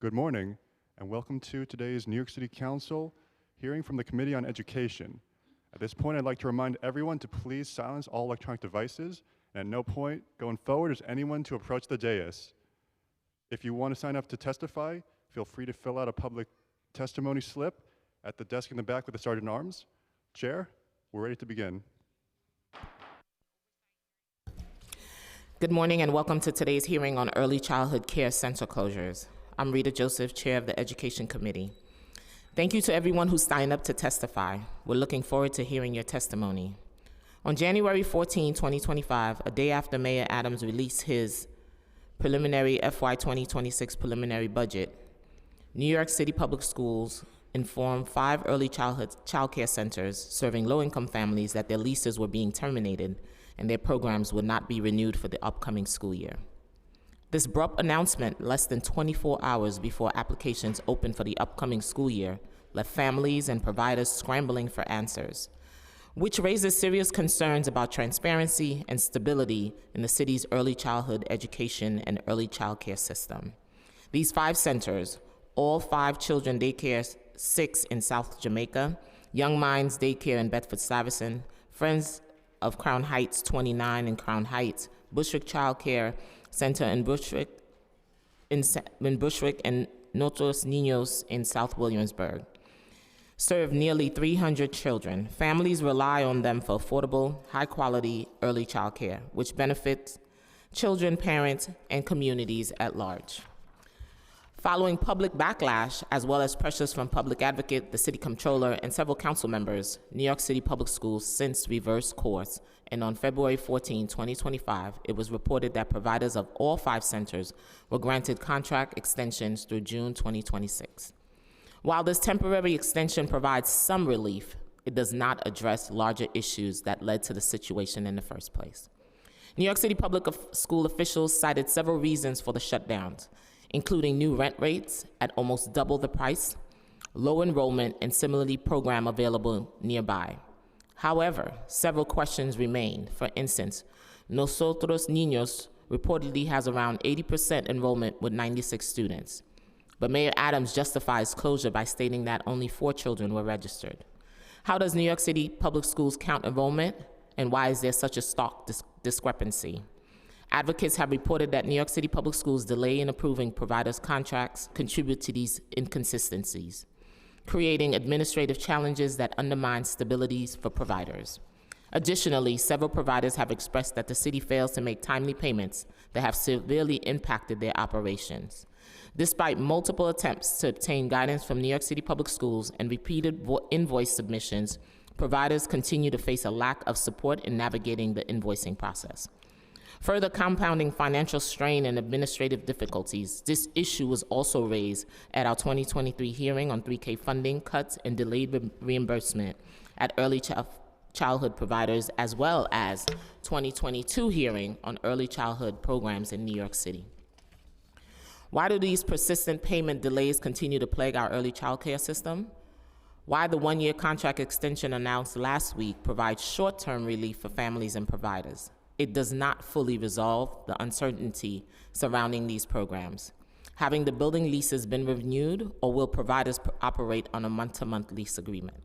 Good morning, and welcome to today's New York City Council hearing from the Committee on Education. At this point, I'd like to remind everyone to please silence all electronic devices, and at no point going forward is anyone to approach the dais. If you want to sign up to testify, feel free to fill out a public testimony slip at the desk in the back with the Sergeant at Arms. Chair, we're ready to begin. Good morning and welcome to today's hearing on early childhood care center closures. I'm Rita Joseph, Chair of the Education Committee. Thank you to everyone who signed up to testify. We're looking forward to hearing your testimony. On January 14, 2025, a day after Mayor Adams released his preliminary FY 2026 preliminary budget, New York City Public Schools informed 5 early child care centers serving low-income families that their leases were being terminated and their programs would not be renewed for the upcoming school year. This abrupt announcement, less than 24 hours before applications opened for the upcoming school year, left families and providers scrambling for answers, which raises serious concerns about transparency and stability in the city's early childhood education and early child care system. These 5 centers, all 5 children daycare, 6 in South Jamaica, Young Minds Daycare in Bedford-Stuyvesant, Friends of Crown Heights 29 in Crown Heights, Bushwick Child Care Center in Bushwick and Nuestros Niños in South Williamsburg, serve nearly 300 children. Families rely on them for affordable, high-quality early child care, which benefits children, parents, and communities at large. Following public backlash, as well as pressures from public advocate, the city comptroller, and several council members, New York City Public Schools since reversed course, and on February 14, 2025, it was reported that providers of all 5 centers were granted contract extensions through June 2026. While this temporary extension provides some relief, it does not address larger issues that led to the situation in the first place. New York City Public School officials cited several reasons for the shutdowns, including new rent rates at almost double the price, low enrollment, and similarly program available nearby. However, several questions remain. For instance, Nosotros Niños reportedly has around 80% enrollment with 96 students, but Mayor Adams justifies closure by stating that only 4 children were registered. How does New York City Public Schools count enrollment, and why is there such a stark discrepancy? Advocates have reported that New York City Public Schools' delay in approving providers' contracts contribute to these inconsistencies, creating administrative challenges that undermine stabilities for providers. Additionally, several providers have expressed that the city fails to make timely payments that have severely impacted their operations. Despite multiple attempts to obtain guidance from New York City Public Schools and repeated invoice submissions, providers continue to face a lack of support in navigating the invoicing process. Further compounding financial strain and administrative difficulties, this issue was also raised at our 2023 hearing on 3K funding cuts and delayed reimbursement at early childhood providers, as well as 2022 hearing on early childhood programs in New York City. Why do these persistent payment delays continue to plague our early child care system? Why the 1-year contract extension announced last week provides short-term relief for families and providers? It does not fully resolve the uncertainty surrounding these programs. Having the building leases been renewed, or will providers operate on a month-to-month lease agreement?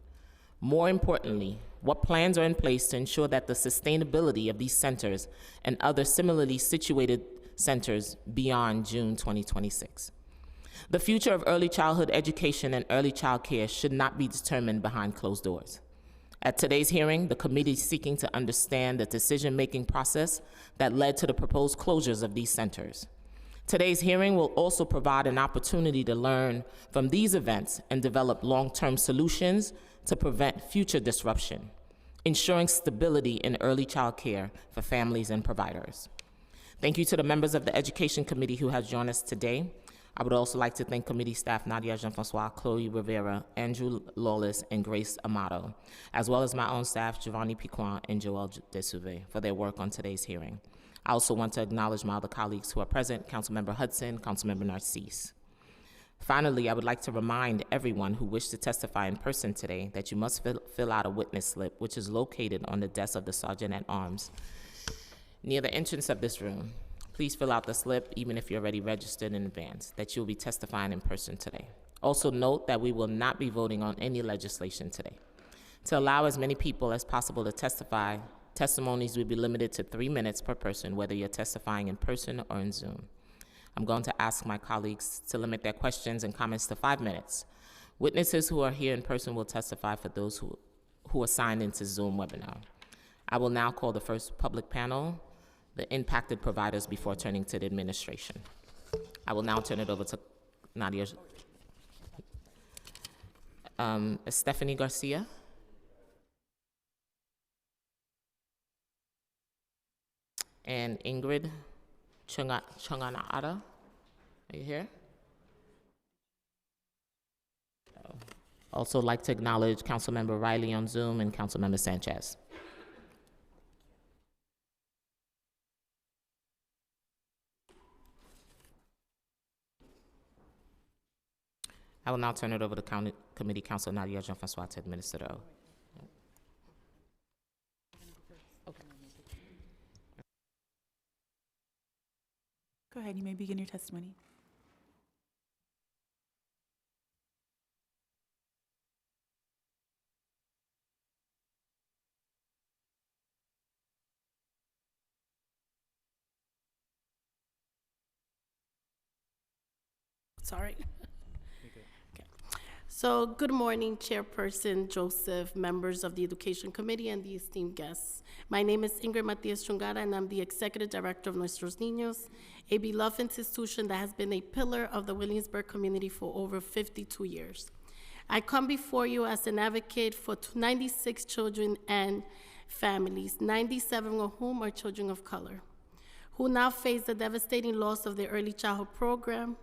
More importantly, what plans are in place to ensure that the sustainability of these centers and other similarly situated centers beyond June 2026? The future of early childhood education and early child care should not be determined behind closed doors. At today's hearing, the committee is seeking to understand the decision-making process that led to the proposed closures of these centers. Today's hearing will also provide an opportunity to learn from these events and develop long-term solutions to prevent future disruption, ensuring stability in early child care for families and providers. Thank you to the members of the Education Committee who have joined us today. I would also like to thank committee staff Nadia Jean-Francois, Chloe Rivera, Andrew Lawless, and Grace Amato, as well as my own staff, Giovanni Piquant and Joel Desuve, for their work on today's hearing. I also want to acknowledge my other colleagues who are present, Councilmember Hudson, Councilmember Narcisse. Finally, I would like to remind everyone who wishes to testify in person today that you must fill out a witness slip, which is located on the desk of the Sergeant at Arms near the entrance of this room. Please fill out the slip, even if you're already registered in advance, that you'll be testifying in person today. Also note that we will not be voting on any legislation today. To allow as many people as possible to testify, testimonies will be limited to 3 minutes per person, whether you're testifying in person or in Zoom. I'm going to ask my colleagues to limit their questions and comments to 5 minutes. Witnesses who are here in person will testify for those who are signed into Zoom webinar. I will now call the first public panel, the impacted providers, before turning to the administration. I will now turn it over to Nadia. Stephanie Garcia. And Ingrid Chunganaata. Are you here? Also like to acknowledge Councilmember Riley on Zoom and Councilmember Sanchez. I will now turn it over to Committee Counsel Nadia Jean-Francois to administer the oath. Go ahead, you may begin your testimony. Sorry. Okay. So, good morning, Chairperson Joseph, members of the Education Committee, and the esteemed guests. My name is Ingrid Matias Chungara, and I'm the Executive Director of Nuestros Niños, a beloved institution that has been a pillar of the Williamsburg community for over 52 years. I come before you as an advocate for 96 children and families, 97 of whom are children of color, who now face the devastating loss of their early childhood program.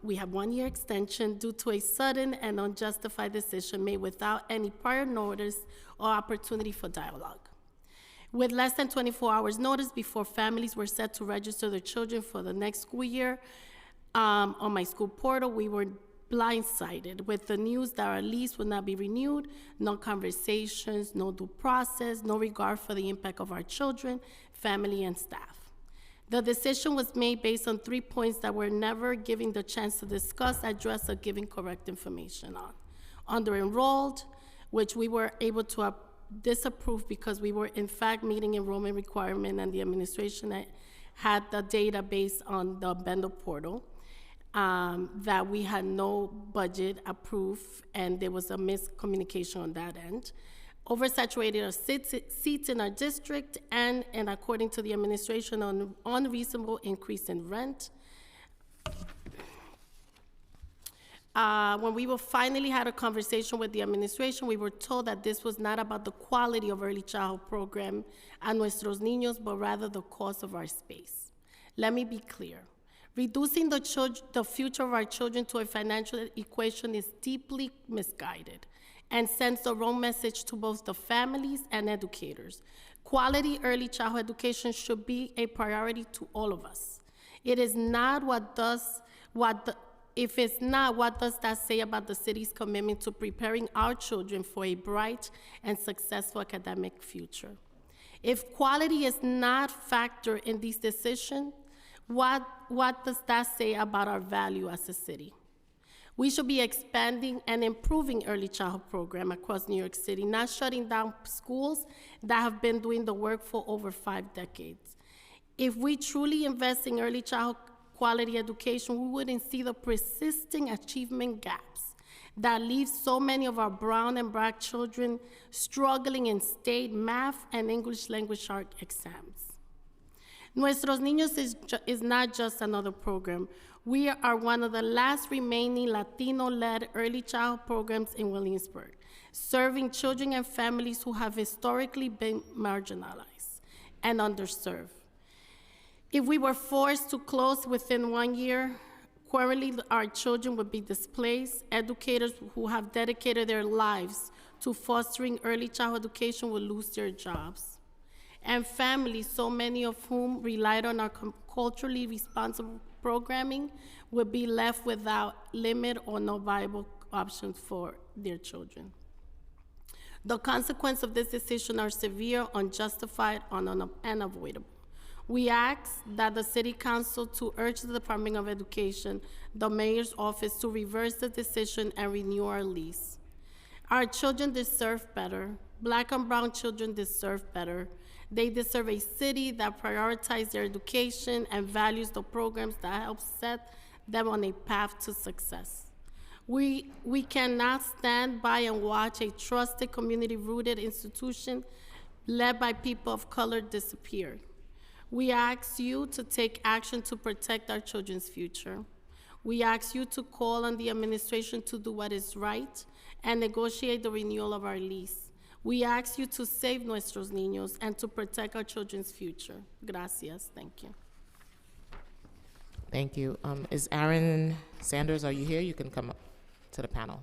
We have 1 year extension due to a sudden and unjustified decision made without any prior notice or opportunity for dialogue. With less than 24 hours notice before families were set to register their children for the next school year, on my school portal, we were blindsided with the news that our lease would not be renewed, no conversations, no due process, no regard for the impact of our children, family, and staff. The decision was made based on 3 points that were never given the chance to discuss, address, or giving correct information on. Under-enrolled, which we were able to disapprove because we were in fact meeting enrollment requirement, and the administration had the data based on the Bendo portal, that we had no budget approved, and there was a miscommunication on that end. Oversaturated seats in our district, and according to the administration, an unreasonable increase in rent. When we finally had a conversation with the administration, we were told that this was not about the quality of early childhood program at Nuestros Niños, but rather the cost of our space. Let me be clear. Reducing the future of our children to a financial equation is deeply misguided and sends the wrong message to both the families and educators. Quality early childhood education should be a priority to all of us. It is not if it's not, what does that say about the city's commitment to preparing our children for a bright and successful academic future? If quality is not factored in these decisions, what does that say about our value as a city? We should be expanding and improving early childhood program across New York City, not shutting down schools that have been doing the work for over 5 decades. If we truly invest in early childhood quality education, we wouldn't see the persisting achievement gaps that leave so many of our brown and black children struggling in state math and English language art exams. Nuestros Niños is not just another program. We are one of the last remaining Latino-led early childhood programs in Williamsburg, serving children and families who have historically been marginalized and underserved. If we were forced to close within 1 year, currently our children would be displaced. Educators who have dedicated their lives to fostering early childhood education will lose their jobs. And families, so many of whom relied on our culturally responsible programming, would be left without limited or no viable options for their children. The consequences of this decision are severe, unjustified, and unavoidable. We ask that the City Council to urge the Department of Education, the Mayor's Office, to reverse the decision and renew our lease. Our children deserve better. Black and brown children deserve better. They deserve a city that prioritizes their education and values the programs that help set them on a path to success. We cannot stand by and watch a trusted, community-rooted institution led by people of color disappear. We ask you to take action to protect our children's future. We ask you to call on the administration to do what is right and negotiate the renewal of our lease. We ask you to save nuestros niños and to protect our children's future. Gracias. Thank you. Thank you. Is Aaron Sanders, are you here? You can come up to the panel.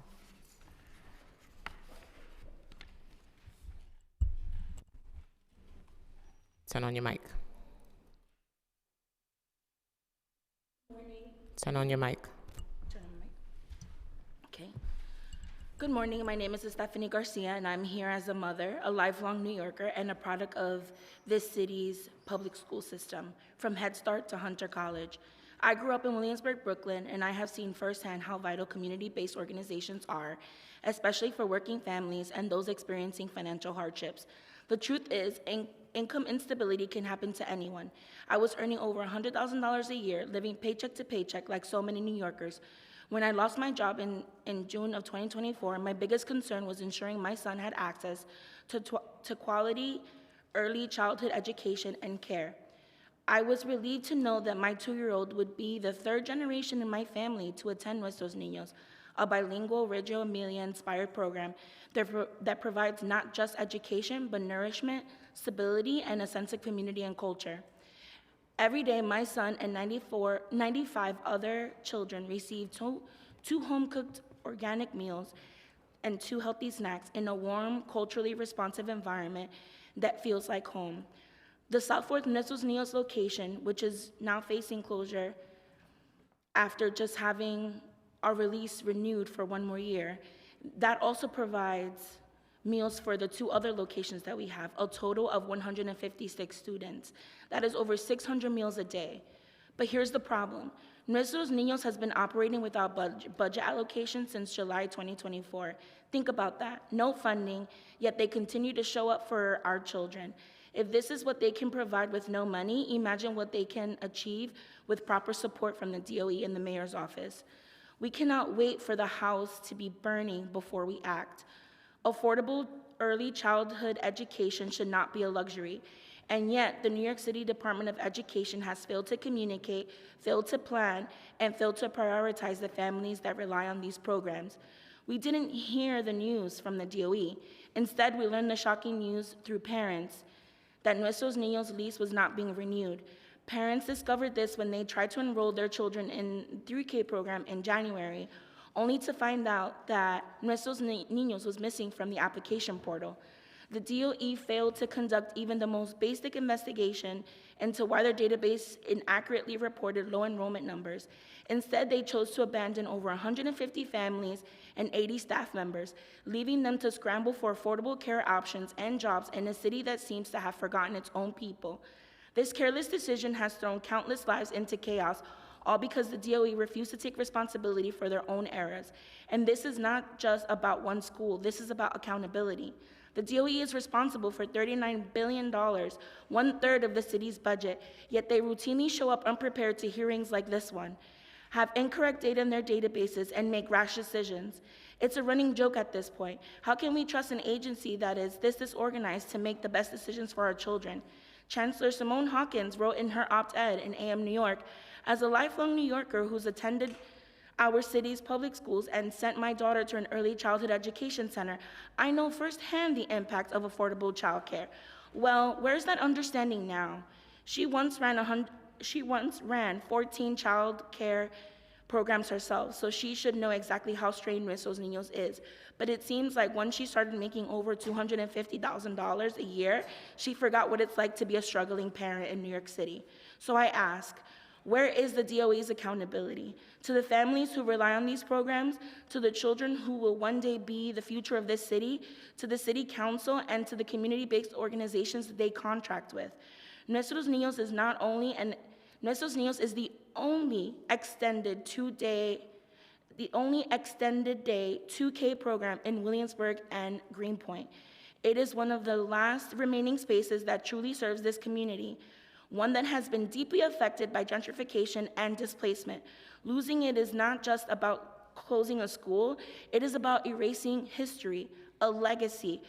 Turn on your mic. Turn on your mic. Turn on the mic. Okay. Good morning. My name is Stephanie Garcia, and I'm here as a mother, a lifelong New Yorker, and a product of this city's public school system, from Head Start to Hunter College. I grew up in Williamsburg, Brooklyn, and I have seen firsthand how vital community-based organizations are, especially for working families and those experiencing financial hardships. The truth is, income instability can happen to anyone. I was earning over $100,000 a year, living paycheck to paycheck like so many New Yorkers. When I lost my job in June of 2024, my biggest concern was ensuring my son had access to quality early childhood education and care. I was relieved to know that my 2-year-old would be the 3rd generation in my family to attend Nuestros Niños, a bilingual Reggio Emilia-inspired program that provides not just education, but nourishment, stability, and a sense of community and culture. Every day, my son and 95 other children receive two home-cooked organic meals and 2 healthy snacks in a warm, culturally responsive environment that feels like home. The South Fourth Nuestros Niños location, which is now facing closure after just having our release renewed for 1 more year, that also provides meals for the 2 other locations that we have, a total of 156 students. That is over 600 meals a day. But here's the problem. Nuestros Niños has been operating without budget allocation since July 2024. Think about that. No funding, yet they continue to show up for our children. If this is what they can provide with no money, imagine what they can achieve with proper support from the DOE and the mayor's office. We cannot wait for the house to be burning before we act. Affordable early childhood education should not be a luxury, and yet the New York City Department of Education has failed to communicate, failed to plan, and failed to prioritize the families that rely on these programs. We didn't hear the news from the DOE. Instead, we learned the shocking news through parents that Nuestros Niños lease was not being renewed. Parents discovered this when they tried to enroll their children in the 3K program in January, only to find out that Nuestros Niños was missing from the application portal. The DOE failed to conduct even the most basic investigation into why their database inaccurately reported low enrollment numbers. Instead, they chose to abandon over 150 families and 80 staff members, leaving them to scramble for affordable care options and jobs in a city that seems to have forgotten its own people. This careless decision has thrown countless lives into chaos, all because the DOE refused to take responsibility for their own errors. And this is not just about one school, this is about accountability. The DOE is responsible for $39 billion, 1/3 of the city's budget, yet they routinely show up unprepared to hearings like this one, have incorrect data in their databases, and make rash decisions. It's a running joke at this point. How can we trust an agency that is this disorganized to make the best decisions for our children? Chancellor Simone Hawkins wrote in her op-ed in AM New York, "As a lifelong New Yorker who's attended our city's public schools and sent my daughter to an early childhood education center, I know firsthand the impact of affordable childcare." Well, where's that understanding now? She once ran 14 child care programs herself, so she should know exactly how strained Nuestros Niños is. But it seems like once she started making over $250,000 a year, she forgot what it's like to be a struggling parent in New York City. So I ask, where is the DOE's accountability? To the families who rely on these programs, to the children who will one day be the future of this city, to the city council, and to the community-based organizations that they contract with. Nuestros Niños is Nuestros Niños is the only extended day 2K program in Williamsburg and Greenpoint. It is one of the last remaining spaces that truly serves this community, one that has been deeply affected by gentrification and displacement. Losing it is not just about closing a school, it is about erasing history, a legacy,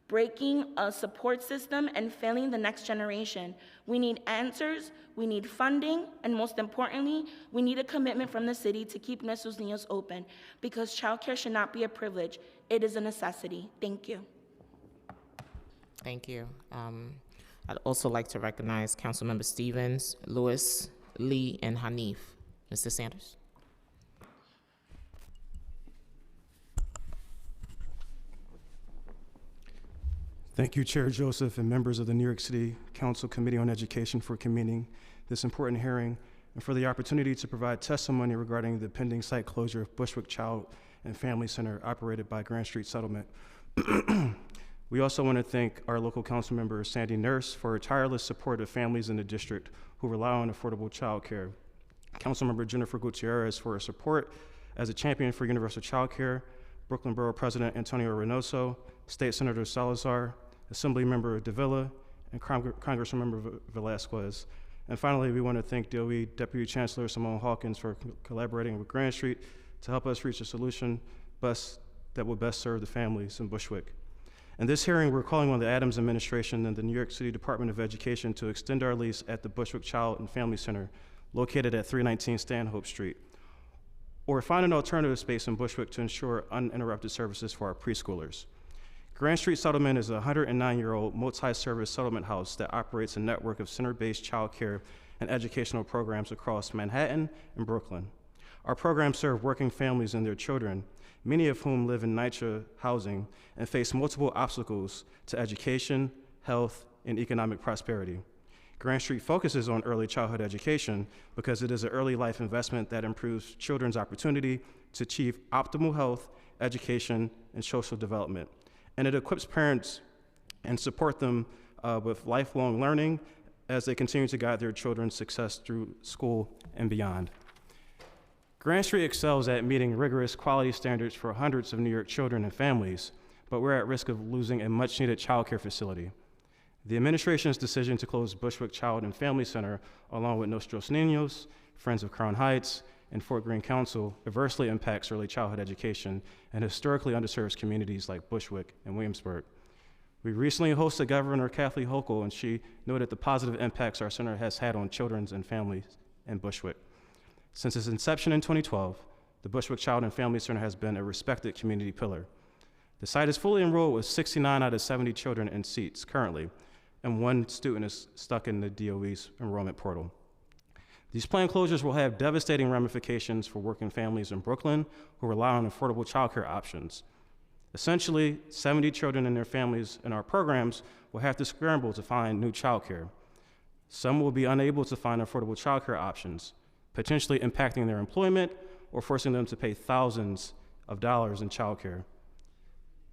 breaking a support system, and failing the next generation. We need answers, we need funding, and most importantly, we need a commitment from the city to keep Nuestros Niños open, because childcare should not be a privilege, it is a necessity. Thank you. Thank you. I'd also like to recognize Councilmember Stevens, Lewis, Lee, and Hanif. Mr. Sanders. Thank you, Chair Joseph, and members of the New York City Council Committee on Education for convening this important hearing and for the opportunity to provide testimony regarding the pending site closure of Bushwick Child and Family Center operated by Grand Street Settlement. We also want to thank our local council member, Sandy Nurse, for her tireless support of families in the district who rely on affordable child care. Councilmember Jennifer Gutierrez for her support as a champion for universal child care, Brooklyn Borough President Antonio Reynoso, State Senator Salazar, Assembly Member Davila, and Congressmember Velasquez. And finally, we want to thank DOE Deputy Chancellor Simone Hawkins for collaborating with Grand Street to help us reach a solution that will best serve the families in Bushwick. In this hearing, we're calling on the Adams administration and the New York City Department of Education to extend our lease at the Bushwick Child and Family Center, located at 319 Stanhope Street, or find an alternative space in Bushwick to ensure uninterrupted services for our preschoolers. Grand Street Settlement is a 109-year-old multi-service settlement house that operates a network of center-based child care and educational programs across Manhattan and Brooklyn. Our programs serve working families and their children, many of whom live in NYCHA housing and face multiple obstacles to education, health, and economic prosperity. Grand Street focuses on early childhood education because it is an early life investment that improves children's opportunity to achieve optimal health, education, and social development. And it equips parents and support them with lifelong learning as they continue to guide their children's success through school and beyond. Grand Street excels at meeting rigorous quality standards for hundreds of New York children and families, but we're at risk of losing a much-needed childcare facility. The administration's decision to close Bushwick Child and Family Center, along with Nuestros Niños, Friends of Crown Heights, and Fort Greene Council, adversely impacts early childhood education and historically underserved communities like Bushwick and Williamsburg. We recently hosted Governor Kathleen Hochul, and she noted the positive impacts our center has had on children and families in Bushwick. Since its inception in 2012, the Bushwick Child and Family Center has been a respected community pillar. The site is fully enrolled with 69 out of 70 children in seats currently, and one student is stuck in the DOE's enrollment portal. These planned closures will have devastating ramifications for working families in Brooklyn who rely on affordable childcare options. Essentially, 70 children and their families in our programs will have to scramble to find new childcare. Some will be unable to find affordable childcare options, potentially impacting their employment or forcing them to pay thousands of dollars in childcare.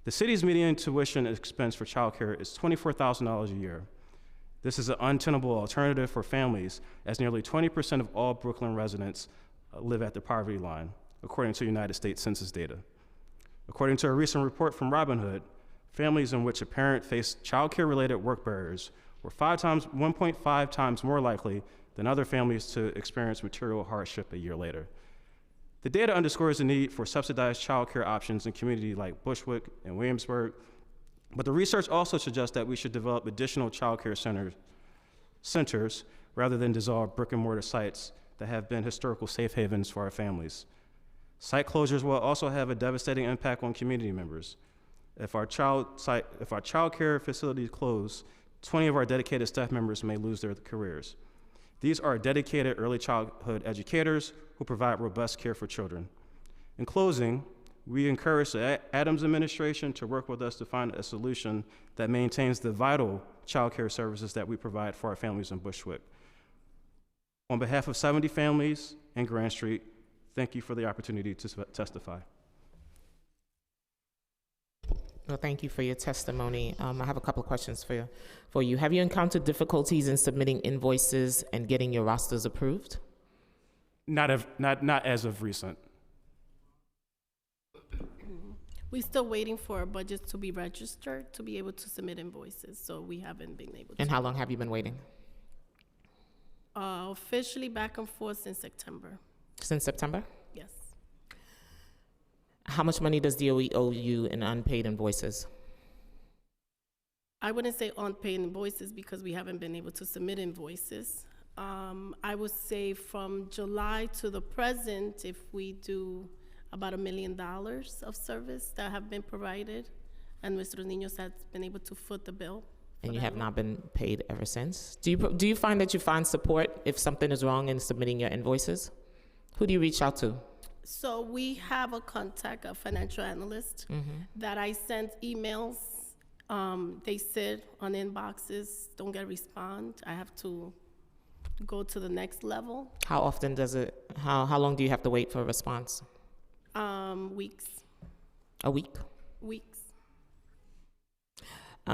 The city's median tuition expense for childcare is $24,000 a year. This is an untenable alternative for families, as nearly 20% of all Brooklyn residents live at the poverty line, according to United States Census data. According to a recent report from Robinhood, families in which a parent faced childcare-related work barriers were 1.5 times more likely than other families to experience material hardship a year later. The data underscores the need for subsidized childcare options in communities like Bushwick and Williamsburg, but the research also suggests that we should develop additional childcare centers rather than dissolve brick-and-mortar sites that have been historical safe havens for our families. Site closures will also have a devastating impact on community members. If our childcare facilities close, 20 of our dedicated staff members may lose their careers. These are dedicated early childhood educators who provide robust care for children. In closing, we encourage the Adams administration to work with us to find a solution that maintains the vital childcare services that we provide for our families in Bushwick. On behalf of 70 families in Grand Street, thank you for the opportunity to testify. Well, thank you for your testimony. I have a couple of questions for you. Have you encountered difficulties in submitting invoices and getting your rosters approved? Not as of recent. We're still waiting for our budgets to be registered to be able to submit invoices, so we haven't been able to. And how long have you been waiting? Officially back and forth since September, Since September? yes. How much money does DOE owe you in unpaid invoices? I wouldn't say unpaid invoices because we haven't been able to submit invoices. I would say from July to the present, if we do about $1 million of service that have been provided, and Nuestros Niños has been able to foot the bill. And you have not been paid ever since? Do you find that you find support if something is wrong in submitting your invoices? Who do you reach out to? So we have a contact, a financial analyst, that I send emails. They sit on inboxes, don't get a respond. I have to go to the next level. How often does it, how long do you have to wait for a response? Weeks. A week? Weeks.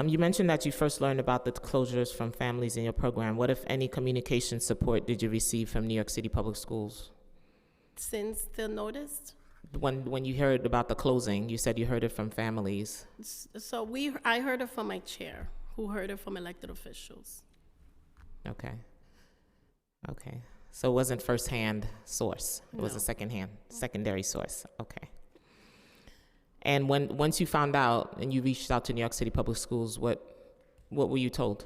You mentioned that you first learned about the closures from families in your program. What, if any, communication support did you receive from New York City Public Schools? Since the notice, When you heard about the closing, you said you heard it from families. so I heard it from my chair, who heard it from elected officials. Okay. Okay. So it wasn't firsthand source. It was a No. secondary source. Okay. And once you found out and you reached out to New York City Public Schools, what were you told?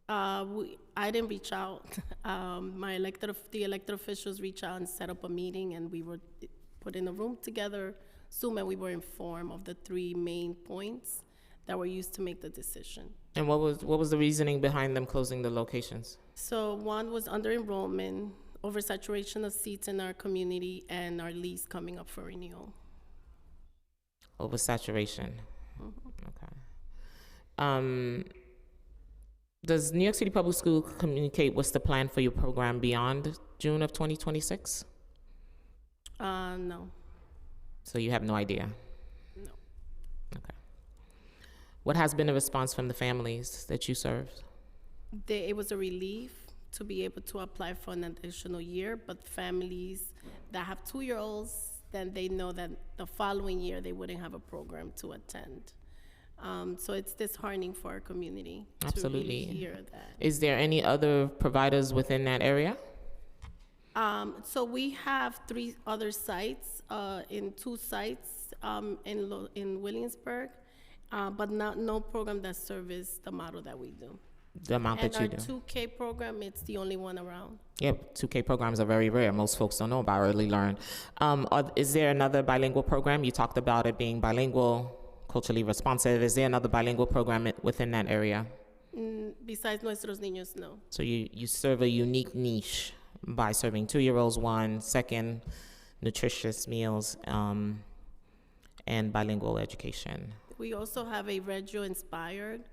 I didn't reach out. The elected officials reached out and set up a meeting, and we were put in a room together, Zoom, and we were informed of the 3 main points that were used to make the decision. And what was the reasoning behind them closing the locations? So one was under enrollment, oversaturation of seats in our community, and our lease coming up for renewal. Oversaturation. Okay. Does New York City Public School communicate what's the plan for your program beyond June of 2026? No. So you have no idea? No. Okay. What has been the response from the families that you served? It was a relief to be able to apply for an additional year, but families that have 2-year-olds, then they know that the following year they wouldn't have a program to attend. So it's disheartening for our community Absolutely. to really hear that. Is there any other providers within that area? So we have 3 other sites, in 2 sites in Williamsburg, but no program that service the model that we do. The amount And that you our do? 2K program, it's the only one around. Yep, 2K programs are very rare. Most folks don't know about Early Learn. Is there another bilingual program? You talked about it being bilingual, culturally responsive. Is there another bilingual program within that area? Besides Nuestros Niños, no. So you serve a unique niche by serving 2-year-olds second, nutritious meals, and bilingual education. We also have a Reggio-inspired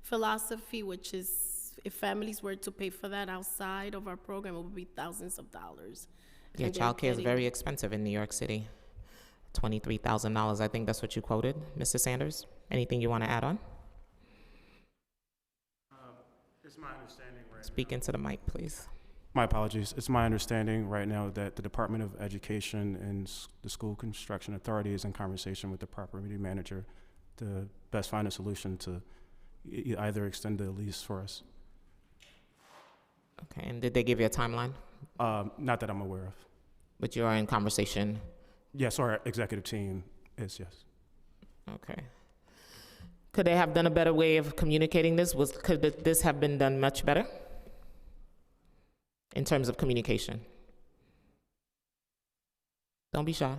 philosophy, which is if families were to pay for that outside of our program, it would be thousands of dollars. Yeah, And they're childcare is getting- very expensive in New York City. $23,000. I think that's what you quoted, Mr. Sanders. Anything you want to add on? It's my understanding Speak into the mic, please. My apologies. It's my understanding right now that the Department of Education and the School Construction Authority is in conversation with the property manager to best find a solution to either extend the lease for us. Okay, and did they give you a timeline? Not that I'm aware of. But you are in conversation. Yes, our executive team is, yes. Okay. Could they have done a better way of communicating this? Could this have been done much better in terms of communication? Don't be shy.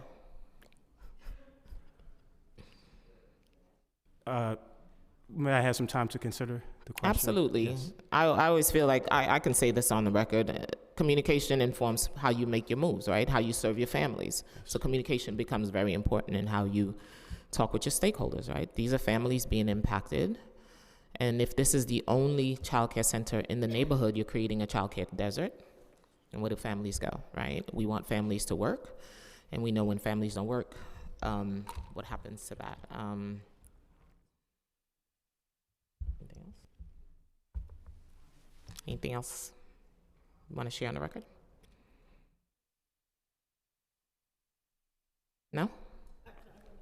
May I have some time to consider the question? Absolutely. Yes. I always feel like I can say this on the record. Communication informs how you make your moves, right? How you serve your families. So communication becomes very important in how you talk with your stakeholders, right? These are families being impacted. And if this is the only childcare center in the neighborhood, you're creating a childcare desert. And where do families go, right? We want families to work. And we know when families don't work, what happens to that. Anything else you want to share on the record? No?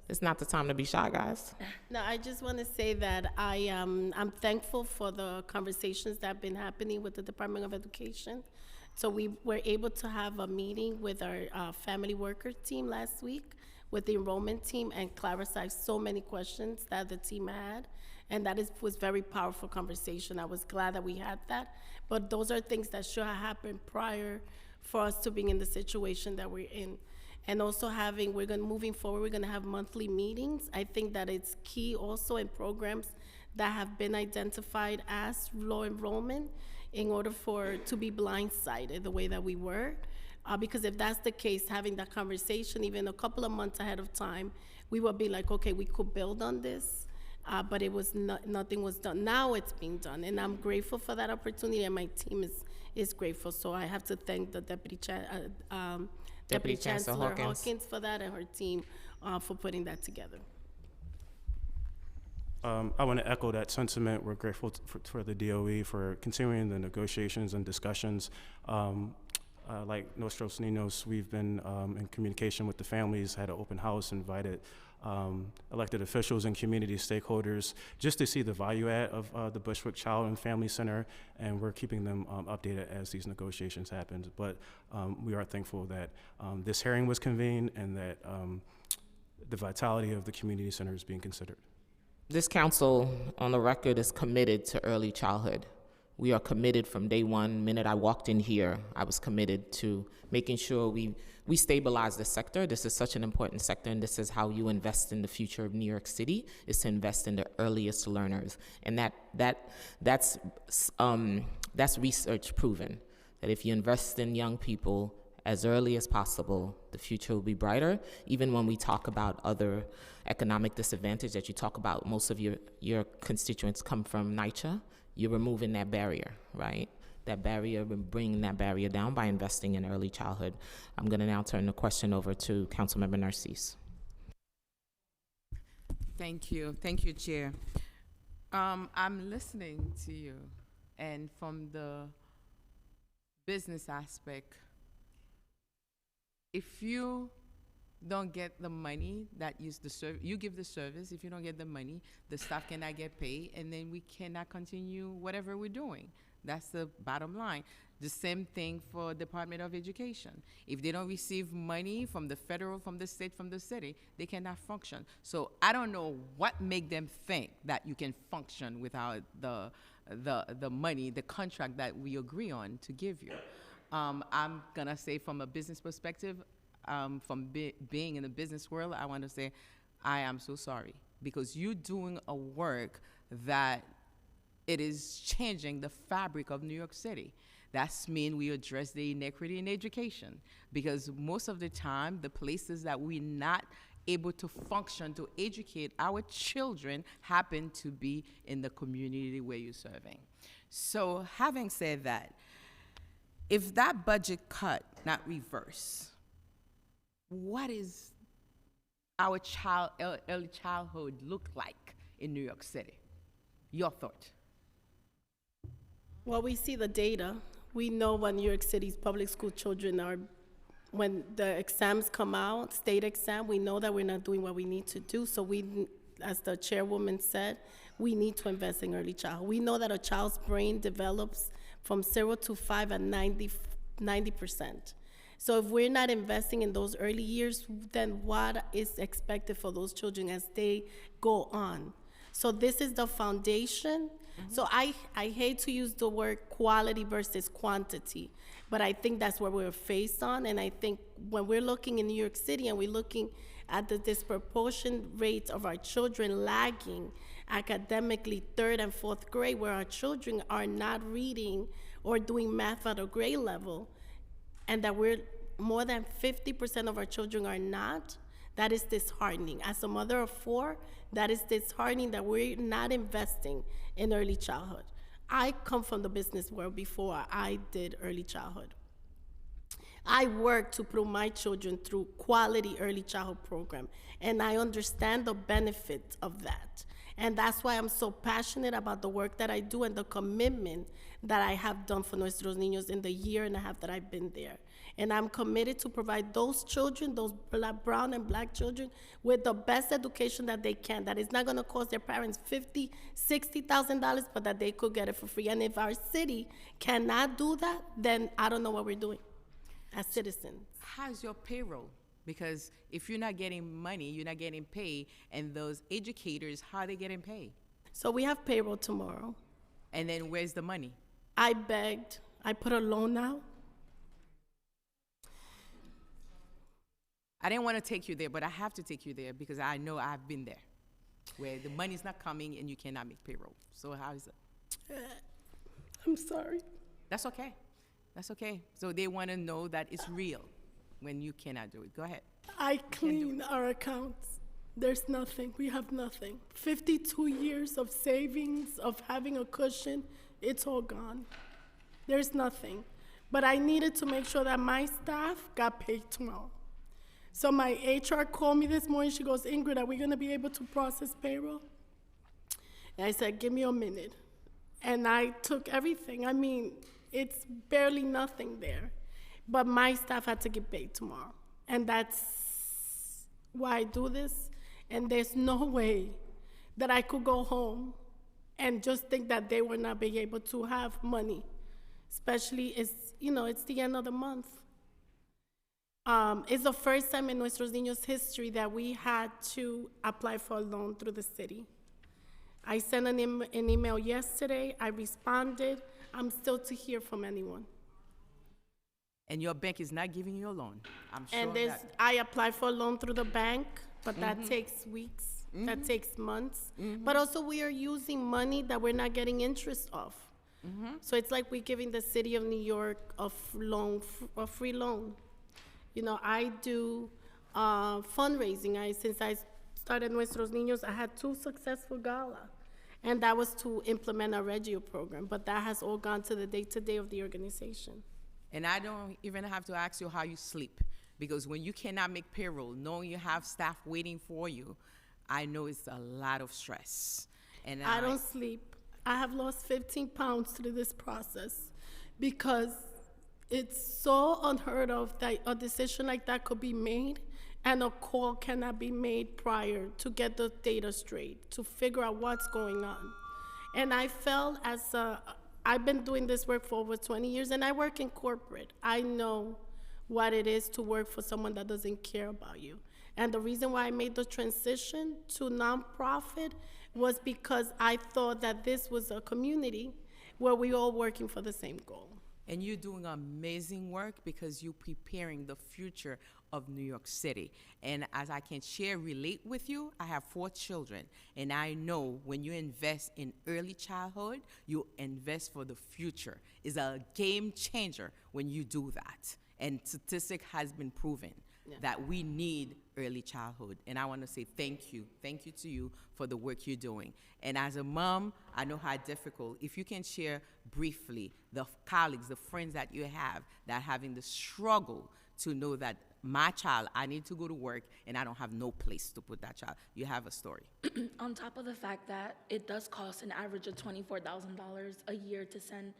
It's not the time to be shy, guys. No, I just want to say that I'm thankful for the conversations that have been happening with the Department of Education. So we were able to have a meeting with our family worker team last week, with the enrollment team, and clarify so many questions that the team had. And that was very powerful conversation. I was glad that we had that. But those are things that should have happened prior for us to being in the situation that we're in. And also moving forward, we're gonna have monthly meetings. I think that it's key also in programs that have been identified as low enrollment in order to be blindsided the way that we were. Because if that's the case, having that conversation even a couple of months ahead of time, we would be like, okay, we could build on this, but nothing was done. Now it's being done, and I'm grateful for that opportunity, and my team is grateful. So I have to thank the Deputy Chancellor Hawkins for that, and her team for putting that together. I want to echo that sentiment. We're grateful for the DOE for continuing the negotiations and discussions. Like Nostros Niños, we've been in communication with the families, had an open house, invited elected officials and community stakeholders just to see the value add of the Bushwick Child and Family Center, and we're keeping them updated as these negotiations happen. But we are thankful that this hearing was convened and that the vitality of the community center is being considered. This council, on the record, is committed to early childhood. We are committed from day one. Minute I walked in here, I was committed to making sure we stabilize the sector. This is such an important sector, and this is how you invest in the future of New York City, is to invest in the earliest learners. And that's research proven, that if you invest in young people as early as possible, the future will be brighter. Even when we talk about other economic disadvantage that you talk about, most of your constituents come from NYCHA. You're removing that barrier, right? That barrier, we're bringing that barrier down by investing in early childhood. I'm gonna now turn the question over to Councilmember Narcisse. Thank you, Chair. I'm listening to you, and from the business aspect, if you don't get the money that you give the service, if you don't get the money, the staff cannot get paid, and then we cannot continue whatever we're doing. That's the bottom line. The same thing for Department of Education. If they don't receive money from the federal, from the state, from the city, they cannot function. So I don't know what make them think that you can function without the money, the contract that we agree on to give you. I'm gonna say from a business perspective, from being in the business world, I want to say I am so sorry, because you're doing a work that it is changing the fabric of New York City. That's mean we address the inequity in education, because most of the time, the places that we're not able to function to educate our children happen to be in the community where you're serving. So having said that, if that budget cut, not reverse, what is our early childhood look like in New York City? Your thought? Well, we see the data. We know when New York City's public school children are, when the exams come out, state exam, we know that we're not doing what we need to do. So we, as the chairwoman said, we need to invest in early childhood. We know that a child's brain develops from 0 to 5 at 90%. So if we're not investing in those early years, then what is expected for those children as they go on? So this is the foundation. So I hate to use the word quality versus quantity, but I think that's what we're faced on. And I think when we're looking in New York City and we're looking at the disproportionate rates of our children lagging academically 3rd and 4th grade, where our children are not reading or doing math at a grade level, and that we're more than 50% of our children are not, that is disheartening. As a mother of 4, that is disheartening that we're not investing in early childhood. I come from the business world before I did early childhood. I worked to put my children through quality early childhood program, and I understand the benefits of that. And that's why I'm so passionate about the work that I do and the commitment that I have done for Nuestros Niños in the year and a half that I've been there. And I'm committed to provide those children, those brown and black children, with the best education that they can, that is not gonna cost their parents $50,000, $60,000, but that they could get it for free. And if our city cannot do that, then I don't know what we're doing as citizens. How's your payroll? Because if you're not getting money, you're not getting paid, and those educators, how are they getting paid? So we have payroll tomorrow. And then where's the money? I begged, I put a loan out. I didn't want to take you there, but I have to take you there because I know I've been there, where the money's not coming and you cannot make payroll. So how is it? I'm sorry. That's okay. That's okay. So they want to know that it's real when you cannot do it. Go ahead. I clean our accounts. There's nothing. We have nothing. 52 years of savings, of having a cushion, it's all gone. There's nothing. But I needed to make sure that my staff got paid tomorrow. So my HR called me this morning. She goes, Ingrid, are we going to be able to process payroll? And I said, give me a minute. And I took everything. I mean, it's barely nothing there. But my staff had to get paid tomorrow. And that's why I do this. And there's no way that I could go home and just think that they were not being able to have money. Especially, it's the end of the month. It's the first time in Nuestros Niños history that we had to apply for a loan through the city. I sent an email yesterday. I responded. I'm still to hear from anyone. And your bank is not giving you a loan. I'm sure And that. I applied for a loan through the bank, but that takes weeks. That takes months. But also we are using money that we're not getting interest off. So it's like we're giving the city of New York a free loan. I do fundraising. Since I started Nuestros Niños, I had 2 successful gala. And that was to implement a Reggio program. But that has all gone to the day-to-day of the organization. And I don't even have to ask you how you sleep, because when you cannot make payroll, knowing you have staff waiting for you, I know it's a lot of stress. And I don't sleep. I have lost 15 pounds through this process because it's so unheard of that a decision like that could be made and a call cannot be made prior to get the data straight, to figure out what's going on. And I felt I've been doing this work for over 20 years and I work in corporate. I know what it is to work for someone that doesn't care about you. And the reason why I made the transition to nonprofit was because I thought that this was a community where we all working for the same goal. And you're doing amazing work because you're preparing the future of New York City. And as I can relate with you, I have 4 children. And I know when you invest in early childhood, you invest for the future. It's a game changer when you do that. And statistic has been proven that we need early childhood. And I want to say thank you. Thank you to you for the work you're doing. And as a mom, I know how difficult. If you can share briefly the colleagues, the friends that you have that are having the struggle to know that my child, I need to go to work and I don't have no place to put that child. You have a story. On top of the fact that it does cost an average of $24,000 a year to send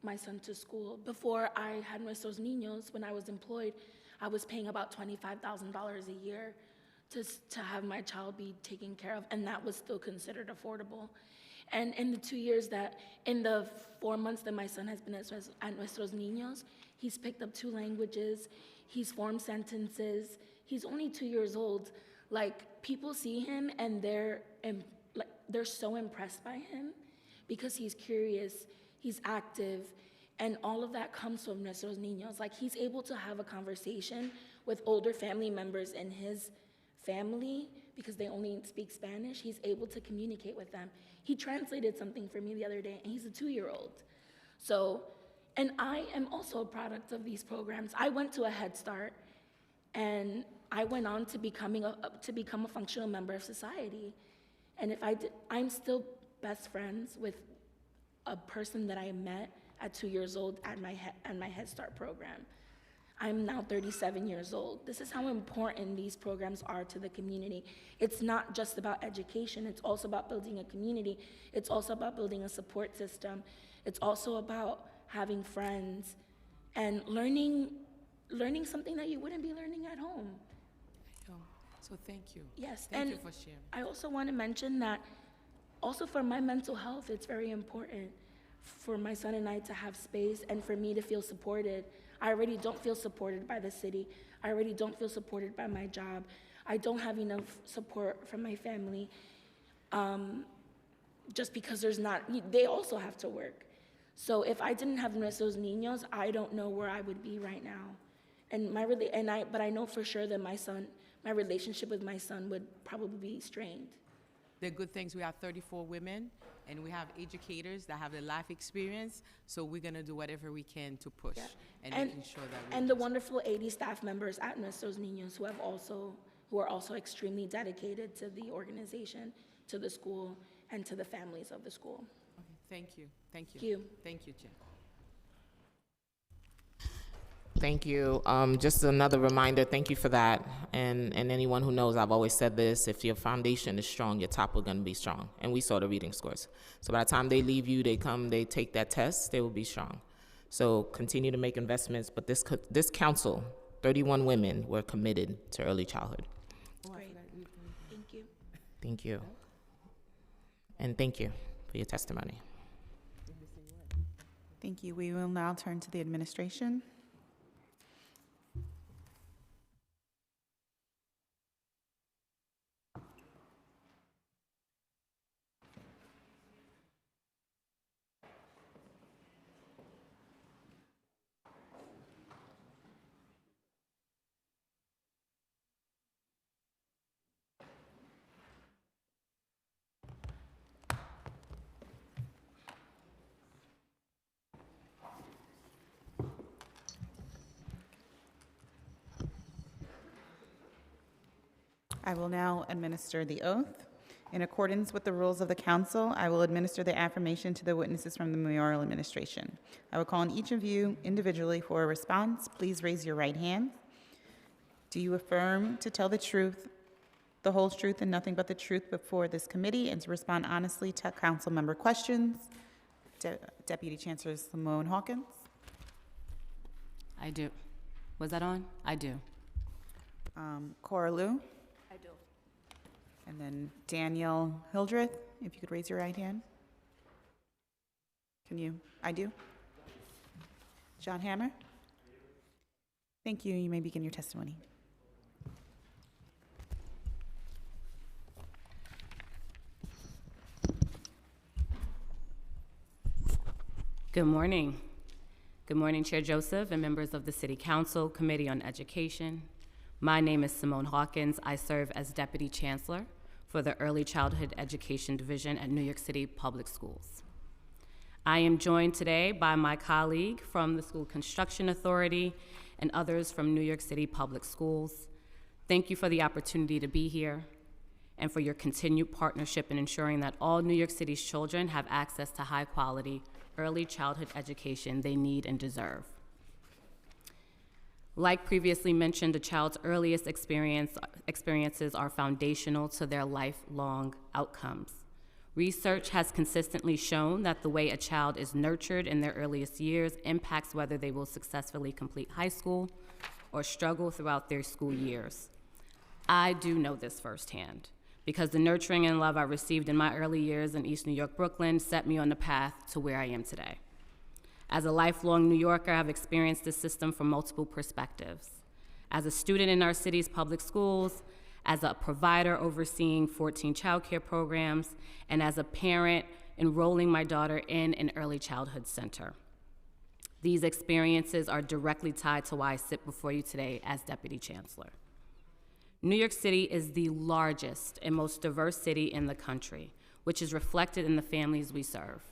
my son to school. Before I had Nuestros Niños, when I was employed, I was paying about $25,000 a year to have my child be taken care of, and that was still considered affordable. And in the 4 months that my son has been at Nuestros Niños, he's picked up 2 languages, he's formed sentences, he's only 2 years old. Like, people see him and they're so impressed by him because he's curious, he's active, and all of that comes from Nuestros Niños. Like, he's able to have a conversation with older family members in his family because they only speak Spanish. He's able to communicate with them. He translated something for me the other day, and he's a 2-year-old. So, and I am also a product of these programs. I went to a Head Start, and I went on to become a functional member of society. And I'm still best friends with a person that I met at 2 years old at my Head Start program. I'm now 37 years old. This is how important these programs are to the community. It's not just about education, it's also about building a community. It's also about building a support system. It's also about having friends and learning something that you wouldn't be learning at home. So thank you. Yes, Thank and you for sharing. I also want to mention that also for my mental health, it's very important for my son and I to have space and for me to feel supported. I already don't feel supported by the city. I already don't feel supported by my job. I don't have enough support from my family just because they also have to work. So if I didn't have Nuestros Niños, I don't know where I would be right now. But I know for sure that my relationship with my son would probably be strained. The good things, we have 34 women, and we have educators that have the life experience, so we're gonna do whatever we can to push and making sure that And the wonderful 80 staff members at Nuestros Niños who are also extremely dedicated to the organization, to the school, and to the families of the school. Okay, thank you, thank you. Thank you. Thank you, Chair. Thank you. Just another reminder, thank you for that. And anyone who knows, I've always said this, if your foundation is strong, your top are gonna be strong. And we saw the reading scores. So by the time they leave you, they take that test, they will be strong. So continue to make investments, but this council, 31 women were committed to early childhood. Great. Thank you. Thank you. And thank you for your testimony. Thank you. We will now turn to the administration. I will now administer the oath. In accordance with the rules of the council, I will administer the affirmation to the witnesses from the mayoral administration. I will call on each of you individually for a response. Please raise your right hand. Do you affirm to tell the truth, the whole truth, and nothing but the truth before this committee, and to respond honestly to council member questions? Deputy Chancellor Simone Hawkins. I do. Was that on? I do. Cora Liu. I do. And then Daniel Hildreth, if you could raise your right hand. Can you? I do. John Hammer. Thank you. You may begin your testimony. Good morning. Good morning, Chair Joseph and members of the City Council Committee on Education. My name is Simone Hawkins. I serve as Deputy Chancellor for the Early Childhood Education Division at New York City Public Schools. I am joined today by my colleague from the School Construction Authority and others from New York City Public Schools. Thank you for the opportunity to be here and for your continued partnership in ensuring that all New York City's children have access to high-quality early childhood education they need and deserve. Like previously mentioned, a child's earliest experiences are foundational to their lifelong outcomes. Research has consistently shown that the way a child is nurtured in their earliest years impacts whether they will successfully complete high school or struggle throughout their school years. I do know this firsthand, because the nurturing and love I received in my early years in East New York, Brooklyn, set me on the path to where I am today. As a lifelong New Yorker, I've experienced this system from multiple perspectives. As a student in our city's public schools, as a provider overseeing 14 childcare programs, and as a parent enrolling my daughter in an early childhood center. These experiences are directly tied to why I sit before you today as Deputy Chancellor. New York City is the largest and most diverse city in the country, which is reflected in the families we serve.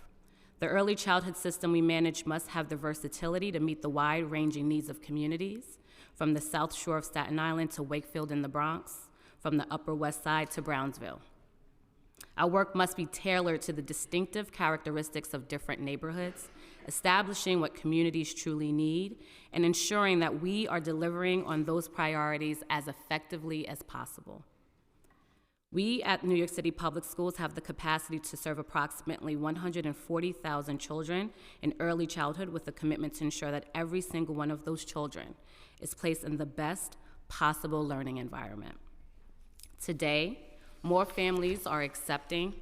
The early childhood system we manage must have the versatility to meet the wide-ranging needs of communities, from the South Shore of Staten Island to Wakefield in the Bronx, from the Upper West Side to Brownsville. Our work must be tailored to the distinctive characteristics of different neighborhoods, establishing what communities truly need, and ensuring that we are delivering on those priorities as effectively as possible. We at New York City Public Schools have the capacity to serve approximately 140,000 children in early childhood with a commitment to ensure that every single one of those children is placed in the best possible learning environment. Today, more families are accepting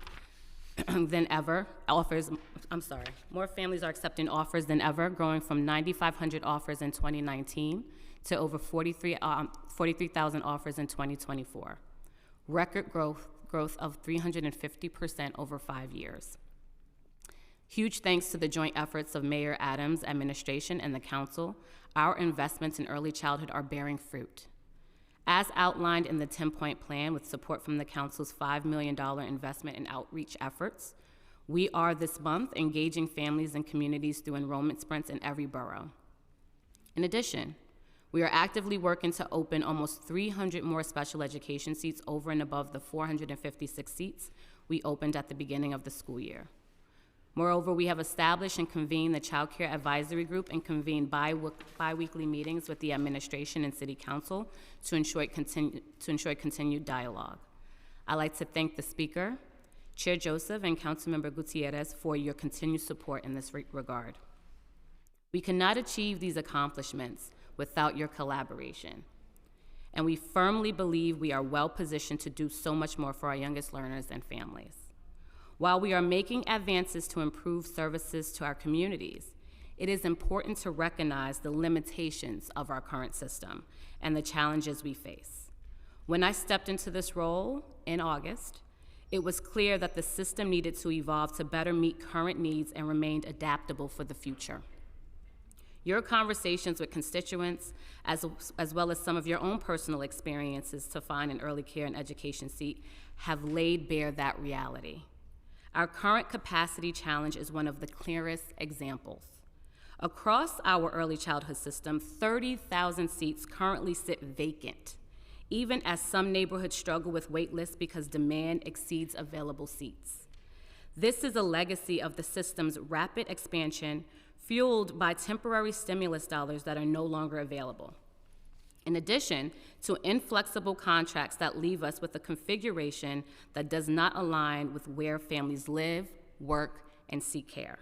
more families are accepting offers than ever, growing from 9,500 offers in 2019 to over 43,000 offers in 2024. Record growth of 350% over 5 years. Huge thanks to the joint efforts of Mayor Adams' administration and the council, our investments in early childhood are bearing fruit. As outlined in the 10-point plan with support from the council's $5 million investment in outreach efforts, we are this month engaging families and communities through enrollment sprints in every borough. In addition, we are actively working to open almost 300 more special education seats over and above the 456 seats we opened at the beginning of the school year. Moreover, we have established and convened the Child Care Advisory Group and convened bi-weekly meetings with the administration and City Council to ensure continued dialogue. I'd like to thank the Speaker, Chair Joseph, and Councilmember Gutierrez for your continued support in this regard. We cannot achieve these accomplishments without your collaboration, and we firmly believe we are well positioned to do so much more for our youngest learners and families. While we are making advances to improve services to our communities, it is important to recognize the limitations of our current system and the challenges we face. When I stepped into this role in August, it was clear that the system needed to evolve to better meet current needs and remain adaptable for the future. Your conversations with constituents, as well as some of your own personal experiences to find an early care and education seat, have laid bare that reality. Our current capacity challenge is one of the clearest examples. Across our early childhood system, 30,000 seats currently sit vacant, even as some neighborhoods struggle with wait lists because demand exceeds available seats. This is a legacy of the system's rapid expansion, fueled by temporary stimulus dollars that are no longer available. In addition to inflexible contracts that leave us with a configuration that does not align with where families live, work, and seek care.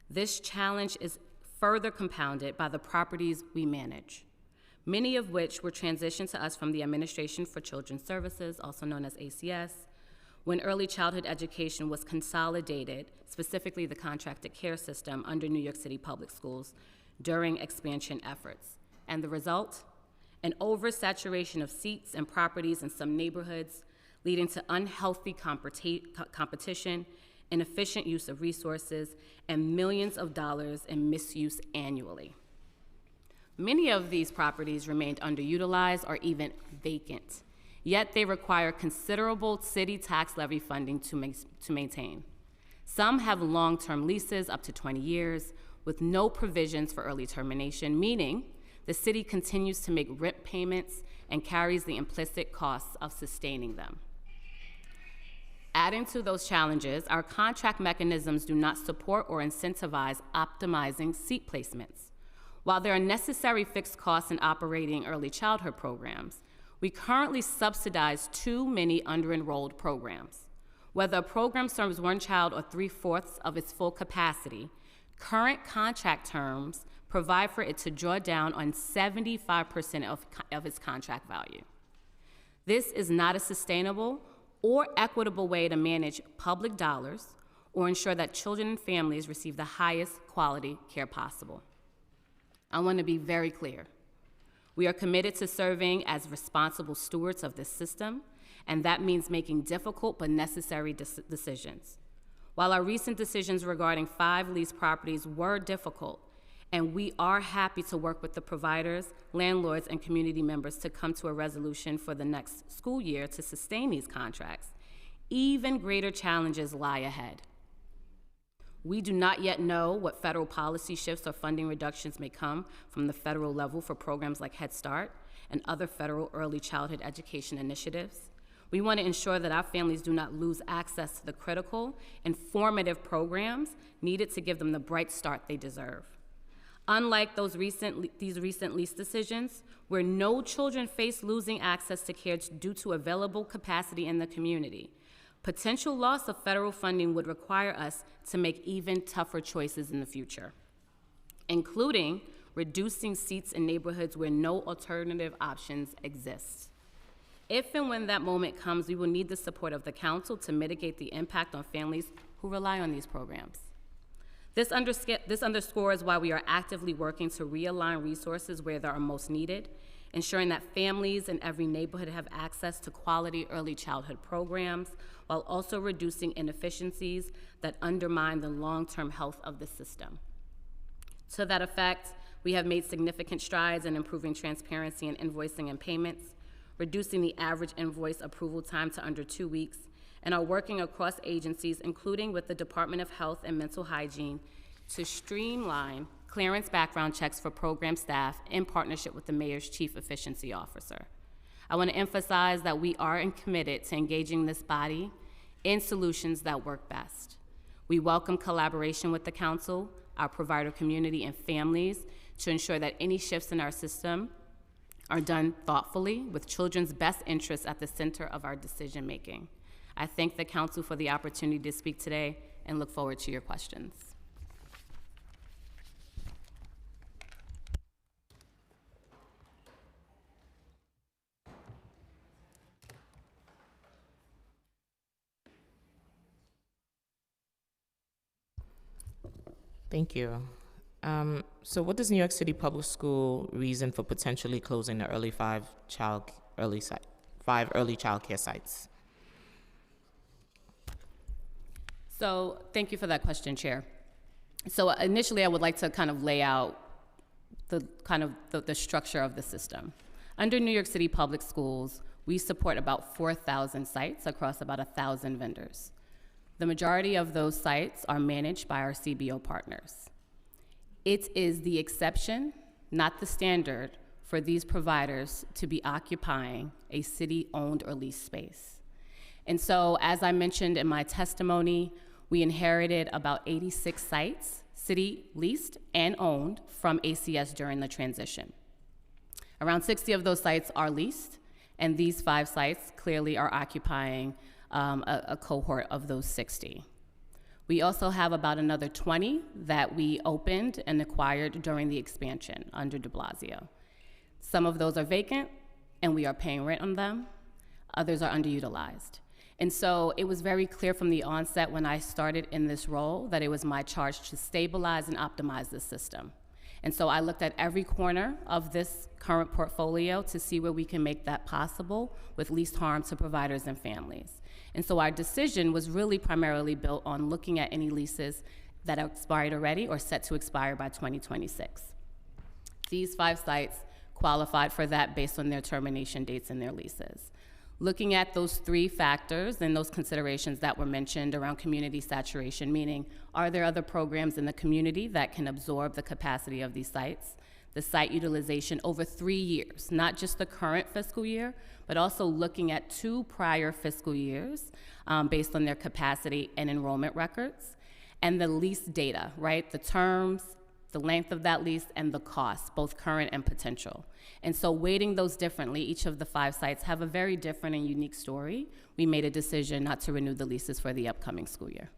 This challenge is further compounded by the properties we manage, many of which were transitioned to us from the Administration for Children's Services, also known as ACS, when early childhood education was consolidated, specifically the contracted care system under New York City Public Schools during expansion efforts. And the result? An oversaturation of seats and properties in some neighborhoods, leading to unhealthy competition, inefficient use of resources, and millions of dollars in misuse annually. Many of these properties remained underutilized or even vacant, yet they require considerable city tax levy funding to maintain. Some have long-term leases up to 20 years with no provisions for early termination, meaning the city continues to make rent payments and carries the implicit costs of sustaining them. Adding to those challenges, our contract mechanisms do not support or incentivize optimizing seat placements. While there are necessary fixed costs in operating early childhood programs, we currently subsidize too many under-enrolled programs. Whether a program serves one child or 3/4 of its full capacity, current contract terms provide for it to draw down on 75% of its contract value. This is not a sustainable or equitable way to manage public dollars or ensure that children and families receive the highest quality care possible. I want to be very clear. We are committed to serving as responsible stewards of this system, and that means making difficult but necessary decisions. While our recent decisions regarding 5 leased properties were difficult, and we are happy to work with the providers, landlords, and community members to come to a resolution for the next school year to sustain these contracts, even greater challenges lie ahead. We do not yet know what federal policy shifts or funding reductions may come from the federal level for programs like Head Start and other federal early childhood education initiatives. We want to ensure that our families do not lose access to the critical and formative programs needed to give them the bright start they deserve. Unlike these recent lease decisions, where no children face losing access to care due to available capacity in the community, potential loss of federal funding would require us to make even tougher choices in the future, including reducing seats in neighborhoods where no alternative options exist. If and when that moment comes, we will need the support of the council to mitigate the impact on families who rely on these programs. This underscores why we are actively working to realign resources where they are most needed, ensuring that families in every neighborhood have access to quality early childhood programs, while also reducing inefficiencies that undermine the long-term health of the system. To that effect, we have made significant strides in improving transparency in invoicing and payments, reducing the average invoice approval time to under 2 weeks, and are working across agencies, including with the Department of Health and Mental Hygiene, to streamline clearance background checks for program staff in partnership with the Mayor's Chief Efficiency Officer. I want to emphasize that we are committed to engaging this body in solutions that work best. We welcome collaboration with the council, our provider community, and families to ensure that any shifts in our system are done thoughtfully with children's best interests at the center of our decision-making. I thank the council for the opportunity to speak today and look forward to your questions. Thank you. So what does New York City Public School reason for potentially closing the five early child care sites? So thank you for that question, Chair. So initially, I would like to kind of lay out the structure of the system. Under New York City Public Schools, we support about 4,000 sites across about 1,000 vendors. The majority of those sites are managed by our CBO partners. It is the exception, not the standard, for these providers to be occupying a city-owned or leased space. And so, as I mentioned in my testimony, we inherited about 86 sites, city leased and owned, from ACS during the transition. Around 60 of those sites are leased, and these 5 sites clearly are occupying a cohort of those 60. We also have about another 20 that we opened and acquired during the expansion under de Blasio. Some of those are vacant, and we are paying rent on them. Others are underutilized. And so it was very clear from the onset when I started in this role that it was my charge to stabilize and optimize this system. And so I looked at every corner of this current portfolio to see where we can make that possible with least harm to providers and families. And so our decision was really primarily built on looking at any leases that are expired already or set to expire by 2026. These 5 sites qualified for that based on their termination dates and their leases. Looking at those 3 factors and those considerations that were mentioned around community saturation, meaning are there other programs in the community that can absorb the capacity of these sites? The site utilization over 3 years, not just the current fiscal year, but also looking at 2 prior fiscal years based on their capacity and enrollment records, and the lease data, right? The terms, the length of that lease, and the cost, both current and potential. And so weighting those differently, each of the 5 sites have a very different and unique story. We made a decision not to renew the leases for the upcoming school year.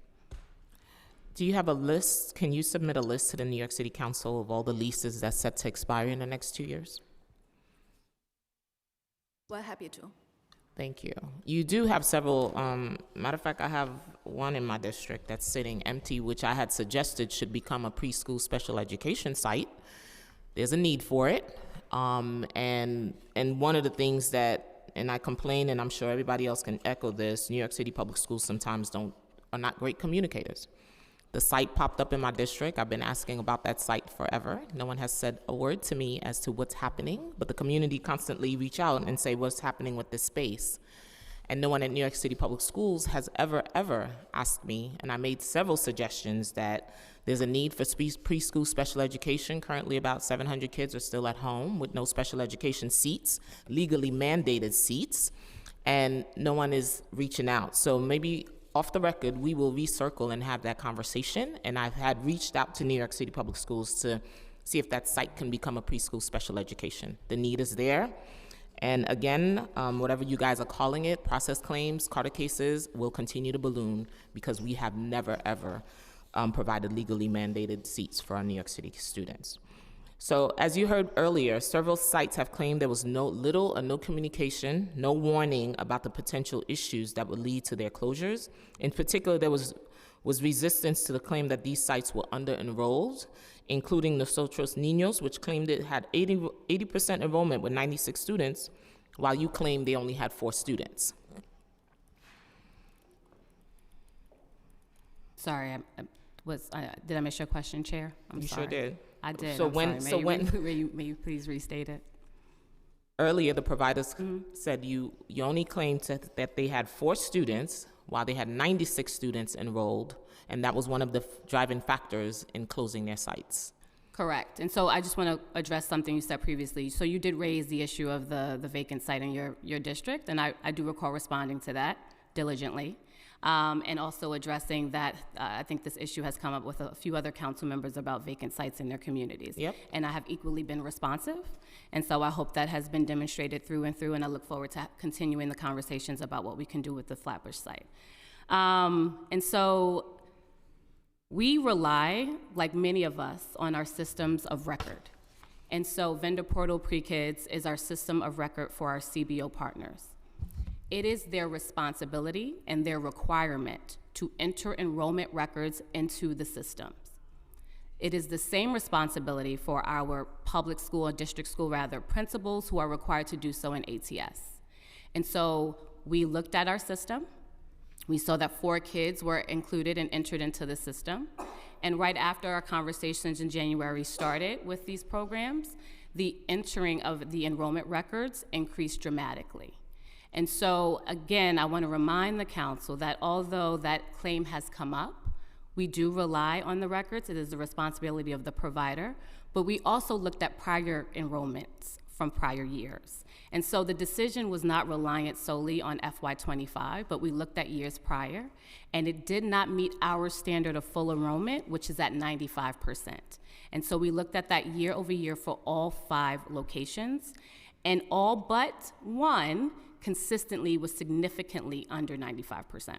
Do you have a list? Can you submit a list to the New York City Council of all the leases that's set to expire in the next 2 years? Well, happy to. Thank you. You do have several, matter of fact, I have one in my district that's sitting empty, which I had suggested should become a preschool special education site. There's a need for it. And one of the things that, and I complain, and I'm sure everybody else can echo this, New York City Public Schools sometimes are not great communicators. The site popped up in my district. I've been asking about that site forever. No one has said a word to me as to what's happening, but the community constantly reach out and say what's happening with this space. And no one at New York City Public Schools has ever asked me, and I made several suggestions that there's a need for preschool special education. Currently about 700 kids are still at home with no special education seats, legally mandated seats. and no one is reaching out. So maybe off the record, we will recircle and have that conversation. And I've had reached out to New York City Public Schools to see if that site can become a preschool special education. The need is there. And again, whatever you guys are calling it, process claims, Carter cases, will continue to balloon because we have never, ever provided legally mandated seats for our New York City students. So as you heard earlier, several sites have claimed there was little or no communication, no warning about the potential issues that would lead to their closures. In particular, there was resistance to the claim that these sites were under-enrolled, including Nosotros Niños, which claimed it had 80% enrollment with 96 students, while you claim they only had 4 students. Sorry, did I miss your question, Chair? I'm You sorry. sure did. I did. So I'm when- sorry. so when- May you please restate it? Earlier, the providers said you only claimed that they had 4 students, while they had 96 students enrolled, and that was one of the driving factors in closing their sites. Correct. And so I just want to address something you said previously. So you did raise the issue of the vacant site in your district, and I do recall responding to that diligently. And also addressing that, I think this issue has come up with a few other council members about vacant sites in their communities. Yep. And I have equally been responsive. And so I hope that has been demonstrated through and through, and I look forward to continuing the conversations about what we can do with the Flatbush site. And so we rely, like many of us, on our systems of record. And so Vendor Portal Pre-Kids is our system of record for our CBO partners. It is their responsibility and their requirement to enter enrollment records into the systems. It is the same responsibility for our public school, or district school rather, principals who are required to do so in ATS. And so we looked at our system. We saw that 4 kids were included and entered into the system. And right after our conversations in January started with these programs, the entering of the enrollment records increased dramatically. And so, again, I want to remind the council that although that claim has come up, we do rely on the records. It is the responsibility of the provider. But we also looked at prior enrollments from prior years. And so the decision was not reliant solely on FY25, but we looked at years prior, and it did not meet our standard of full enrollment, which is at 95%. And so we looked at that year over year for all 5 locations, and all but 1 consistently was significantly under 95%.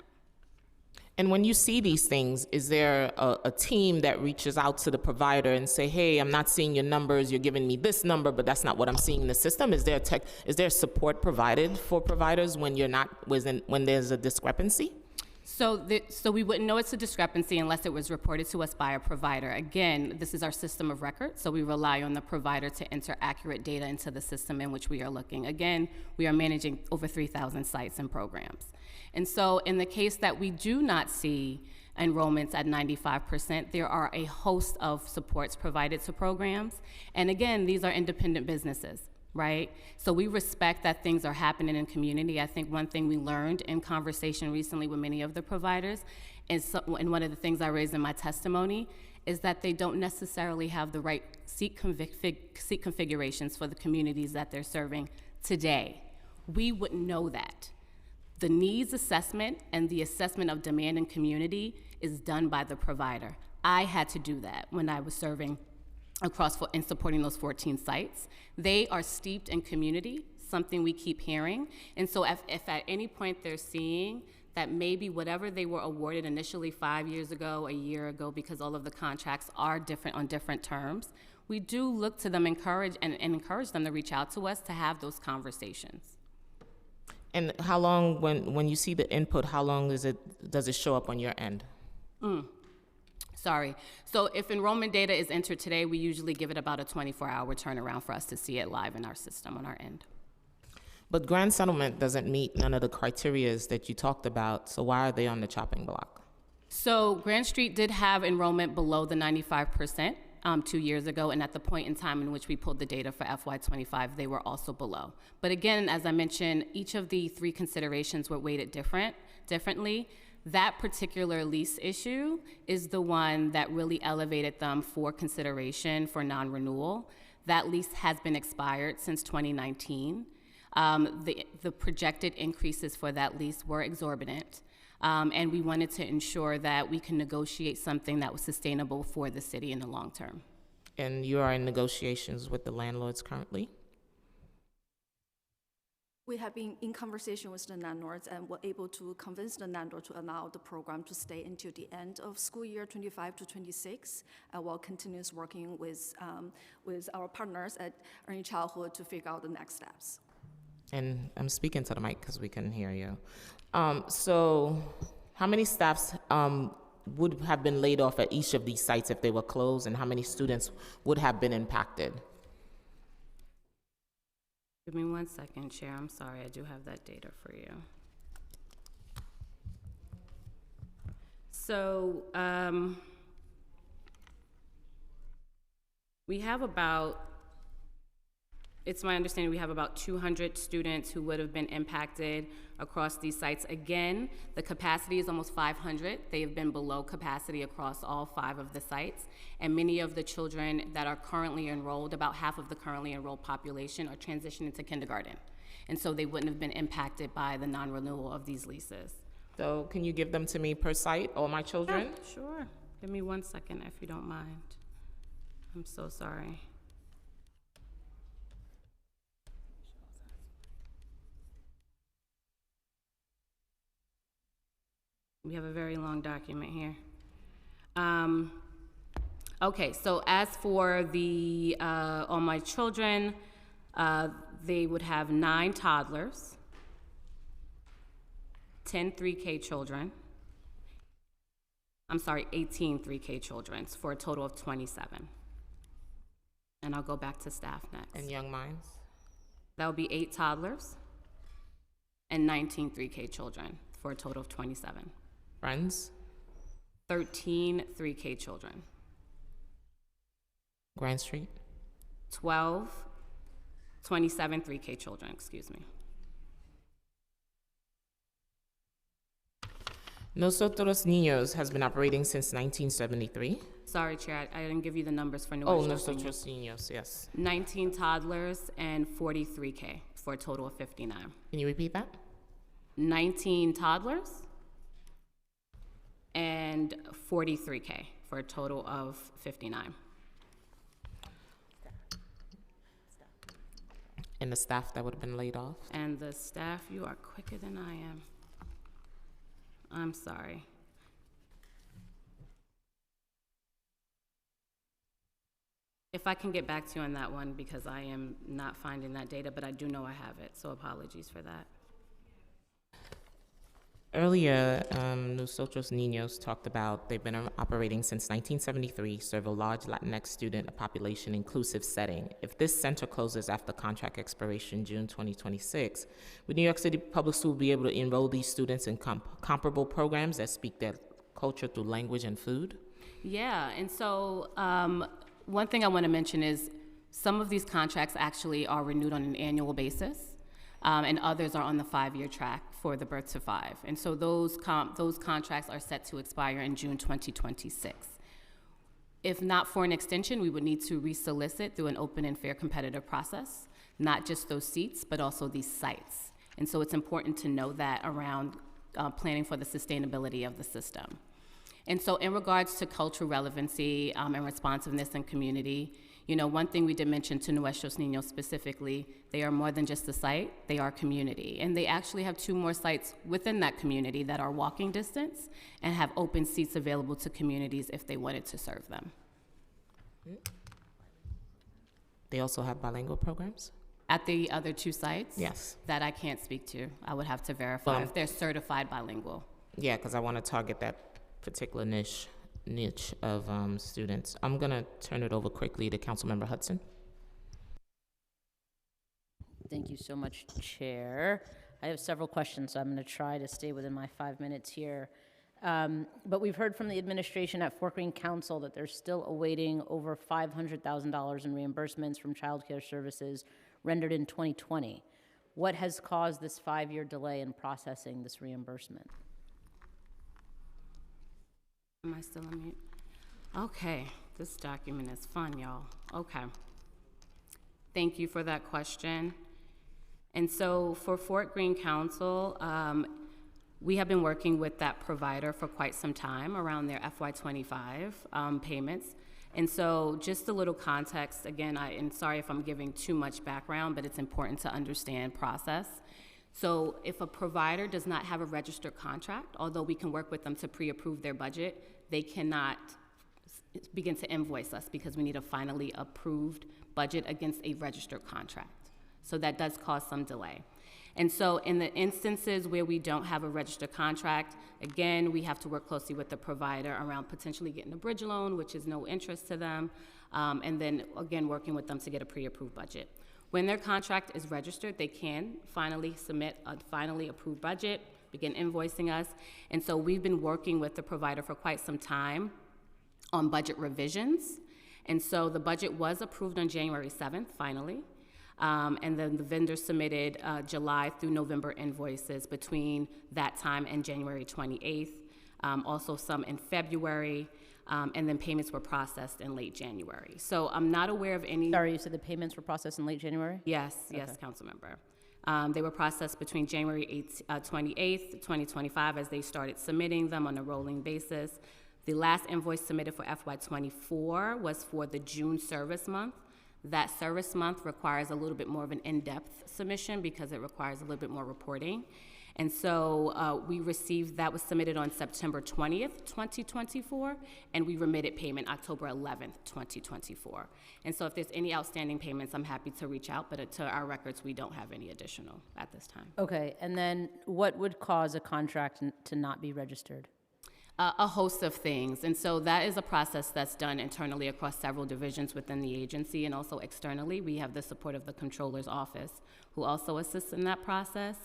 And when you see these things, is there a team that reaches out to the provider and say, hey, I'm not seeing your numbers, you're giving me this number, but that's not what I'm seeing in the system? Is there support provided for providers when when there's a discrepancy? So we wouldn't know it's a discrepancy unless it was reported to us by a provider. Again, this is our system of record, so we rely on the provider to enter accurate data into the system in which we are looking. Again, we are managing over 3,000 sites and programs. And so in the case that we do not see enrollments at 95%, there are a host of supports provided to programs. And again, these are independent businesses, right? So we respect that things are happening in community. I think one thing we learned in conversation recently with many of the providers, and one of the things I raised in my testimony, is that they don't necessarily have the right seat configurations for the communities that they're serving today. We wouldn't know that. The needs assessment and the assessment of demand in community is done by the provider. I had to do that when I was serving and supporting those 14 sites. They are steeped in community, something we keep hearing. And so if at any point they're seeing that maybe whatever they were awarded initially 5 years ago, a year ago, because all of the contracts are different on different terms, we do look to them, encourage them to reach out to us to have those conversations. And how long, when you see the input, how long does it show up on your end? Sorry. So if enrollment data is entered today, we usually give it about a 24-hour turnaround for us to see it live in our system on our end. But Grand Settlement doesn't meet none of the criterias that you talked about, so why are they on the chopping block? So Grand Street did have enrollment below the 95%. 2 years ago, and at the point in time in which we pulled the data for FY25, they were also below. But again, as I mentioned, each of the 3 considerations were weighted differently. That particular lease issue is the one that really elevated them for consideration for non-renewal. That lease has been expired since 2019. The projected increases for that lease were exorbitant, and we wanted to ensure that we can negotiate something that was sustainable for the city in the long term. And you are in negotiations with the landlords currently? We have been in conversation with the landlords and were able to convince the landlord to allow the program to stay until the end of school year 25 to 26, while continues working with our partners at Early Childhood to figure out the next steps. And I'm speaking to the mic because we couldn't hear you. So how many staffs would have been laid off at each of these sites if they were closed, and how many students would have been impacted? Give me 1 second, Chair. I'm sorry, I do have that data for you. So we have about, it's my understanding we have about 200 students who would have been impacted across these sites. Again, the capacity is almost 500. They have been below capacity across all 5 of the sites. And many of the children that are currently enrolled, about half of the currently enrolled population, are transitioning to kindergarten. And so they wouldn't have been impacted by the non-renewal of these leases. So can you give them to me per site, all my children? Yeah, sure. Give me 1 second if you don't mind. I'm so sorry. We have a very long document here. Okay, so as for the, all my children, they would have 9 toddlers, 10 3K children. I'm sorry, 18 3K children, for a total of 27. And I'll go back to staff next. And young minds? That would be 8 toddlers and 19 3K children, for a total of 27. Friends? 13 3K children. Grand Street? 27 3K children, excuse me. Nosotros Niños has been operating since 1973. Sorry, Chair, I didn't give you the numbers for Oh, Nuestros Niños. Nosotros Niños, yes. 19 toddlers and 43K, for a total of 59. Can you repeat that? 19 toddlers and 43K, for a total of 59. And the staff that would have been laid off? And the staff, you are quicker than I am. I'm sorry. If I can get back to you on that one, because I am not finding that data, but I do know I have it, so apologies for that. Earlier, Nosotros Niños talked about they've been operating since 1973, serve a large Latinx student population inclusive setting. If this center closes after contract expiration June 2026, would New York City Public Schools be able to enroll these students in comparable programs that speak their culture through language and food? Yeah, and so one thing I want to mention is some of these contracts actually are renewed on an annual basis, and others are on the 5-year track for the Birth to 5. And so those contracts are set to expire in June 2026. If not for an extension, we would need to resolicit through an open and fair competitive process, not just those seats, but also these sites. And so it's important to know that around planning for the sustainability of the system. And so in regards to cultural relevancy and responsiveness and community, you know, one thing we did mention to Nuestros Niños specifically, they are more than just a site, they are community. And they actually have 2 more sites within that community that are walking distance and have open seats available to communities if they wanted to serve them. They also have bilingual programs? At the other 2 sites? Yes. That I can't speak to. I would have to verify if they're certified bilingual. Yeah, because I want to target that particular niche of students. I'm going to turn it over quickly to Councilmember Hudson. Thank you so much, Chair. I have several questions, so I'm going to try to stay within my 5 minutes here. But we've heard from the administration at Fort Greene Council that they're still awaiting over $500,000 in reimbursements from child care services rendered in 2020. What has caused this 5-year delay in processing this reimbursement? Am I still on mute? Okay, this document is fun, y'all. Okay. Thank you for that question. And so for Fort Greene Council, we have been working with that provider for quite some time around their FY25 payments. And so just a little context, again, and sorry if I'm giving too much background, but it's important to understand process. So if a provider does not have a registered contract, although we can work with them to pre-approve their budget, they cannot begin to invoice us because we need a finally approved budget against a registered contract. So that does cause some delay. And so in the instances where we don't have a registered contract, again, we have to work closely with the provider around potentially getting a bridge loan, which is no interest to them, and then again, working with them to get a pre-approved budget. When their contract is registered, they can finally submit a finally approved budget, begin invoicing us. And so we've been working with the provider for quite some time on budget revisions. And so the budget was approved on January 7th, finally. And then the vendor submitted July through November invoices between that time and January 28th, also some in February, and then payments were processed in late January. So I'm not aware of any. Sorry, you said the payments were processed in late January? Yes, yes, council member. They were processed between January 28th, 2025, as they started submitting them on a rolling basis. The last invoice submitted for FY24 was for the June service month. That service month requires a little bit more of an in-depth submission because it requires a little bit more reporting. And so we received, that was submitted on September 20th, 2024, and we remitted payment October 11th, 2024. And so if there's any outstanding payments, I'm happy to reach out, but to our records, we don't have any additional at this time. Okay, and then what would cause a contract to not be registered? A host of things. And so that is a process that's done internally across several divisions within the agency, and also externally. We have the support of the Controller's Office, who also assists in that process.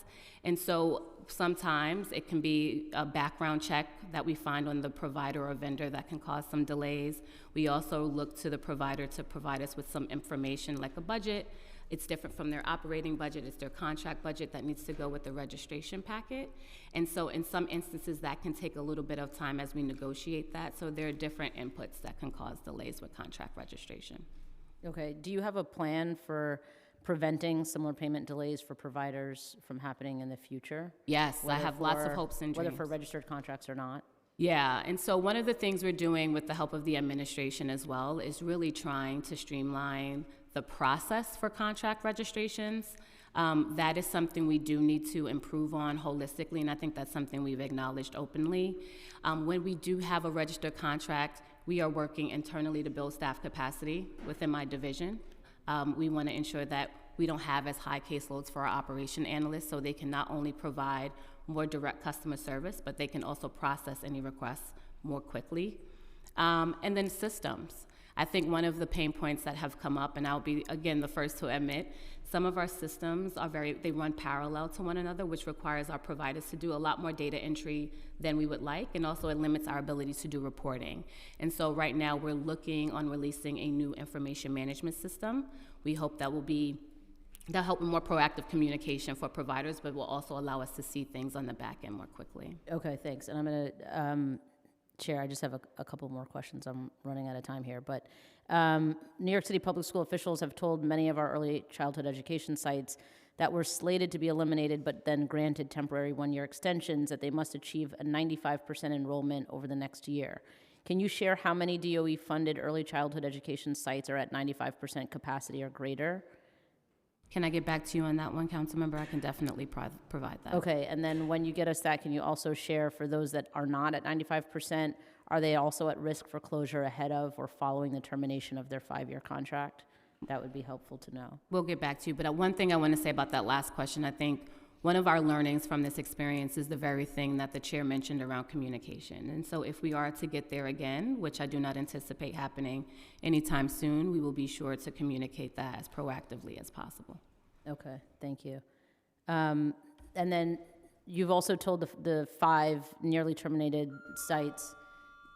And so sometimes it can be a background check that we find on the provider or vendor that can cause some delays. We also look to the provider to provide us with some information like a budget. It's different from their operating budget. It's their contract budget that needs to go with the registration packet. And so in some instances, that can take a little bit of time as we negotiate that. So there are different inputs that can cause delays with contract registration. Okay, do you have a plan for preventing similar payment delays for providers from happening in the future? Yes, I have lots of hopes and dreams. Whether for registered contracts or not? Yeah, and so one of the things we're doing with the help of the administration as well is really trying to streamline the process for contract registrations. That is something we do need to improve on holistically, and I think that's something we've acknowledged openly. When we do have a registered contract, we are working internally to build staff capacity within my division. We want to ensure that we don't have as high caseloads for our operation analysts, so they can not only provide more direct customer service, but they can also process any requests more quickly. And then systems. I think one of the pain points that have come up, and I'll be, again, the first to admit, some of our systems are they run parallel to one another, which requires our providers to do a lot more data entry than we would like, and also it limits our ability to do reporting. And so right now we're looking on releasing a new information management system. We hope that'll help with more proactive communication for providers, but will also allow us to see things on the back end more quickly. Okay, thanks. And I'm going to, Chair, I just have a couple more questions. I'm running out of time here. But New York City public school officials have told many of our early childhood education sites that were slated to be eliminated but then granted temporary one-year extensions that they must achieve a 95% enrollment over the next year. Can you share how many DOE-funded early childhood education sites are at 95% capacity or greater? Can I get back to you on that one, Councilmember? I can definitely provide that. Okay, and then when you get us that, can you also share for those that are not at 95%, are they also at risk for closure ahead of or following the termination of their 5-year contract? That would be helpful to know. We'll get back to you, but one thing I want to say about that last question, I think one of our learnings from this experience is the very thing that the chair mentioned around communication. And so if we are to get there again, which I do not anticipate happening anytime soon, we will be sure to communicate that as proactively as possible. Okay, thank you. And then you've also told the 5 nearly terminated sites,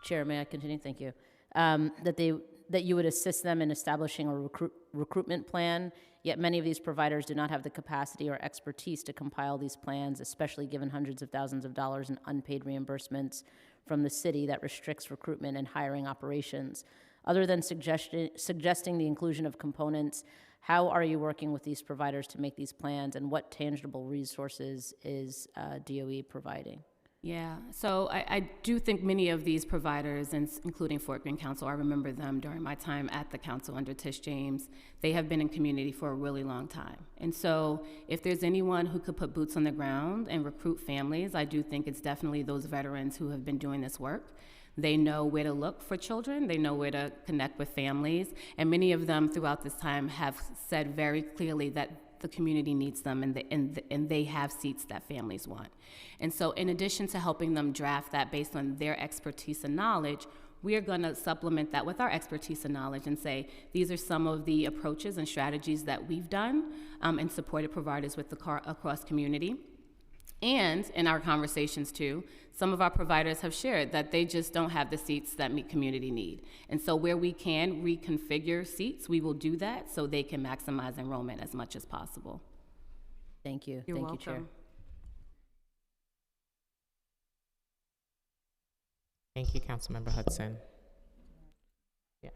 Chair, may I continue? Thank you. That you would assist them in establishing a recruitment plan, yet many of these providers do not have the capacity or expertise to compile these plans, especially given hundreds of thousands of dollars in unpaid reimbursements from the city that restricts recruitment and hiring operations. Other than suggesting the inclusion of components, how are you working with these providers to make these plans, and what tangible resources is DOE providing? Yeah, so I do think many of these providers, including Fort Greene Council, I remember them during my time at the council under Tish James, they have been in community for a really long time. And so if there's anyone who could put boots on the ground and recruit families, I do think it's definitely those veterans who have been doing this work. They know where to look for children, they know where to connect with families, and many of them throughout this time have said very clearly that the community needs them, and they have seats that families want. And so in addition to helping them draft that based on their expertise and knowledge, we are going to supplement that with our expertise and knowledge and say, these are some of the approaches and strategies that we've done and supported providers with across community. And in our conversations too, some of our providers have shared that they just don't have the seats that meet community need. And so where we can reconfigure seats, we will do that so they can maximize enrollment as much as possible. Thank you. You're Thank you, Chair. welcome. Thank you, Councilmember Hudson. Yeah.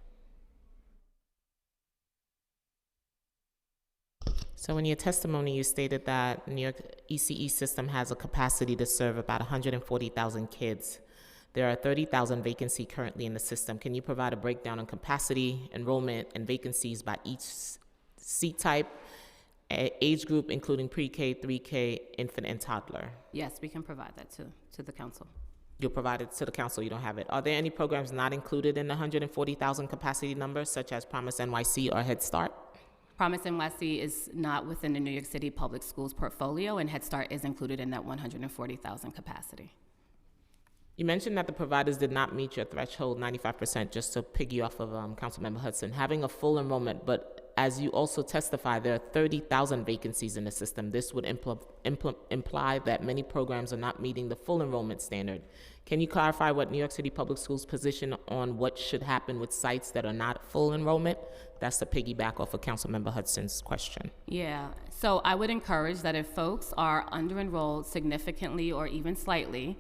So in your testimony, you stated that New York ECE system has a capacity to serve about 140,000 kids. There are 30,000 vacancies currently in the system. Can you provide a breakdown on capacity, enrollment, and vacancies by each seat type, age group, including pre-K, 3K, infant, and toddler? Yes, we can provide that to the council. You'll provide it to the council, you don't have it. Are there any programs not included in the 140,000 capacity number, such as Promise NYC or Head Start? Promise NYC is not within the New York City Public Schools portfolio, and Head Start is included in that 140,000 capacity. You mentioned that the providers did not meet your threshold 95%, just to piggy off of Councilmember Hudson, having a full enrollment, but as you also testify, there are 30,000 vacancies in the system. This would imply that many programs are not meeting the full enrollment standard. Can you clarify what New York City Public Schools' position on what should happen with sites that are not full enrollment? That's to piggyback off of Councilmember Hudson's question. Yeah, so I would encourage that if folks are under-enrolled significantly or even slightly,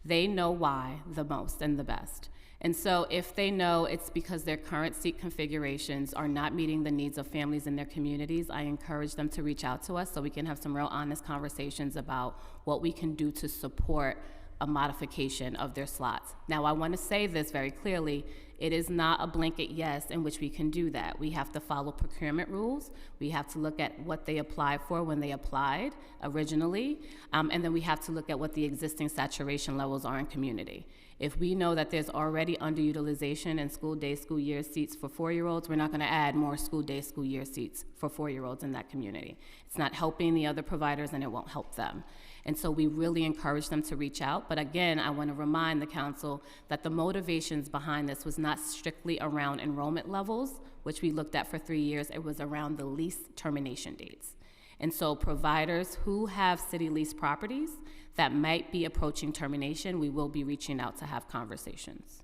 they know why the most and the best. And so if they know it's because their current seat configurations are not meeting the needs of families in their communities, I encourage them to reach out to us so we can have some real honest conversations about what we can do to support a modification of their slots. Now, I want to say this very clearly. It is not a blanket yes in which we can do that. We have to follow procurement rules. We have to look at what they applied for when they applied originally, and then we have to look at what the existing saturation levels are in community. If we know that there's already underutilization in school day, school year seats for 4-year-olds, we're not going to add more school day, school year seats for 4-year-olds in that community. It's not helping the other providers, and it won't help them. And so we really encourage them to reach out. But again, I want to remind the council that the motivations behind this was not strictly around enrollment levels, which we looked at for 3 years. It was around the lease termination dates. And so providers who have city lease properties that might be approaching termination, we will be reaching out to have conversations.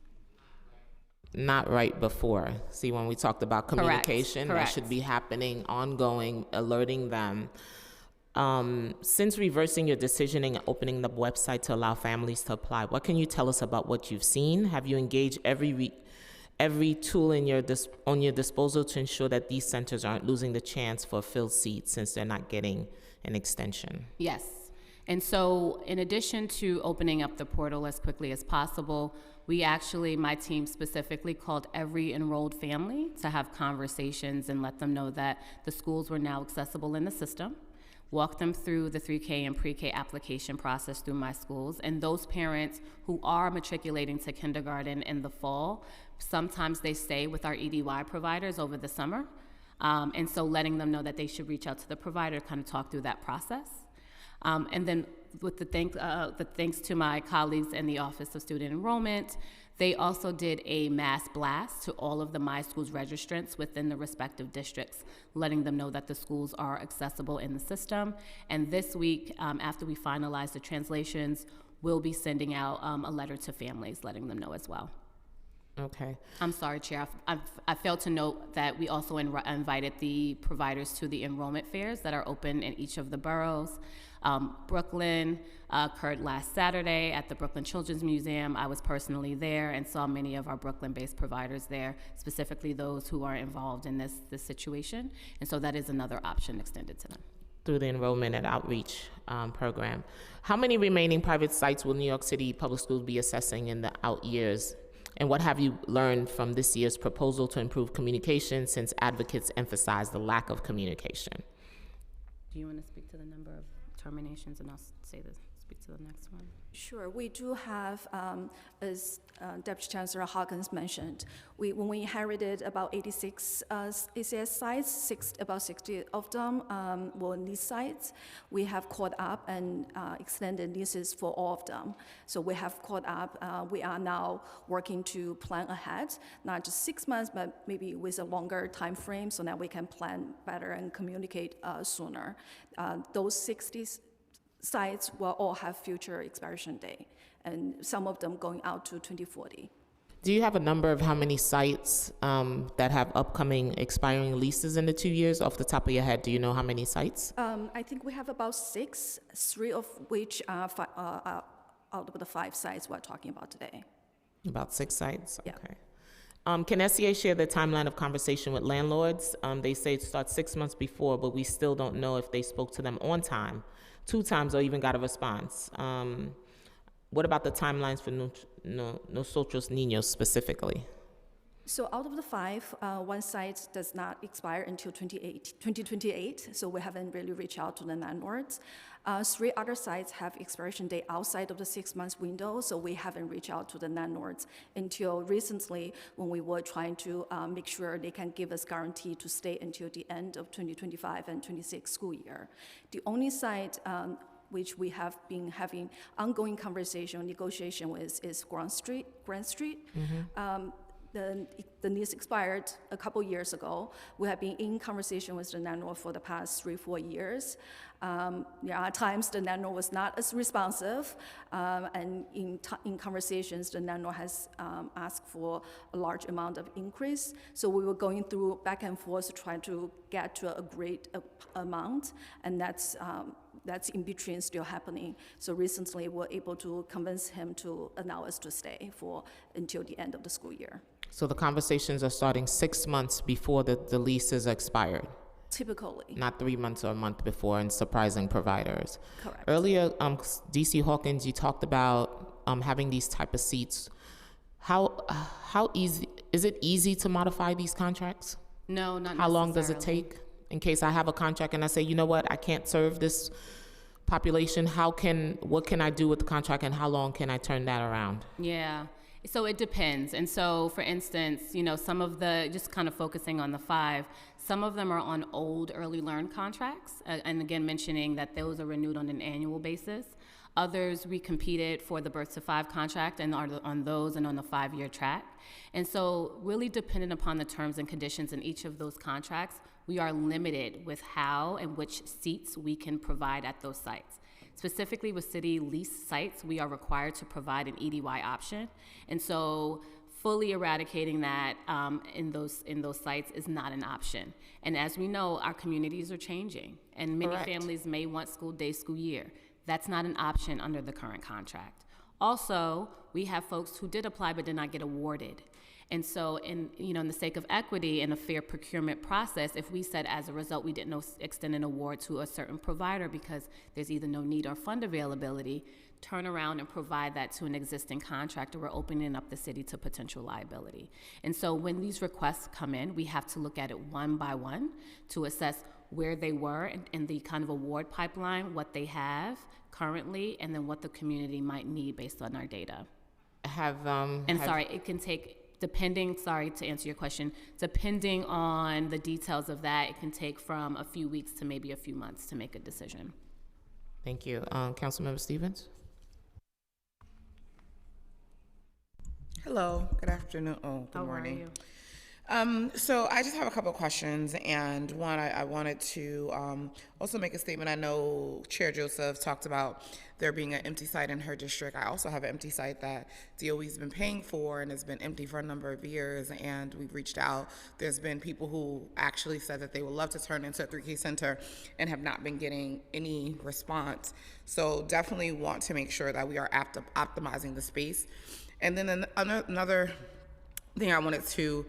Not right before. See, when we talked about communication, Correct. that should be happening, ongoing, alerting them. Since reversing your decisioning and opening the website to allow families to apply, what can you tell us about what you've seen? Have you engaged every tool in on your disposal to ensure that these centers aren't losing the chance for a filled seat since they're not getting an extension? Yes. And so in addition to opening up the portal as quickly as possible, we actually, my team specifically, called every enrolled family to have conversations and let them know that the schools were now accessible in the system, walk them through the 3K and pre-K application process through my schools. And those parents who are matriculating to kindergarten in the fall, sometimes they stay with our EDY providers over the summer. And so letting them know that they should reach out to the provider, kind of talk through that process. And then with the thanks to my colleagues in the Office of Student Enrollment, they also did a mass blast to all of the My Schools registrants within the respective districts, letting them know that the schools are accessible in the system. And this week, after we finalize the translations, we'll be sending out a letter to families, letting them know as well. Okay. I'm sorry, Chair. I failed to note that we also invited the providers to the enrollment fairs that are open in each of the boroughs. Brooklyn occurred last Saturday at the Brooklyn Children's Museum. I was personally there and saw many of our Brooklyn-based providers there, specifically those who are involved in this situation. And so that is another option extended to them. Through the enrollment and outreach program. How many remaining private sites will New York City Public Schools be assessing in the out years? And what have you learned from this year's proposal to improve communication, since advocates emphasize the lack of communication? Do you want to speak to the number of terminations, and I'll speak to the next one? Sure, we do have, as Deputy Chancellor Hawkins mentioned, when we inherited about 86 ACS sites, about 60 of them were lease sites. We have caught up and extended leases for all of them. So we have caught up. We are now working to plan ahead, not just 6 months, but maybe with a longer time frame, so that we can plan better and communicate sooner. Those 60 sites will all have future expiration date, and some of them going out to 2040. Do you have a number of how many sites that have upcoming expiring leases in the 2 years? Off the top of your head, do you know how many sites? I think we have about 6, 3 of which are out of the 5 sites we're talking about today. About 6 sites? Yeah. Okay. Can SCA share the timeline of conversation with landlords? They say it starts 6 months before, but we still don't know if they spoke to them on time, 2 times, or even got a response. What about the timelines for Nosotros Niños specifically? So out of the 5, 1 site does not expire until 2028, so we haven't really reached out to the landlords. 3 other sites have expiration date outside of the 6 months window, so we haven't reached out to the landlords until recently, when we were trying to make sure they can give us guarantee to stay until the end of 2025 and 26 school year. The only site which we have been having ongoing conversation, negotiation with, is Grand Street. Mm-hmm. The lease expired a couple years ago. We have been in conversation with the landlord for the past 3-4 years. There are times the landlord was not as responsive, and in conversations, the landlord has asked for a large amount of increase. So we were going through back and forth to try to get to a great amount, and that's in between still happening. So recently, we're able to convince him to allow us to stay until the end of the school year. So the conversations are starting 6 months before the lease is expired? Typically. Not 3 months or a month before, and surprising providers. Correct. Earlier, DC Hawkins, you talked about having these type of seats. How easy, is it easy to modify these contracts? No, not necessarily. How long does it take? In case I have a contract and I say, you know what, I can't serve this population, what can I do with the contract, and how long can I turn that around? Yeah. So it depends. And so, for instance, some of just kind of focusing on the 5, some of them are on old early learn contracts, and again, mentioning that those are renewed on an annual basis. Others, we competed for the Birth to 5 contract and are on those and on the 5-year track. And so, really dependent upon the terms and conditions in each of those contracts, we are limited with how and which seats we can provide at those sites. Specifically with city lease sites, we are required to provide an EDY option. And so fully eradicating that in those sites is not an option. And as we know, our communities are changing, and many Correct. families may want school day, school year. That's not an option under the current contract. Also, we have folks who did apply but did not get awarded. And so, in the sake of equity and a fair procurement process, if we said as a result we didn't extend an award to a certain provider because there's either no need or fund availability, turn around and provide that to an existing contractor, we're opening up the city to potential liability. And so when these requests come in, we have to look at it one by one to assess where they were in the kind of award pipeline, what they have currently, and then what the community might need based on our data. It can take, to answer your question, depending on the details of that, it can take from a few weeks to maybe a few months to make a decision. Thank you. Councilmember Stevens? Hello, good afternoon. Good morning. How are you? So I just have a couple of questions, and one, I wanted to also make a statement. I know Chair Joseph talked about there being an empty site in her district. I also have an empty site that DOE's been paying for and has been empty for a number of years, and we've reached out. There's been people who actually said that they would love to turn into a 3K center and have not been getting any response. So definitely want to make sure that we are optimizing the space. And then another thing I wanted to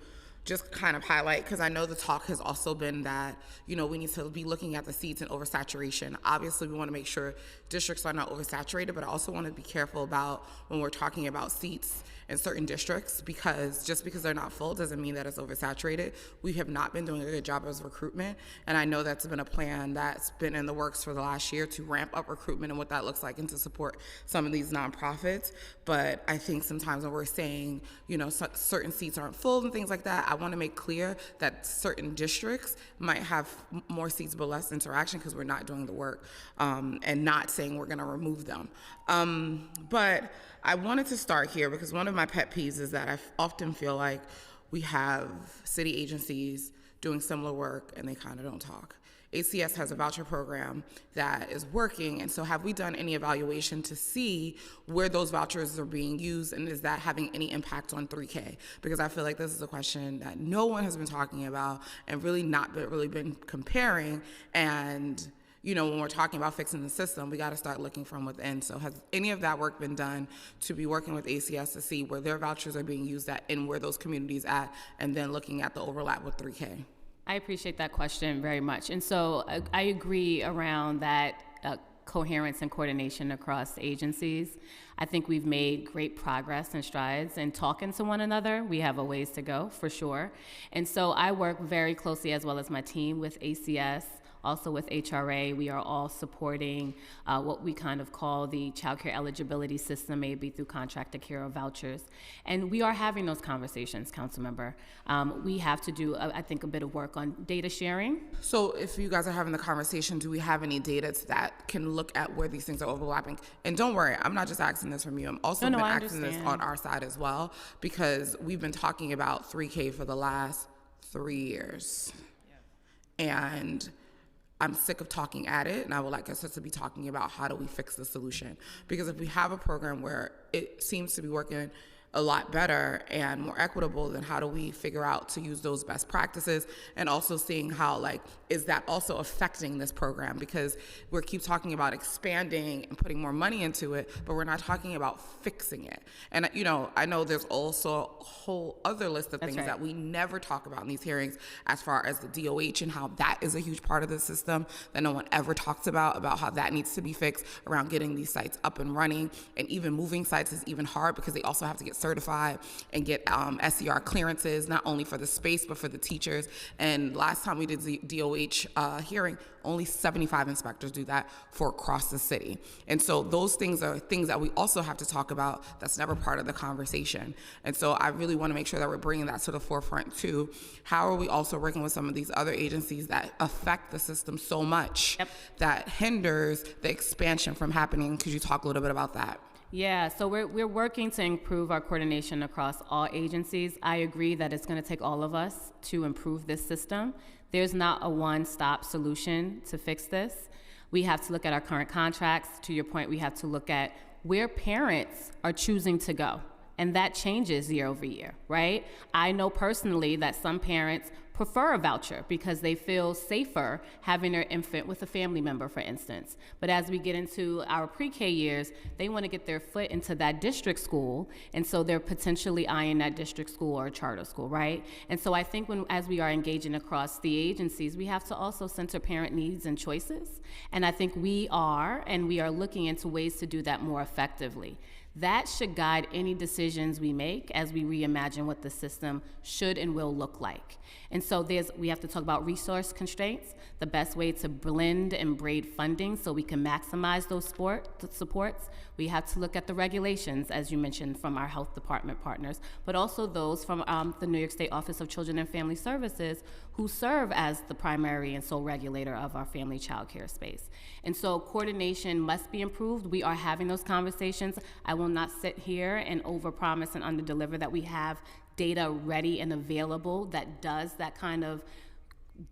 just kind of highlight, because I know the talk has also been that, you know, we need to be looking at the seats and oversaturation. Obviously, we want to make sure districts are not oversaturated, but I also want to be careful about when we're talking about seats in certain districts, because just because they're not full doesn't mean that it's oversaturated. We have not been doing a good job as recruitment, and I know that's been a plan that's been in the works for the last year to ramp up recruitment and what that looks like and to support some of these nonprofits. But I think sometimes when we're saying, you know, certain seats aren't full and things like that, I want to make clear that certain districts might have more seats but less interaction because we're not doing the work, and not saying we're going to remove them. But I wanted to start here because one of my pet peeves is that I often feel like we have city agencies doing similar work and they kind of don't talk. ACS has a voucher program that is working, and so have we done any evaluation to see where those vouchers are being used, and is that having any impact on 3K? Because I feel like this is a question that no one has been talking about and really not really been comparing. And you know, when we're talking about fixing the system, we got to start looking from within. So has any of that work been done to be working with ACS to see where their vouchers are being used at and where those communities at, and then looking at the overlap with 3K? I appreciate that question very much. And so I agree around that coherence and coordination across agencies. I think we've made great progress and strides in talking to one another. We have a ways to go, for sure. And so I work very closely, as well as my team, with ACS, also with HRA. We are all supporting what we kind of call the child care eligibility system, maybe through contracted care or vouchers. And we are having those conversations, Councilmember. We have to do, I think, a bit of work on data sharing. So if you guys are having the conversation, do we have any data that can look at where these things are overlapping? And don't worry, I'm not just asking this from you. I'm also been asking this on our side as well, because we've been talking about 3K for the last 3 years. And I'm sick of talking at it, and I would like us to be talking about how do we fix the solution. Because if we have a program where it seems to be working a lot better and more equitable, then how do we figure out to use those best practices, and also seeing how, like, is that also affecting this program? Because we keep talking about expanding and putting more money into it, but we're not talking about fixing it. And, you know, I know there's also a whole other list of things that we never talk about in these hearings, as far as the DOH and how that is a huge part of the system that no one ever talks about how that needs to be fixed around getting these sites up and running. And even moving sites is even hard because they also have to get certified and get SCR clearances, not only for the space, but for the teachers. And last time we did the DOH hearing, only 75 inspectors do that for across the city. And so those things are things that we also have to talk about that's never part of the conversation. And so I really want to make sure that we're bringing that to the forefront too. How are we also working with some of these other agencies that affect the system so much that hinders the expansion from happening? Could you talk a little bit about that? Yeah, so we're working to improve our coordination across all agencies. I agree that it's going to take all of us to improve this system. There's not a one-stop solution to fix this. We have to look at our current contracts. To your point, we have to look at where parents are choosing to go. And that changes year over year, right? I know personally that some parents prefer a voucher because they feel safer having their infant with a family member, for instance. But as we get into our pre-K years, they want to get their foot into that district school, and so they're potentially eyeing that district school or a charter school, right? And so I think as we are engaging across the agencies, we have to also center parent needs and choices. And I think we are looking into ways to do that more effectively. That should guide any decisions we make as we reimagine what the system should and will look like. And so we have to talk about resource constraints, the best way to blend and braid funding so we can maximize those supports. We have to look at the regulations, as you mentioned, from our health department partners, but also those from the New York State Office of Children and Family Services, who serve as the primary and sole regulator of our family child care space. And so coordination must be improved. We are having those conversations. I will not sit here and overpromise and underdeliver that we have data ready and available that does that kind of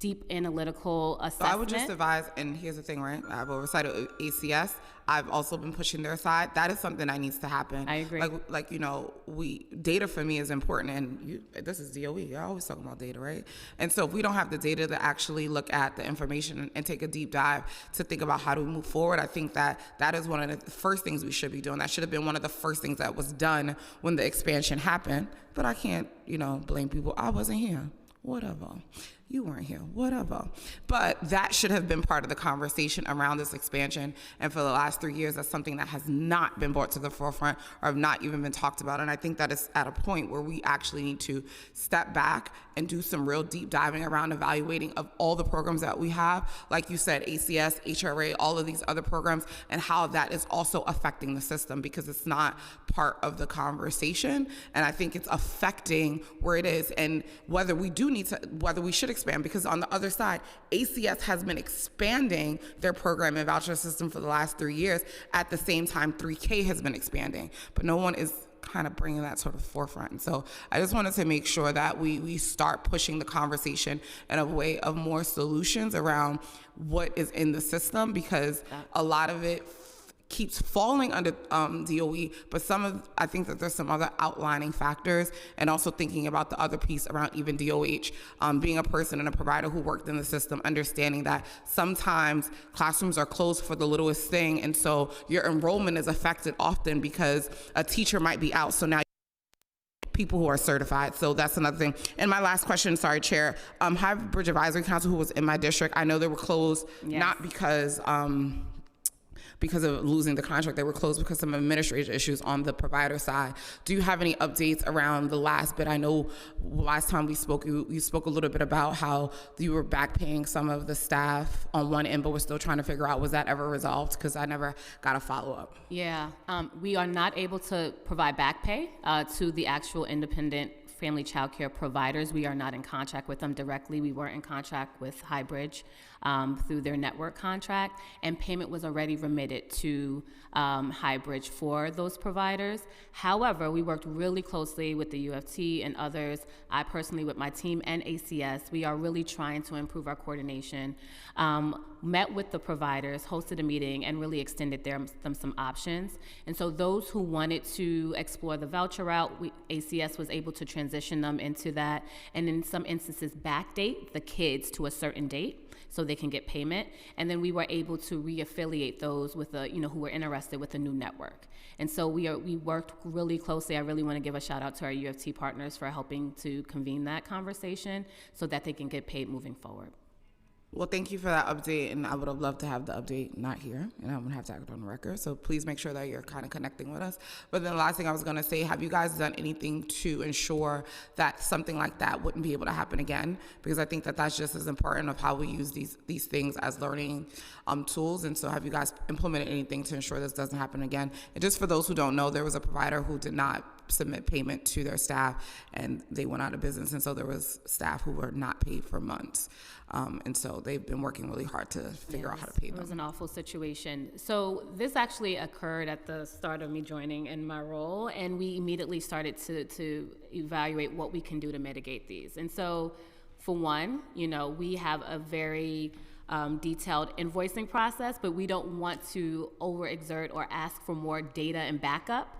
deep analytical So assessment. I would just advise, and here's the thing, right? I have oversight of ACS. I've also been pushing their side. That is something that needs to happen. I agree. Like you know, data for me is important, and this is DOE. You're always talking about data, right? And so if we don't have the data to actually look at the information and take a deep dive to think about how do we move forward, I think that is one of the first things we should be doing. That should have been one of the first things that was done when the expansion happened. But I can't, blame people. I wasn't here. Whatever. You weren't here, whatever. But that should have been part of the conversation around this expansion. And for the last 3 years, that's something that has not been brought to the forefront or have not even been talked about. And I think that is at a point where we actually need to step back and do some real deep diving around evaluating of all the programs that we have. Like you said, ACS, HRA, all of these other programs, and how that is also affecting the system, because it's not part of the conversation. And I think it's affecting where it is and whether we should expand, because on the other side, ACS has been expanding their program and voucher system for the last 3 years. At the same time, 3K has been expanding, but no one is kind of bringing that sort of forefront. And so I just wanted to make sure that we start pushing the conversation in a way of more solutions around what is in the system, because a lot of it keeps falling under DOE, but I think that there's some other outlining factors, and also thinking about the other piece around even DOH, being a person and a provider who worked in the system, understanding that sometimes classrooms are closed for the littlest thing, and so your enrollment is affected often because a teacher might be out, so now people who are certified. So that's another thing. And my last question, sorry, Chair, Highbridge Advisory Council, who was in my district, I know they were closed, Yes. not because of losing the contract. They were closed because of some administrative issues on the provider side. Do you have any updates around the last bit? I know last time we spoke, you spoke a little bit about how you were back paying some of the staff on one end, but we're still trying to figure out, was that ever resolved? Because I never got a follow-up. Yeah, we are not able to provide back pay to the actual independent family child care providers. We are not in contract with them directly. We were in contract with Highbridge through their network contract, and payment was already remitted to Highbridge for those providers. However, we worked really closely with the UFT and others. I personally, with my team and ACS, we are really trying to improve our coordination. Met with the providers, hosted a meeting, and really extended them some options. And so those who wanted to explore the voucher route, ACS was able to transition them into that, and in some instances backdate the kids to a certain date so they can get payment. And then we were able to reaffiliate those with who were interested with a new network. And so we worked really closely. I really want to give a shout out to our UFT partners for helping to convene that conversation so that they can get paid moving forward. Well, thank you for that update, and I would have loved to have the update not here, and I'm going to have to act on the record, so please make sure that you're kind of connecting with us. But then the last thing I was going to say, have you guys done anything to ensure that something like that wouldn't be able to happen again? Because I think that that's just as important of how we use these things as learning tools, and so have you guys implemented anything to ensure this doesn't happen again? And just for those who don't know, there was a provider who did not submit payment to their staff, and they went out of business, and so there was staff who were not paid for months. And so they've been working really hard to figure out how to pay them. It was an awful situation. So this actually occurred at the start of me joining in my role, and we immediately started to evaluate what we can do to mitigate these. And so, for one, we have a very detailed invoicing process, but we don't want to overexert or ask for more data and backup.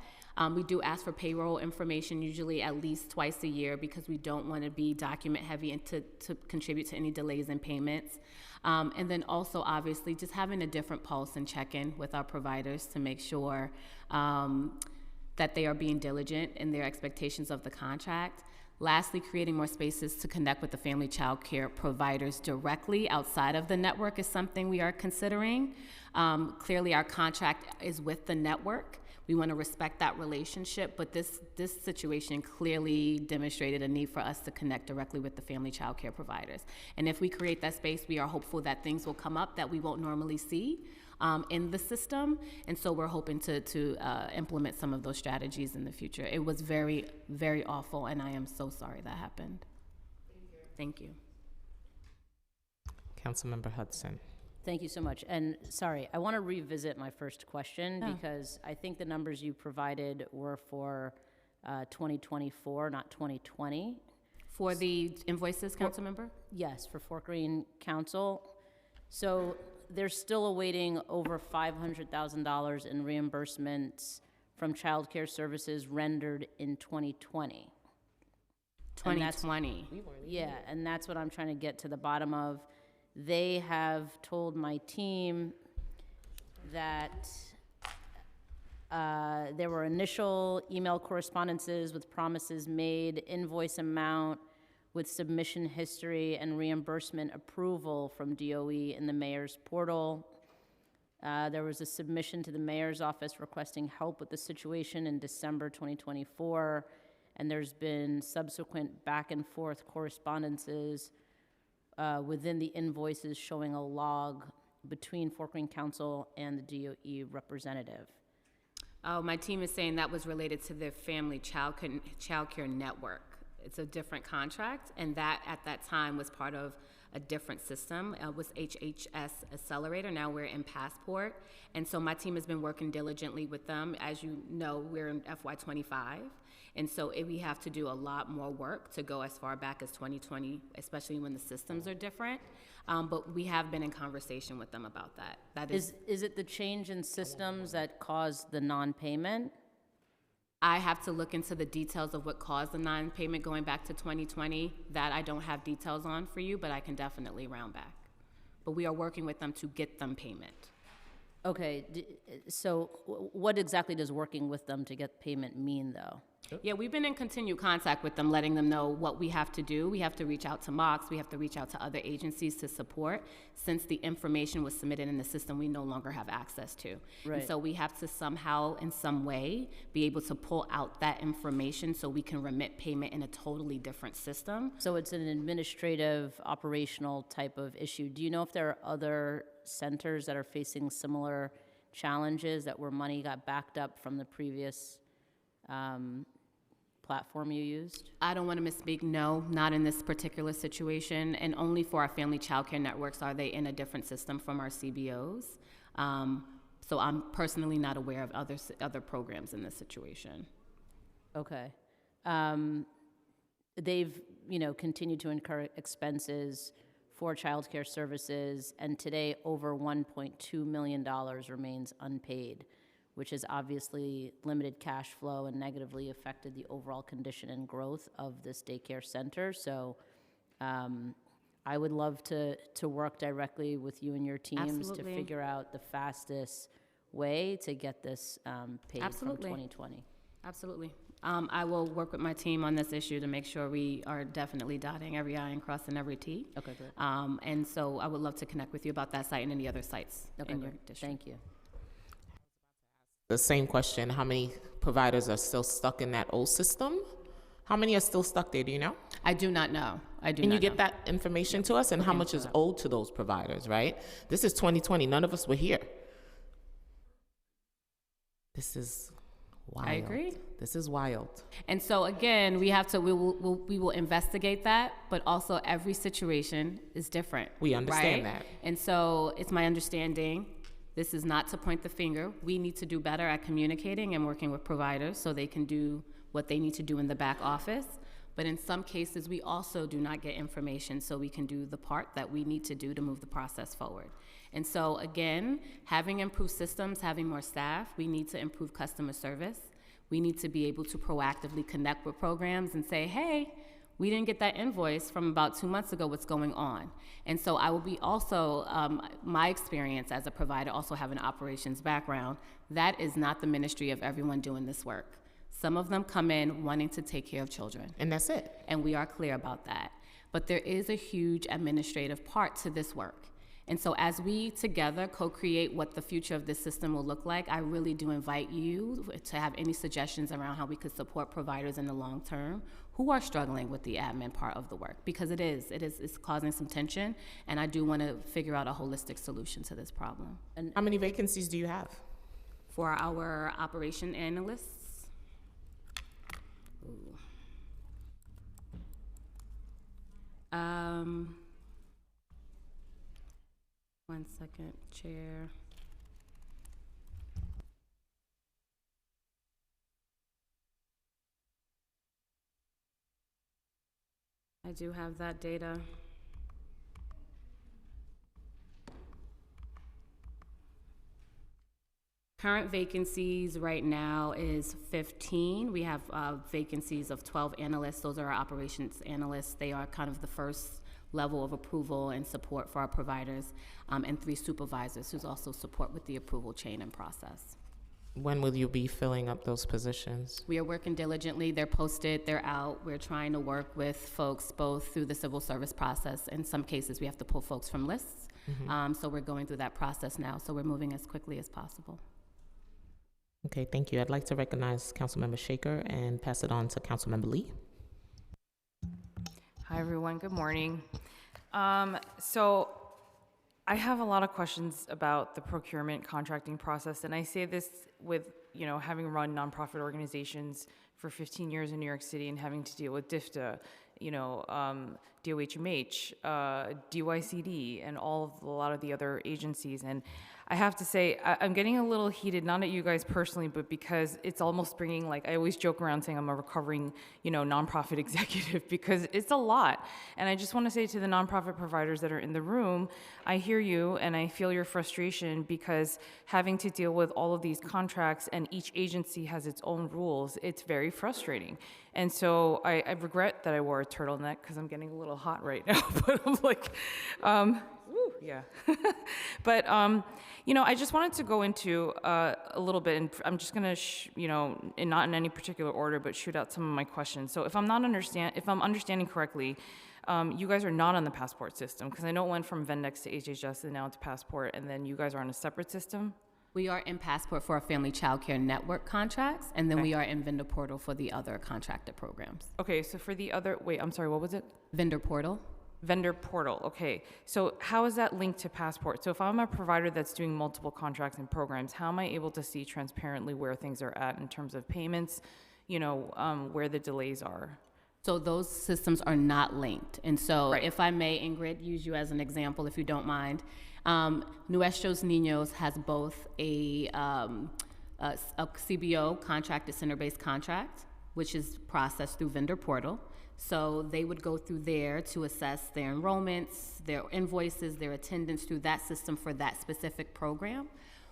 We do ask for payroll information usually at least twice a year, because we don't want to be document heavy and to contribute to any delays in payments. And then also, obviously, just having a different pulse and check-in with our providers to make sure that they are being diligent in their expectations of the contract. Lastly, creating more spaces to connect with the family child care providers directly outside of the network is something we are considering. Clearly, our contract is with the network. We want to respect that relationship, but this situation clearly demonstrated a need for us to connect directly with the family child care providers. And if we create that space, we are hopeful that things will come up that we won't normally see in the system. And so we're hoping to implement some of those strategies in the future. It was very, very awful, and I am so sorry that happened. Thank you. Councilmember Hudson. Thank you so much. And sorry, I want to revisit my first question because I think the numbers you provided were for 2024, not 2020. For the invoices, Councilmember? Yes, for Fort Greene Council. So they're still awaiting over $500,000 in reimbursements from child care services rendered in 2020. 2020. Yeah, and that's what I'm trying to get to the bottom of. They have told my team that there were initial email correspondences with promises made, invoice amount with submission history and reimbursement approval from DOE in the mayor's portal. There was a submission to the mayor's office requesting help with the situation in December 2024, and there's been subsequent back and forth correspondences within the invoices showing a log between Fort Greene Council and the DOE representative. Oh, my team is saying that was related to the Family Child Care Network. It's a different contract, and that at that time was part of a different system. It was HHS Accelerator. Now we're in Passport. And so my team has been working diligently with them. As you know, we're in FY25. And so we have to do a lot more work to go as far back as 2020, especially when the systems are different. But we have been in conversation with them about that. That Is it the change in systems that caused the non-payment? I have to look into the details of what caused the non-payment going back to 2020. That I don't have details on for you, but I can definitely round back. But we are working with them to get them payment. Okay, so what exactly does working with them to get payment mean, though? Yeah, we've been in continued contact with them, letting them know what we have to do. We have to reach out to MOX. We have to reach out to other agencies to support. Since the information was submitted in the system, we no longer have access to. Right. And so we have to somehow, in some way, be able to pull out that information so we can remit payment in a totally different system. So it's an administrative, operational type of issue. Do you know if there are other centers that are facing similar challenges that where money got backed up from the previous platform you used? I don't want to misspeak. No, not in this particular situation. And only for our family child care networks are they in a different system from our CBOs. So I'm personally not aware of other programs in this situation. Okay. They've, continued to incur expenses for child care services, and today over $1.2 million remains unpaid, which has obviously limited cash flow and negatively affected the overall condition and growth of this daycare center. So I would love to work directly with you and your teams Absolutely. to figure out the fastest way to get this paid Absolutely. from 2020. Absolutely. I will work with my team on this issue to make sure we are definitely dotting every I and crossing every T. Okay, good. And so I would love to connect with you about that site and any other sites Okay, in your good. district. Thank you. The same question, how many providers are still stuck in that old system? How many are still stuck there, do you know? I do not know. Can you get that information to us, and how much is owed to those providers, right? This is 2020, none of us were here. This is wild. I agree. This is wild. And so again, we will investigate that, but also every situation is different. We understand right? that. And so it's my understanding, this is not to point the finger. We need to do better at communicating and working with providers so they can do what they need to do in the back office. But in some cases, we also do not get information so we can do the part that we need to do to move the process forward. And so again, having improved systems, having more staff, we need to improve customer service. We need to be able to proactively connect with programs and say, hey, we didn't get that invoice from about 2 months ago, what's going on? And so I will be also, my experience as a provider, also have an operations background, that is not the ministry of everyone doing this work. Some of them come in wanting to take care of children. And that's it. And we are clear about that. But there is a huge administrative part to this work. And so as we together co-create what the future of this system will look like, I really do invite you to have any suggestions around how we could support providers in the long term who are struggling with the admin part of the work, because it's causing some tension, and I do want to figure out a holistic solution to this problem. And how many vacancies do you have? For our operation analysts, one second, Chair. I do have that data. Current vacancies right now is 15. We have vacancies of 12 analysts. Those are our operations analysts. They are kind of the first level of approval and support for our providers, and 3 supervisors who's also support with the approval chain and process. When will you be filling up those positions? We are working diligently. They're posted, they're out. We're trying to work with folks both through the civil service process. In some cases, we have to pull folks from lists. So we're going through that process now. So we're moving as quickly as possible. Okay, thank you. I'd like to recognize Councilmember Shaker and pass it on to Councilmember Lee. Hi, everyone. Good morning. So I have a lot of questions about the procurement contracting process, and I say this with, having run nonprofit organizations for 15 years in New York City and having to deal with DFTA, DOHMH, DYCD, and a lot of the other agencies. And I have to say, I'm getting a little heated, not at you guys personally, but because it's almost bringing, I always joke around saying I'm a recovering, nonprofit executive, because it's a lot. And I just want to say to the nonprofit providers that are in the room, I hear you and I feel your frustration, because having to deal with all of these contracts and each agency has its own rules, it's very frustrating. And so I regret that I wore a turtleneck, because I'm getting a little hot right now, but I'm like, woo, yeah. But, I just wanted to go into a little bit, and I'm just gonna, and not in any particular order, but shoot out some of my questions. So if I'm understanding correctly, you guys are not on the Passport system, because I know it went from Vendex to HHS and now it's Passport, and then you guys are on a separate system? We are in Passport for our Family Child Care Network contracts, and then we are in Vendor Portal for the other contracted programs. Okay, so for the other, wait, I'm sorry, what was it? Vendor Portal. Vendor Portal, okay. So how is that linked to Passport? So if I'm a provider that's doing multiple contracts and programs, how am I able to see transparently where things are at in terms of payments, where the delays are? So those systems are not linked. And so if I may, Ingrid, use you as an example, if you don't mind. Nuestros Niños has both a CBO contract, a center-based contract, which is processed through Vendor Portal. So they would go through there to assess their enrollments, their invoices, their attendance through that system for that specific program.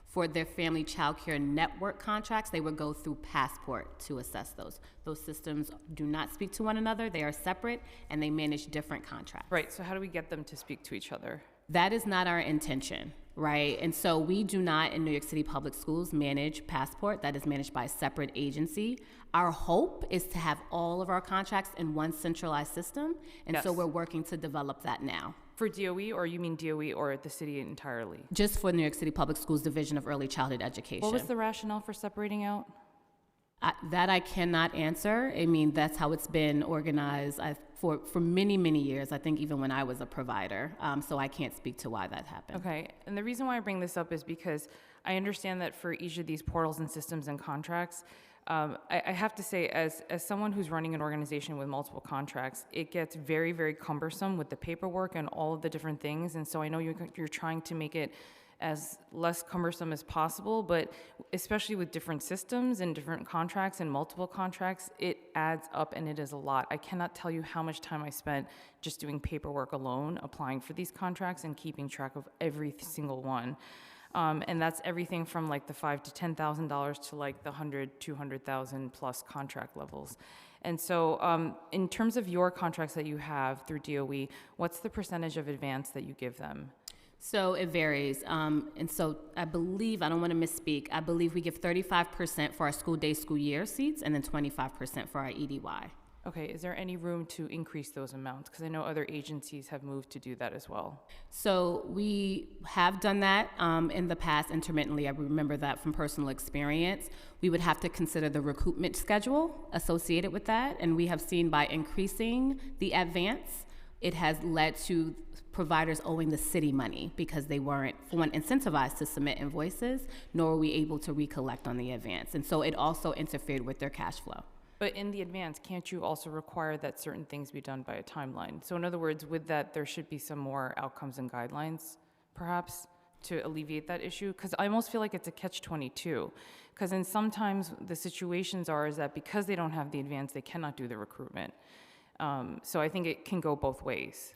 For their Family Child Care Network contracts, they would go through Passport to assess those. Those systems do not speak to one another. They are separate, and they manage different contracts. Right, so how do we get them to speak to each other? That is not our intention, right? And so we do not, in New York City Public Schools, manage Passport. That is managed by a separate agency. Our hope is to have all of our contracts in one centralized system, and so we're working to develop that now. For DOE, or you mean DOE or the city entirely? Just for New York City Public Schools Division of Early Childhood Education. What was the rationale for separating out? That I cannot answer. I mean, that's how it's been organized for many, many years, I think even when I was a provider. So I can't speak to why that happened. Okay, and the reason why I bring this up is because I understand that for each of these portals and systems and contracts, I have to say, as someone who's running an organization with multiple contracts, it gets very, very cumbersome with the paperwork and all of the different things. And so I know you're trying to make it as less cumbersome as possible, but especially with different systems and different contracts and multiple contracts, it adds up and it is a lot. I cannot tell you how much time I spent just doing paperwork alone, applying for these contracts and keeping track of every single one. And that's everything from like the $5,000 to $10,000 to like the $100,000, $200,000 plus contract levels. And so in terms of your contracts that you have through DOE, what's the percentage of advance that you give them? So it varies. And so I believe, I don't want to misspeak, I believe we give 35% for our school day, school year seats, and then 25% for our EDY. Okay, is there any room to increase those amounts? Because I know other agencies have moved to do that as well. So we have done that in the past intermittently. I remember that from personal experience. We would have to consider the recoupment schedule associated with that, and we have seen by increasing the advance, it has led to providers owing the city money because they weren't, for one, incentivized to submit invoices, nor were we able to recollect on the advance. And so it also interfered with their cash flow. But in the advance, can't you also require that certain things be done by a timeline? So in other words, with that, there should be some more outcomes and guidelines, perhaps, to alleviate that issue? Because I almost feel like it's a catch-22. Because then sometimes the situations is that because they don't have the advance, they cannot do the recruitment. So I think it can go both ways.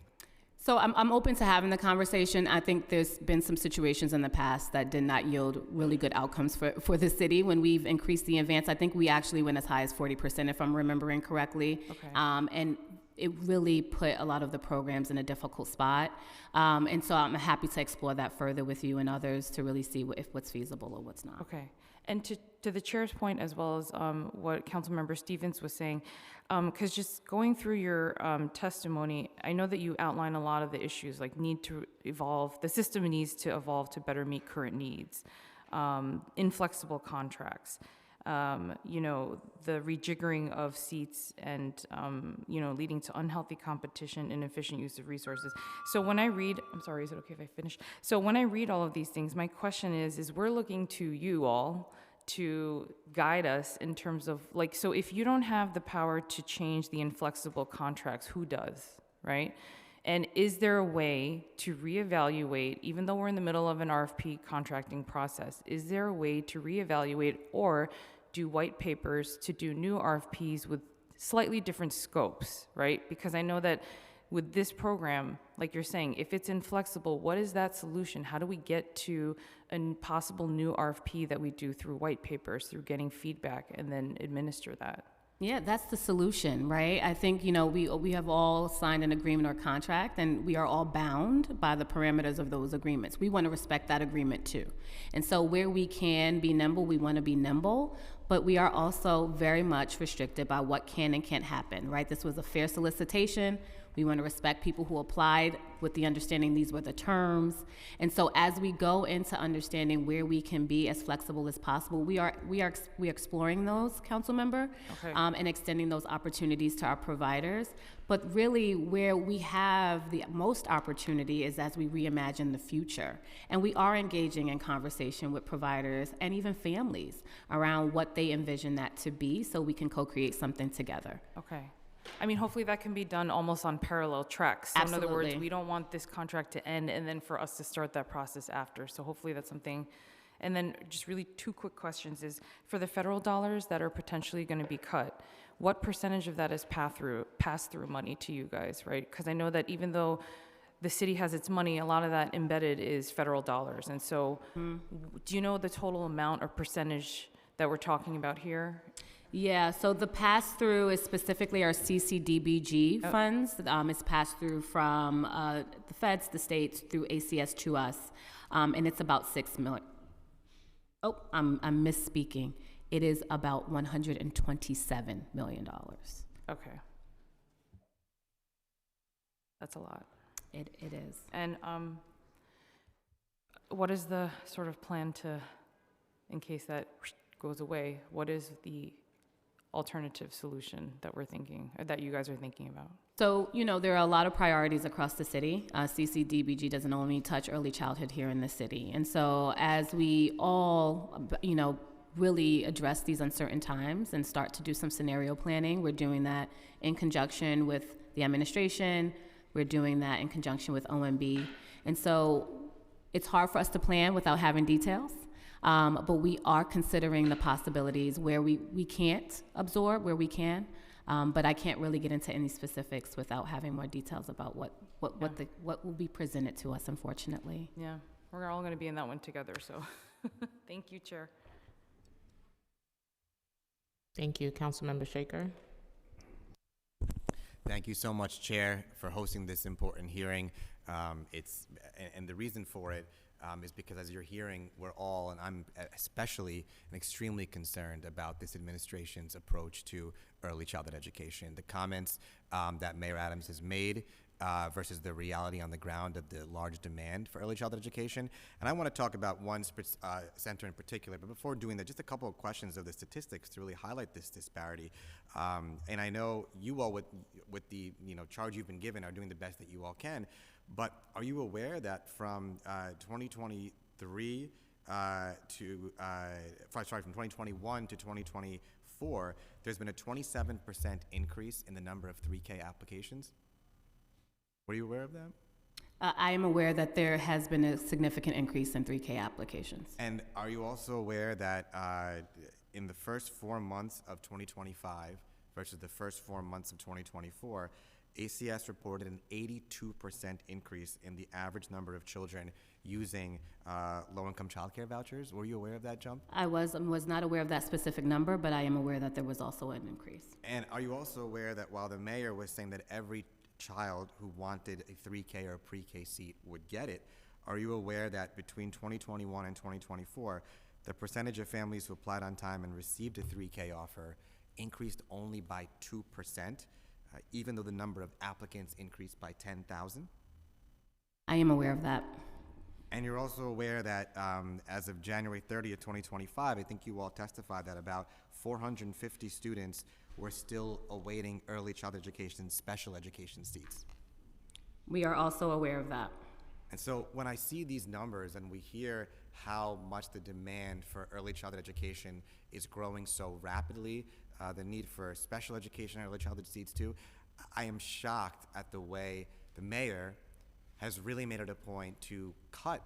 So I'm open to having the conversation. I think there's been some situations in the past that did not yield really good outcomes for the city when we've increased the advance. I think we actually went as high as 40%, if I'm remembering correctly. Okay. And it really put a lot of the programs in a difficult spot. And so I'm happy to explore that further with you and others to really see what's feasible or what's not. Okay. And to the chair's point, as well as what Councilmember Stevens was saying, because just going through your testimony, I know that you outline a lot of the issues, like need to evolve, the system needs to evolve to better meet current needs, inflexible contracts, you know, the rejiggering of seats and, you know, leading to unhealthy competition and inefficient use of resources. So when I read, I'm sorry, is it okay if I finish? So when I read all of these things, my question is we're looking to you all to guide us in terms of, like, so if you don't have the power to change the inflexible contracts, who does, right? And is there a way to reevaluate, even though we're in the middle of an RFP contracting process, is there a way to reevaluate or do white papers to do new RFPs with slightly different scopes, right? Because I know that with this program, like you're saying, if it's inflexible, what is that solution? How do we get to a possible new RFP that we do through white papers, through getting feedback, and then administer that? Yeah, that's the solution, right? I think, you know, we have all signed an agreement or contract, and we are all bound by the parameters of those agreements. We want to respect that agreement too. And so where we can be nimble, we want to be nimble, but we are also very much restricted by what can and can't happen, right? This was a fair solicitation. We want to respect people who applied with the understanding these were the terms. And so as we go into understanding where we can be as flexible as possible, we are exploring those, council member, Okay. and extending those opportunities to our providers. But really where we have the most opportunity is as we reimagine the future. And we are engaging in conversation with providers and even families around what they envision that to be so we can co-create something together. Okay. I mean, hopefully that can be done almost on parallel tracks. So in other words, Absolutely. we don't want this contract to end and then for us to start that process after. So hopefully that's something. And then just really two quick questions is, for the federal dollars that are potentially going to be cut, what percentage of that is pass-through money to you guys, right? Because I know that even though the city has its money, a lot of that embedded is federal dollars. And so do you know the total amount or percentage that we're talking about here? Yeah, so the pass-through is specifically our CCDBG funds. It's passed through from the feds, the states, through ACS to us, and it's about $6 million. Oh, I'm misspeaking. It is about $127 million. Okay. That's a lot. It is. And what is the sort of plan to, in case that goes away, what is the alternative solution that we're thinking, or that you guys are thinking about? So, you know, there are a lot of priorities across the city. CCDBG doesn't only touch early childhood here in the city. And so as we all, you know, really address these uncertain times and start to do some scenario planning, we're doing that in conjunction with the administration. We're doing that in conjunction with OMB. And so it's hard for us to plan without having details. But we are considering the possibilities where we can't absorb, where we can. But I can't really get into any specifics without having more details about what will be presented to us, unfortunately. Yeah, we're all going to be in that one together, so thank you, Chair. Thank you, Councilmember Shaker. Thank you so much, Chair, for hosting this important hearing. And the reason for it is because, as you're hearing, we're all, and I'm especially and extremely concerned about this administration's approach to early childhood education. The comments that Mayor Adams has made versus the reality on the ground of the large demand for early childhood education. And I want to talk about one center in particular, but before doing that, just a couple of questions of the statistics to really highlight this disparity. And I know you all, with the charge you've been given, are doing the best that you all can. But are you aware that from 2023 from 2021 to 2024, there's been a 27% increase in the number of 3K applications? Were you aware of that? I am aware that there has been a significant increase in 3K applications. And are you also aware that in the first 4 months of 2025 versus the first 4 months of 2024, ACS reported an 82% increase in the average number of children using low-income childcare vouchers. Were you aware of that jump? I was not aware of that specific number, but I am aware that there was also an increase. And are you also aware that while the mayor was saying that every child who wanted a 3K or a pre-K seat would get it, are you aware that between 2021 and 2024, the percentage of families who applied on time and received a 3K offer increased only by 2%, even though the number of applicants increased by 10,000? I am aware of that. And you're also aware that as of January 30th, 2025, I think you all testified that about 450 students were still awaiting early child education, special education seats. We are also aware of that. And so when I see these numbers and we hear how much the demand for early childhood education is growing so rapidly, the need for special education and early childhood seats too, I am shocked at the way the mayor has really made it a point to cut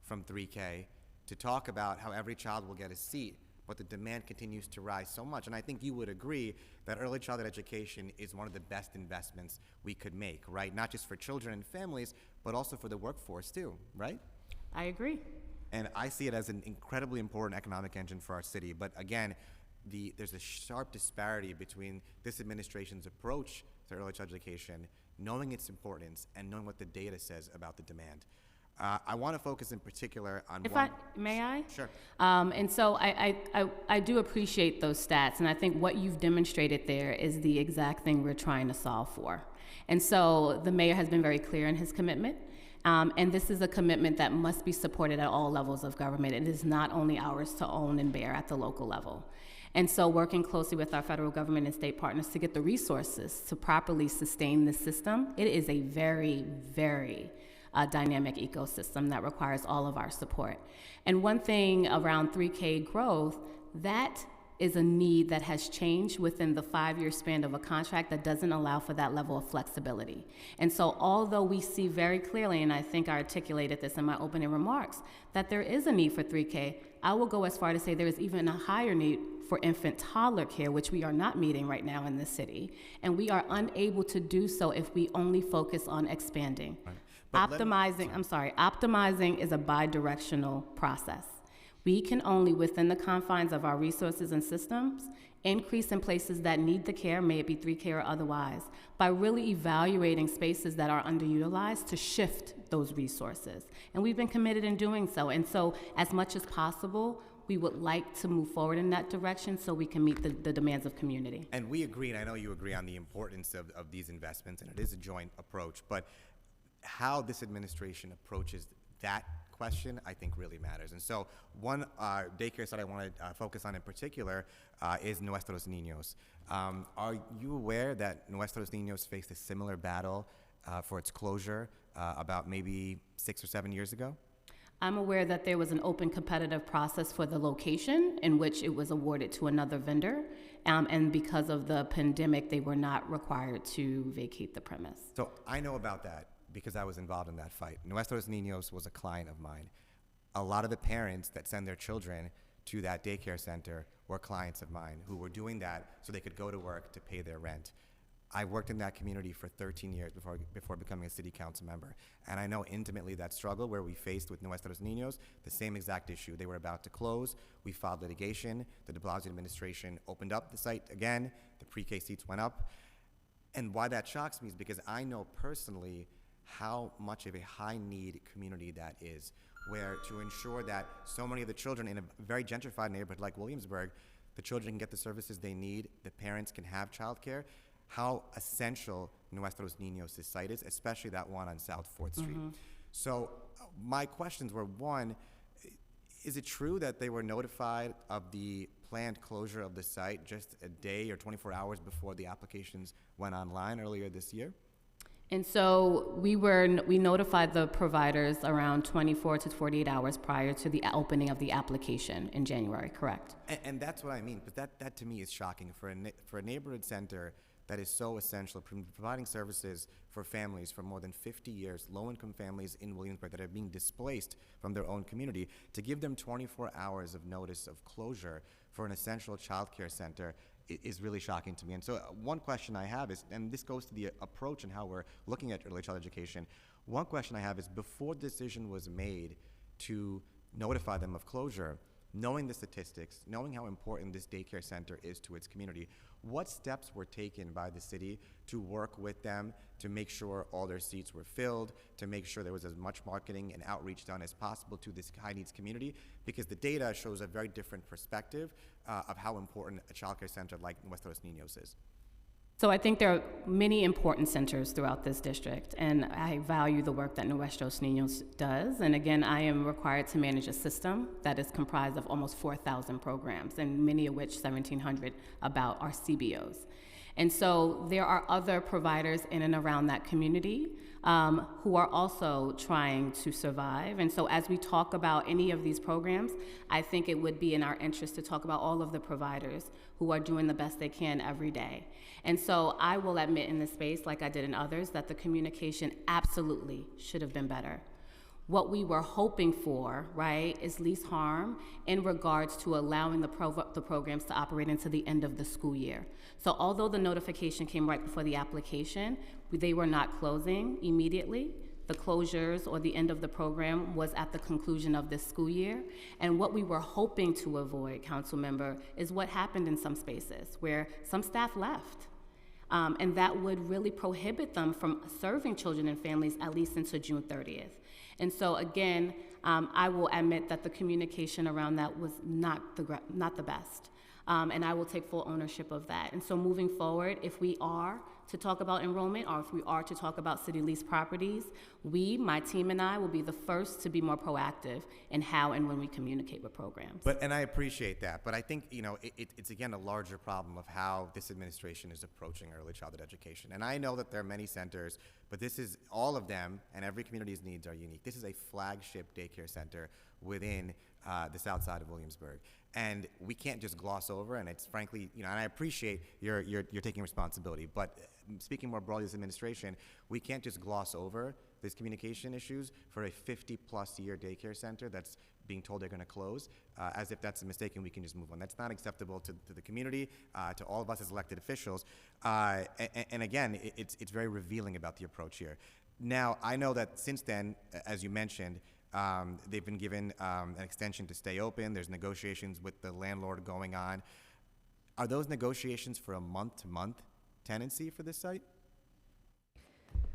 from 3K to talk about how every child will get a seat, but the demand continues to rise so much. And I think you would agree that early childhood education is one of the best investments we could make, right? Not just for children and families, but also for the workforce too, right? I agree. And I see it as an incredibly important economic engine for our city. But again, there's a sharp disparity between this administration's approach to early childhood education, knowing its importance, and knowing what the data says about the demand. I want to focus in particular on May I? Sure. And so I do appreciate those stats, and I think what you've demonstrated there is the exact thing we're trying to solve for. And so the mayor has been very clear in his commitment, and this is a commitment that must be supported at all levels of government. It is not only ours to own and bear at the local level. And so working closely with our federal government and state partners to get the resources to properly sustain this system, it is a very, very dynamic ecosystem that requires all of our support. And one thing around 3K growth, that is a need that has changed within the 5-year span of a contract that doesn't allow for that level of flexibility. And so although we see very clearly, and I think I articulated this in my opening remarks, that there is a need for 3K, I will go as far to say there is even a higher need for infant toddler care, which we are not meeting right now in this city. And we are unable to do so if we only focus on expanding. Right. Optimizing is a bi-directional process. We can only, within the confines of our resources and systems, increase in places that need the care, may it be 3K or otherwise, by really evaluating spaces that are underutilized to shift those resources. And we've been committed in doing so. And so as much as possible, we would like to move forward in that direction so we can meet the demands of community. And we agree, and I know you agree on the importance of these investments, and it is a joint approach, but how this administration approaches that question, I think, really matters. And so one daycare site I want to focus on in particular is Nuestros Niños. Are you aware that Nuestros Niños faced a similar battle for its closure about maybe 6 or 7 years ago? I'm aware that there was an open competitive process for the location in which it was awarded to another vendor. And because of the pandemic, they were not required to vacate the premise. So I know about that because I was involved in that fight. Nuestros Niños was a client of mine. A lot of the parents that send their children to that daycare center were clients of mine who were doing that so they could go to work to pay their rent. I worked in that community for 13 years before becoming a city council member. And I know intimately that struggle where we faced with Nuestros Niños, the same exact issue. They were about to close. We filed litigation. The de Blasio administration opened up the site again. The pre-K seats went up. And why that shocks me is because I know personally how much of a high-need community that is, where to ensure that so many of the children in a very gentrified neighborhood like Williamsburg, the children can get the services they need, the parents can have childcare, how essential Nuestros Niños' site is, especially that one on South 4th Street. So my questions were, one, is it true that they were notified of the planned closure of the site just a day or 24 hours before the applications went online earlier this year? And so we notified the providers around 24 to 48 hours prior to the opening of the application in January, correct? And that's what I mean, but that to me is shocking for a neighborhood center that is so essential, providing services for families for more than 50 years, low-income families in Williamsburg that are being displaced from their own community, to give them 24 hours of notice of closure for an essential child care center is really shocking to me. And so one question I have is, and this goes to the approach and how we're looking at early child education, one question I have is, before the decision was made to notify them of closure, knowing the statistics, knowing how important this daycare center is to its community, what steps were taken by the city to work with them to make sure all their seats were filled, to make sure there was as much marketing and outreach done as possible to this high-needs community? Because the data shows a very different perspective of how important a child care center like Nuestros Niños is. So I think there are many important centers throughout this district, and I value the work that Nuestros Niños does. And again, I am required to manage a system that is comprised of almost 4,000 programs, and many of which, 1,700 about, are CBOs. And so there are other providers in and around that community who are also trying to survive. And so as we talk about any of these programs, I think it would be in our interest to talk about all of the providers who are doing the best they can every day. And so I will admit in this space, like I did in others, that the communication absolutely should have been better. What we were hoping for, right, is least harm in regards to allowing the programs to operate into the end of the school year. So although the notification came right before the application, they were not closing immediately. The closures or the end of the program was at the conclusion of this school year. And what we were hoping to avoid, council member, is what happened in some spaces where some staff left. And that would really prohibit them from serving children and families at least until June 30th. And so again, I will admit that the communication around that was not the best. And I will take full ownership of that. And so moving forward, if we are to talk about enrollment, or if we are to talk about city leased properties, my team and I will be the first to be more proactive in how and when we communicate with programs. And I appreciate that, but I think, it's again a larger problem of how this administration is approaching early childhood education. And I know that there are many centers, but this is all of them, and every community's needs are unique. This is a flagship daycare center within the south side of Williamsburg. And we can't just gloss over, and it's frankly, and I appreciate you're taking responsibility, but speaking more broadly as administration, we can't just gloss over these communication issues for a 50-plus year daycare center that's being told they're going to close, as if that's a mistake and we can just move on. That's not acceptable to the community, to all of us as elected officials. And again, it's very revealing about the approach here. Now, I know that since then, as you mentioned, they've been given an extension to stay open. There's negotiations with the landlord going on. Are those negotiations for a month-to-month tenancy for this site?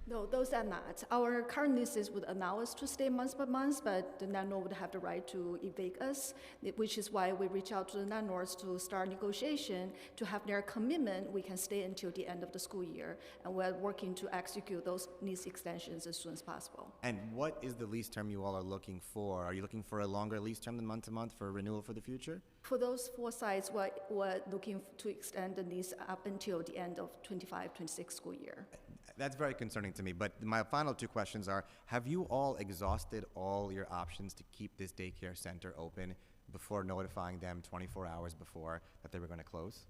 No, those are not. Our current leases would allow us to stay month by month, but the landlord would have the right to evict us, which is why we reach out to the landlords to start negotiation to have their commitment we can stay until the end of the school year, and we're working to execute those lease extensions as soon as possible. And what is the lease term you all are looking for? Are you looking for a longer lease term than month-to-month for a renewal for the future? For those 4 sites, we're looking to extend the lease up until the end of 25-26 school year. That's very concerning to me, but my final 2 questions are, have you all exhausted all your options to keep this daycare center open before notifying them 24 hours before that they were going to close?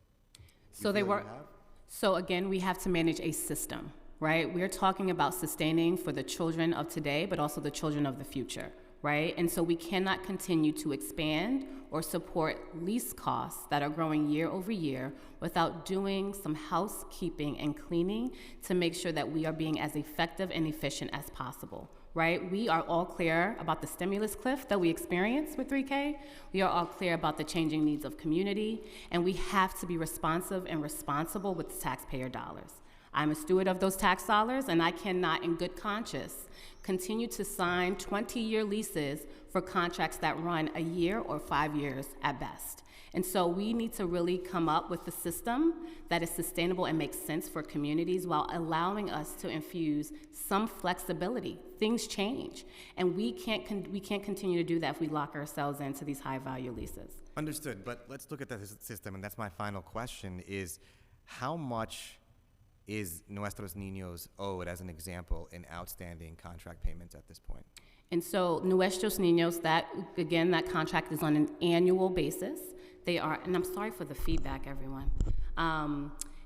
So again, we have to manage a system, right? We're talking about sustaining for the children of today, but also the children of the future, right? And so we cannot continue to expand or support lease costs that are growing year over year without doing some housekeeping and cleaning to make sure that we are being as effective and efficient as possible, right? We are all clear about the stimulus cliff that we experienced with 3K. We are all clear about the changing needs of community, and we have to be responsive and responsible with the taxpayer dollars. I'm a steward of those tax dollars, and I cannot, in good conscience, continue to sign 20-year leases for contracts that run a year or 5 years at best. And so we need to really come up with a system that is sustainable and makes sense for communities while allowing us to infuse some flexibility. Things change, and we can't continue to do that if we lock ourselves into these high-value leases. Understood, but let's look at that system, and that's my final question, is how much is Nuestros Niños owed, as an example, in outstanding contract payments at this point? And so Nuestros Niños, that contract is on an annual basis. They are, and I'm sorry for the feedback, everyone.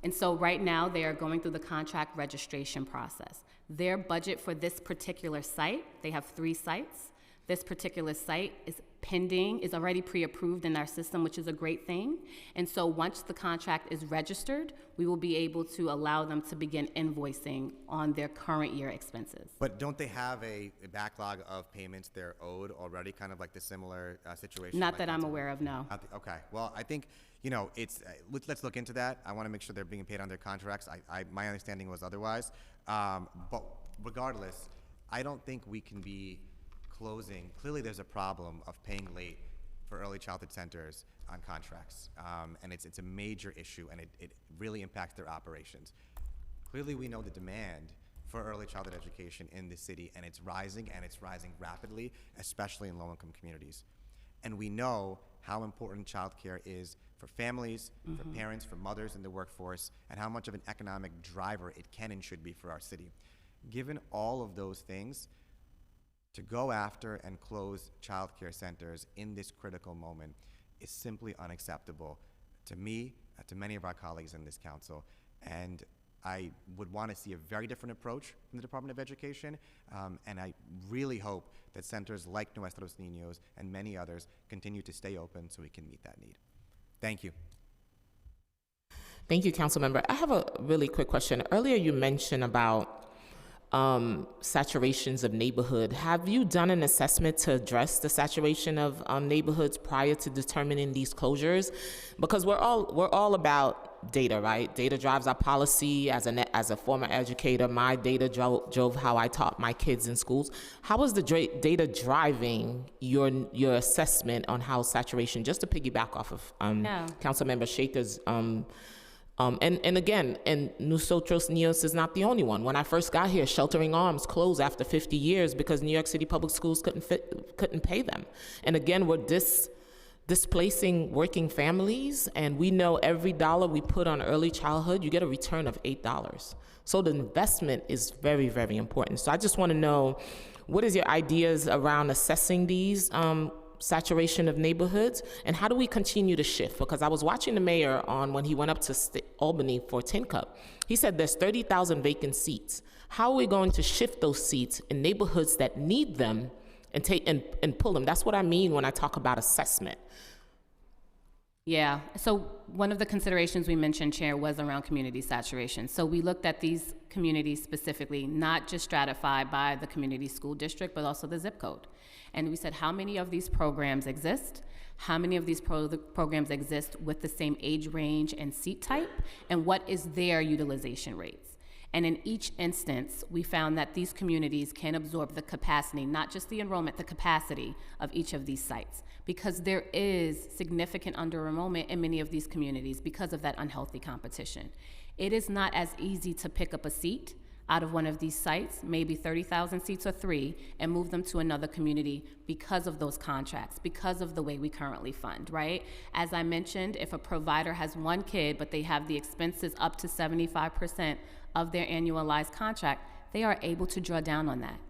And so right now, they are going through the contract registration process. Their budget for this particular site, they have 3 sites. This particular site is pending, is already pre-approved in our system, which is a great thing. And so once the contract is registered, we will be able to allow them to begin invoicing on their current year expenses. But don't they have a backlog of payments they're owed already, kind of like the similar situation? Not like that I'm Councilmember- aware of, no. Okay, well, I think, it's, let's look into that. I want to make sure they're being paid on their contracts. My understanding was otherwise. But regardless, I don't think we can be closing. Clearly, there's a problem of paying late for early childhood centers on contracts. And it's a major issue, and it really impacts their operations. Clearly, we know the demand for early childhood education in this city, and it's rising rapidly, especially in low-income communities. And we know how important childcare is for families, for parents, for mothers in the workforce, and how much of an economic driver it can and should be for our city. Given all of those things, to go after and close childcare centers in this critical moment is simply unacceptable to me, to many of our colleagues in this council, and I would want to see a very different approach from the Department of Education, and I really hope that centers like Nuestros Niños and many others continue to stay open so we can meet that need. Thank you. Thank you, Councilmember. I have a really quick question. Earlier you mentioned about saturations of neighborhood. Have you done an assessment to address the saturation of neighborhoods prior to determining these closures? Because we're all about data, right? Data drives our policy. As a former educator, my data drove how I taught my kids in schools. How is the data driving your assessment on how saturation? Just to piggyback off of Councilmember Shaker's. And again, Nosotros Niños is not the only one. When I first got here, Sheltering Arms closed after 50 years because New York City Public Schools couldn't pay them. And again, we're displacing working families, and we know every dollar we put on early childhood, you get a return of $8. So the investment is very, very important. So I just want to know, what is your ideas around assessing these saturation of neighborhoods, and how do we continue to shift? Because I was watching the mayor when he went up to Albany for Tin Cup. He said there's 30,000 vacant seats. How are we going to shift those seats in neighborhoods that need them and take and pull them? That's what I mean when I talk about assessment. Yeah, so one of the considerations we mentioned, Chair, was around community saturation. So we looked at these communities specifically, not just stratified by the community school district, but also the zip code. And we said, how many of these programs exist? How many of these programs exist with the same age range and seat type? And what is their utilization rates? And in each instance, we found that these communities can absorb the capacity, not just the enrollment, the capacity of each of these sites, because there is significant under-enrollment in many of these communities because of that unhealthy competition. It is not as easy to pick up a seat out of one of these sites, maybe 30,000 seats or 3, and move them to another community because of those contracts, because of the way we currently fund, right? As I mentioned, if a provider has 1 kid, but they have the expenses up to 75% of their annualized contract, they are able to draw down on that.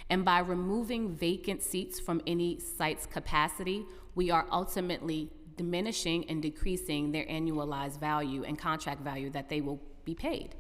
And by removing vacant seats from any site's capacity, we are ultimately diminishing and decreasing their annualized value and contract value that they will be paid.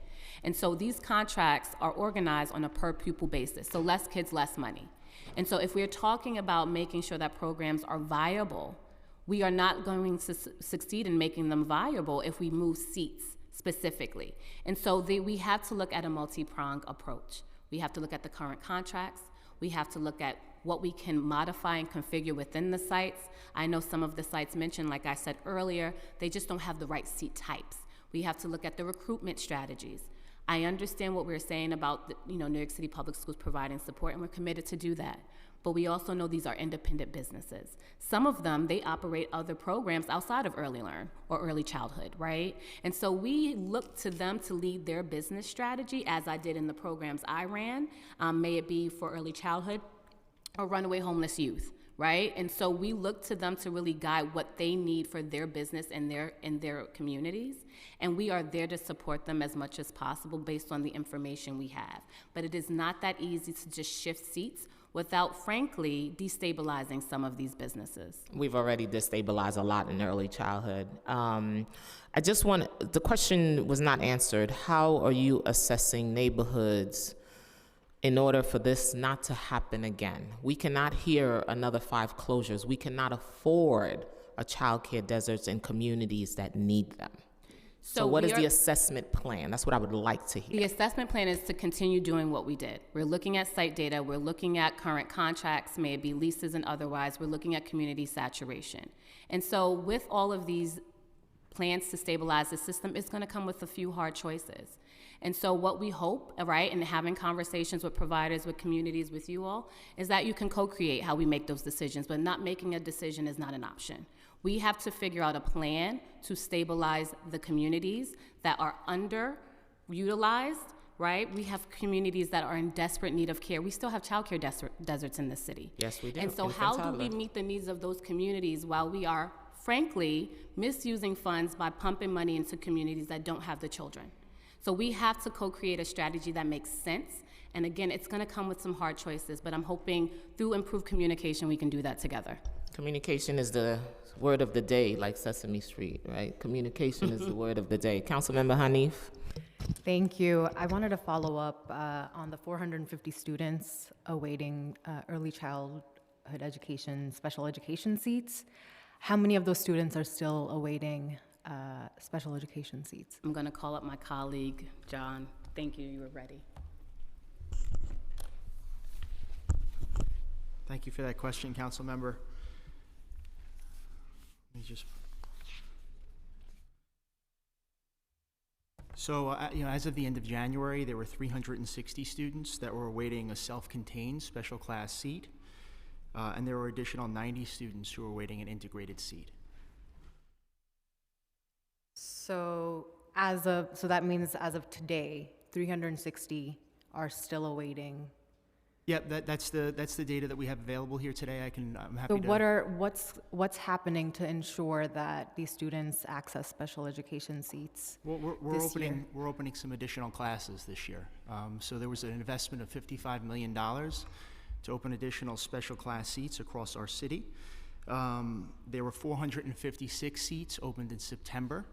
And so these contracts are organized on a per pupil basis, so less kids, less money. And so if we're talking about making sure that programs are viable, we are not going to succeed in making them viable if we move seats specifically. And so we have to look at a multi-pronged approach. We have to look at the current contracts. We have to look at what we can modify and configure within the sites. I know some of the sites mentioned, like I said earlier, they just don't have the right seat types. We have to look at the recruitment strategies. I understand what we're saying about New York City Public Schools providing support, and we're committed to do that. But we also know these are independent businesses. Some of them, they operate other programs outside of Early Learn or early childhood, right? And so we look to them to lead their business strategy, as I did in the programs I ran, may it be for early childhood or runaway homeless youth, right? And so we look to them to really guide what they need for their business and their communities. And we are there to support them as much as possible based on the information we have. But it is not that easy to just shift seats without, frankly, destabilizing some of these businesses. We've already destabilized a lot in early childhood. The question was not answered. How are you assessing neighborhoods in order for this not to happen again? We cannot hear another 5 closures. We cannot afford a childcare deserts in communities that need them. So what is the assessment plan? That's what I would like to hear. The assessment plan is to continue doing what we did. We're looking at site data. We're looking at current contracts, may it be leases and otherwise. We're looking at community saturation. And so with all of these plans to stabilize the system, it's going to come with a few hard choices. And so what we hope, right, and having conversations with providers, with communities, with you all, is that you can co-create how we make those decisions, but not making a decision is not an option. We have to figure out a plan to stabilize the communities that are underutilized, right? We have communities that are in desperate need of care. We still have childcare deserts in this city. Yes, we do. And so how do we meet the needs of those communities while we are, frankly, misusing funds by pumping money into communities that don't have the children? So we have to co-create a strategy that makes sense. And again, it's going to come with some hard choices, but I'm hoping through improved communication we can do that together. Communication is the word of the day, like Sesame Street, right? Communication is the word of the day. Councilmember Hanif. Thank you. I wanted to follow up on the 450 students awaiting early childhood education, special education seats. How many of those students are still awaiting special education seats? I'm going to call up my colleague, John. Thank you. You were ready. Thank you for that question, Council Member. Let me just. So, as of the end of January, there were 360 students that were awaiting a self-contained special class seat, and there were additional 90 students who were awaiting an integrated seat. So that means as of today, 360 are still awaiting. Yep, that's the data that we have available here today. I'm happy So to. what's happening to ensure that these students access special education seats? Well, we're opening some additional classes this year. So there was an investment of $55 million to open additional special class seats across our city. There were 456 seats opened in September.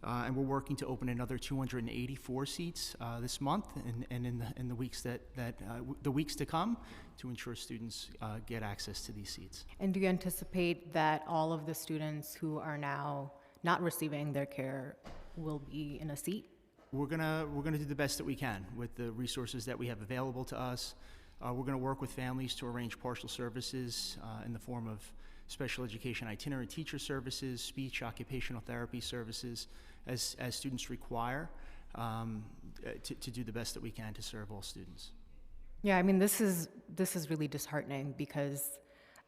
And we're working to open another 284 seats this month and in the weeks the weeks to come to ensure students get access to these seats. And do you anticipate that all of the students who are now not receiving their care will be in a seat? We're gonna do the best that we can with the resources that we have available to us. We're gonna work with families to arrange partial services in the form of special education itinerant teacher services, speech, occupational therapy services, as students require, to do the best that we can to serve all students. Yeah, I mean, this is really disheartening because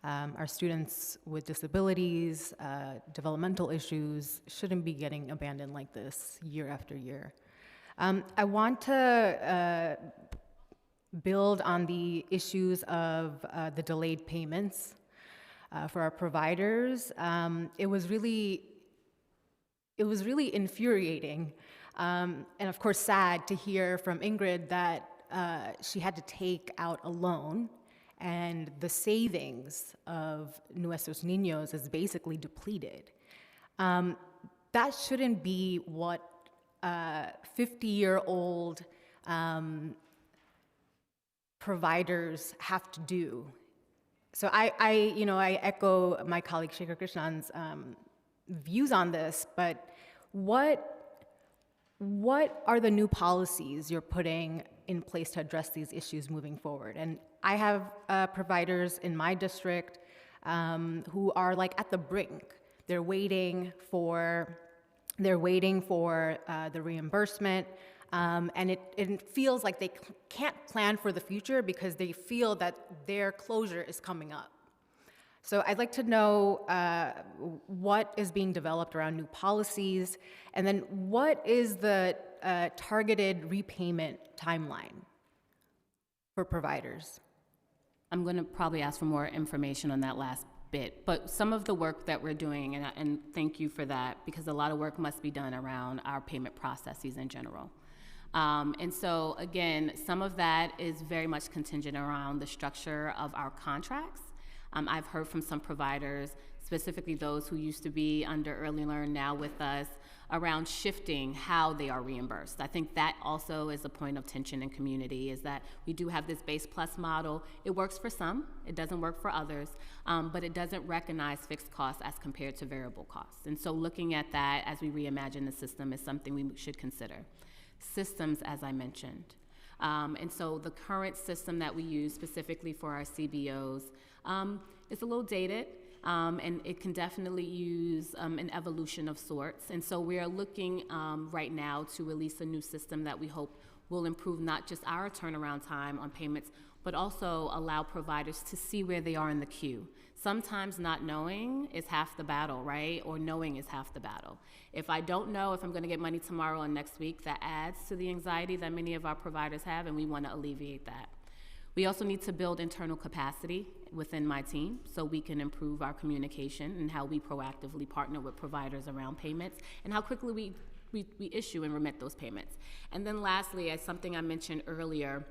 our students with disabilities, developmental issues shouldn't be getting abandoned like this year after year. I want to build on the issues of the delayed payments for our providers. It was really infuriating and of course sad to hear from Ingrid that she had to take out a loan and the savings of Nuestros Niños is basically depleted. That shouldn't be what 50-year-old providers have to do. So I echo my colleague Shekhar Krishnan's views on this, but what are the new policies you're putting in place to address these issues moving forward? And I have providers in my district who are like at the brink. They're waiting for the reimbursement, and it feels like they can't plan for the future because they feel that their closure is coming up. So I'd like to know what is being developed around new policies, and then what is the targeted repayment timeline for providers? I'm going to probably ask for more information on that last bit, but some of the work that we're doing, and thank you for that, because a lot of work must be done around our payment processes in general. And so, again, some of that is very much contingent around the structure of our contracts. I've heard from some providers, specifically those who used to be under Early Learn, now with us, around shifting how they are reimbursed. I think that also is a point of tension in community, is that we do have this base plus model. It works for some, it doesn't work for others, but it doesn't recognize fixed costs as compared to variable costs. And so looking at that as we reimagine the system is something we should consider. Systems, as I mentioned. And so the current system that we use specifically for our CBOs is a little dated. And it can definitely use an evolution of sorts. And so we are looking right now to release a new system that we hope will improve not just our turnaround time on payments, but also allow providers to see where they are in the queue. Sometimes not knowing is half the battle, right? Or knowing is half the battle. If I don't know if I'm going to get money tomorrow or next week, that adds to the anxiety that many of our providers have, and we want to alleviate that. We also need to build internal capacity within my team so we can improve our communication and how we proactively partner with providers around payments and how quickly we issue and remit those payments. And then lastly, as something I mentioned earlier,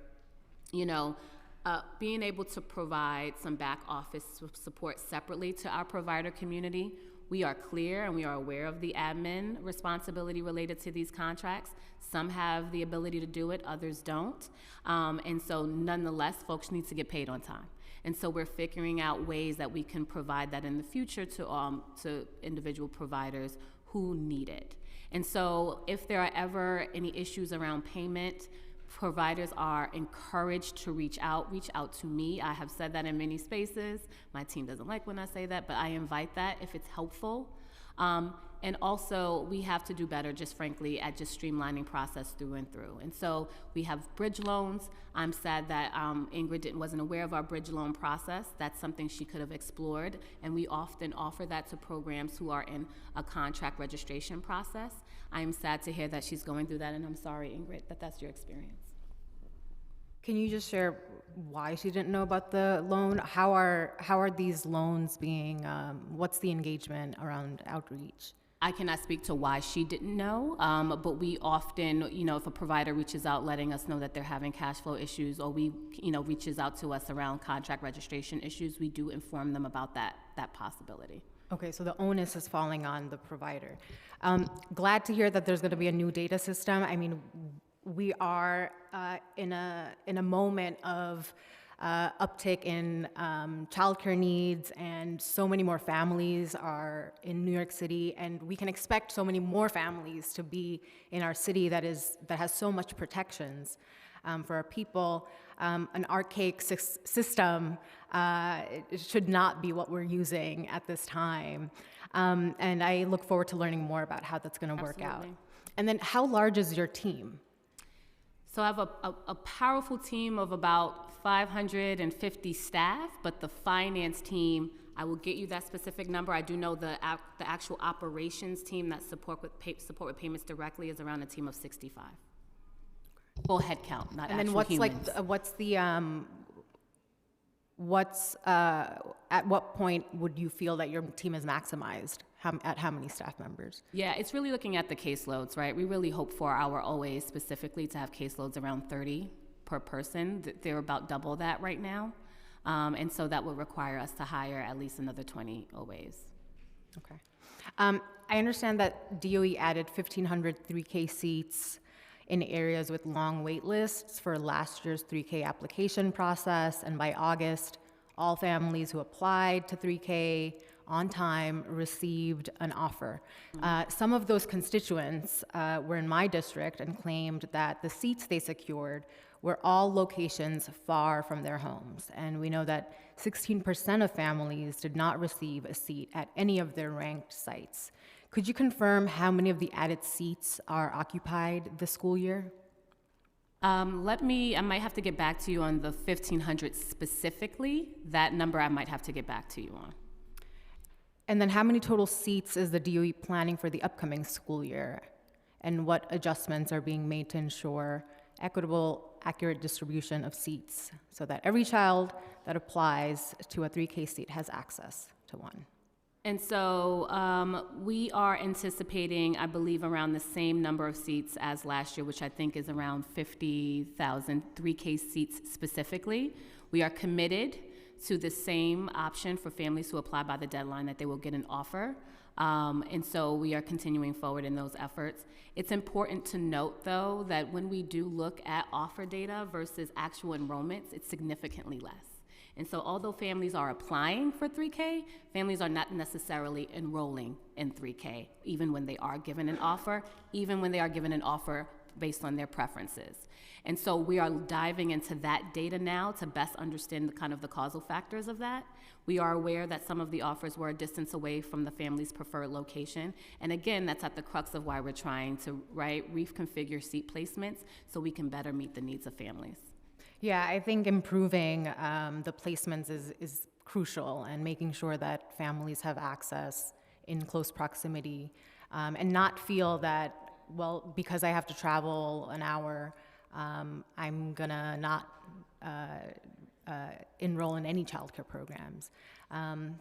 being able to provide some back office support separately to our provider community. We are clear and we are aware of the admin responsibility related to these contracts. Some have the ability to do it, others don't. And so nonetheless, folks need to get paid on time. And so we're figuring out ways that we can provide that in the future to individual providers who need it. And so if there are ever any issues around payment, providers are encouraged to reach out to me. I have said that in many spaces. My team doesn't like when I say that, but I invite that if it's helpful. And also, we have to do better, just frankly, at just streamlining process through and through. And so we have bridge loans. I'm sad that Ingrid wasn't aware of our bridge loan process. That's something she could have explored. And we often offer that to programs who are in a contract registration process. I am sad to hear that she's going through that, and I'm sorry, Ingrid, that that's your experience. Can you just share why she didn't know about the loan? How are these loans being, what's the engagement around outreach? I cannot speak to why she didn't know, but we often, if a provider reaches out letting us know that they're having cash flow issues, or reaches out to us around contract registration issues, we do inform them about that possibility. Okay, so the onus is falling on the provider. Glad to hear that there's going to be a new data system. I mean, we are in a moment of uptick in childcare needs, and so many more families are in New York City, and we can expect so many more families to be in our city that has so much protections for our people. An archaic system it should not be what we're using at this time, and I look forward to learning more about how that's going to work out. And then, how large is your team? So I have a powerful team of about 550 staff, but the finance team, I will get you that specific number. I do know the actual operations team that support with payments directly is around a team of 65. Full head count, not and actual humans. At what point would you feel that your team is maximized? At how many staff members? Yeah, it's really looking at the caseloads, right? We really hope for our OAs specifically to have caseloads around 30 per person. They're about double that right now. And so that would require us to hire at least another 20 OAs. Okay. I understand that DOE added 1,500 3K seats in areas with long wait lists for last year's 3K application process, and by August, all families who applied to 3K on time received an offer. Some of those constituents were in my district and claimed that the seats they secured were all locations far from their homes. And we know that 16% of families did not receive a seat at any of their ranked sites. Could you confirm how many of the added seats are occupied this school year? I might have to get back to you on the 1,500 specifically. That number I might have to get back to you on. And then how many total seats is the DOE planning for the upcoming school year? And what adjustments are being made to ensure equitable, accurate distribution of seats so that every child that applies to a 3K seat has access to one? And so we are anticipating, I believe, around the same number of seats as last year, which I think is around 50,000 3K seats specifically. We are committed to the same option for families who apply by the deadline, that they will get an offer. And so we are continuing forward in those efforts. It's important to note, though, that when we do look at offer data versus actual enrollments, it's significantly less. And so although families are applying for 3K, families are not necessarily enrolling in 3K, even when they are given an offer, based on their preferences. And so we are diving into that data now to best understand the causal factors of that. We are aware that some of the offers were a distance away from the family's preferred location. And again, that's at the crux of why we're trying to reconfigure seat placements so we can better meet the needs of families. Yeah, I think improving the placements is crucial, and making sure that families have access in close proximity, and not feel that, well, because I have to travel an hour, I'm gonna not enroll in any childcare programs.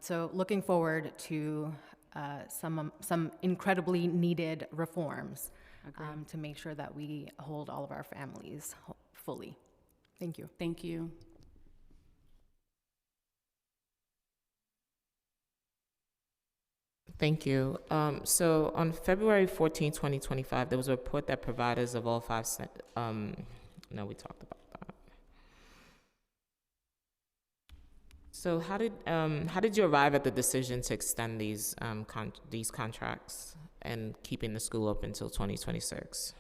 So looking forward to some incredibly needed reforms to make sure that we hold all of our families fully. Thank you. Thank you. Thank you. So on February 14, 2025, there was a report that providers of all five, no, we talked about that. So how did you arrive at the decision to extend these contracts and keeping the school open until 2026?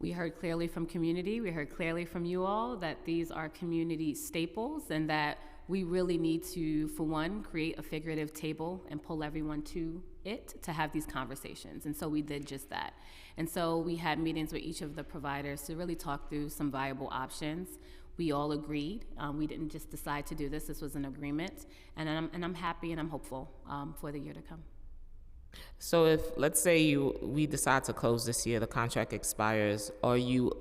We heard clearly from community, we heard clearly from you all that these are community staples, and that we really need to, for one, create a figurative table and pull everyone to it to have these conversations. And so we did just that. And so we had meetings with each of the providers to really talk through some viable options. We all agreed. We didn't just decide to do this. This was an agreement. And I'm happy and I'm hopeful for the year to come. So if, let's say we decide to close this year, the contract expires, are you,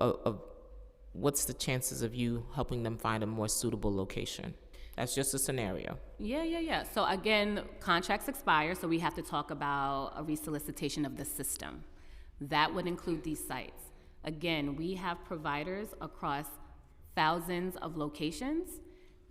what's the chances of you helping them find a more suitable location? That's just a scenario. Yeah. So again, contracts expire, so we have to talk about a resolicitation of the system. That would include these sites. Again, we have providers across thousands of locations.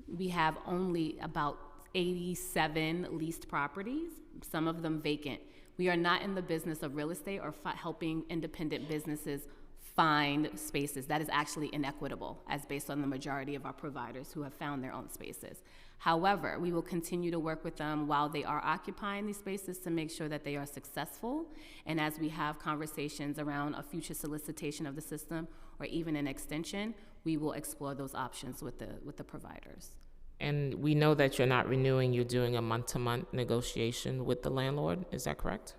We have only about 87 leased properties, some of them vacant. We are not in the business of real estate or helping independent businesses find spaces. That is actually inequitable, as based on the majority of our providers who have found their own spaces. However, we will continue to work with them while they are occupying these spaces to make sure that they are successful. And as we have conversations around a future solicitation of the system or even an extension, we will explore those options with the providers. And we know that you're not renewing, you're doing a month-to-month negotiation with the landlord, is that correct?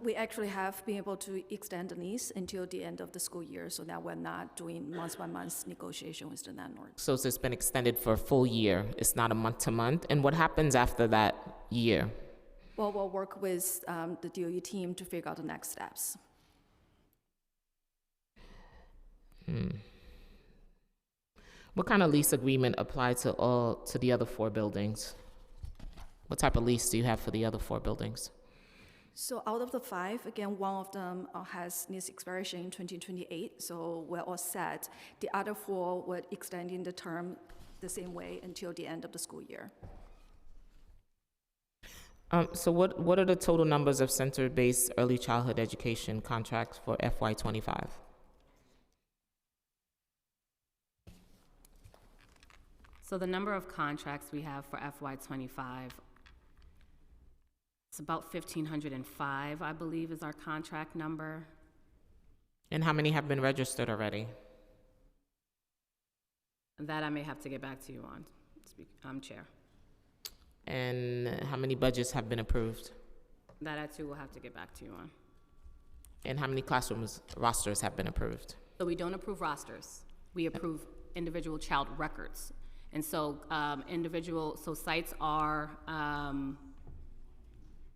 We actually have been able to extend the lease until the end of the school year, so now we're not doing month-by-month negotiation with the landlord. So it's been extended for a full year, it's not a month-to-month, and what happens after that year? Well, we'll work with the DOE team to figure out the next steps. What kind of lease agreement applied to the other 4 buildings? What type of lease do you have for the other 4 buildings? So out of the 5, again, one of them has lease expiration in 2028, so we're all set. The other 4, we're extending the term the same way until the end of the school year. So what are the total numbers of center-based early childhood education contracts for FY25? So the number of contracts we have for FY25, it's about 1,505, I believe, is our contract number. And how many have been registered already? That I may have to get back to you on, Chair. And how many budgets have been approved? That I too will have to get back to you on. And how many rosters have been approved? So we don't approve rosters. We approve individual child records. And so sites are,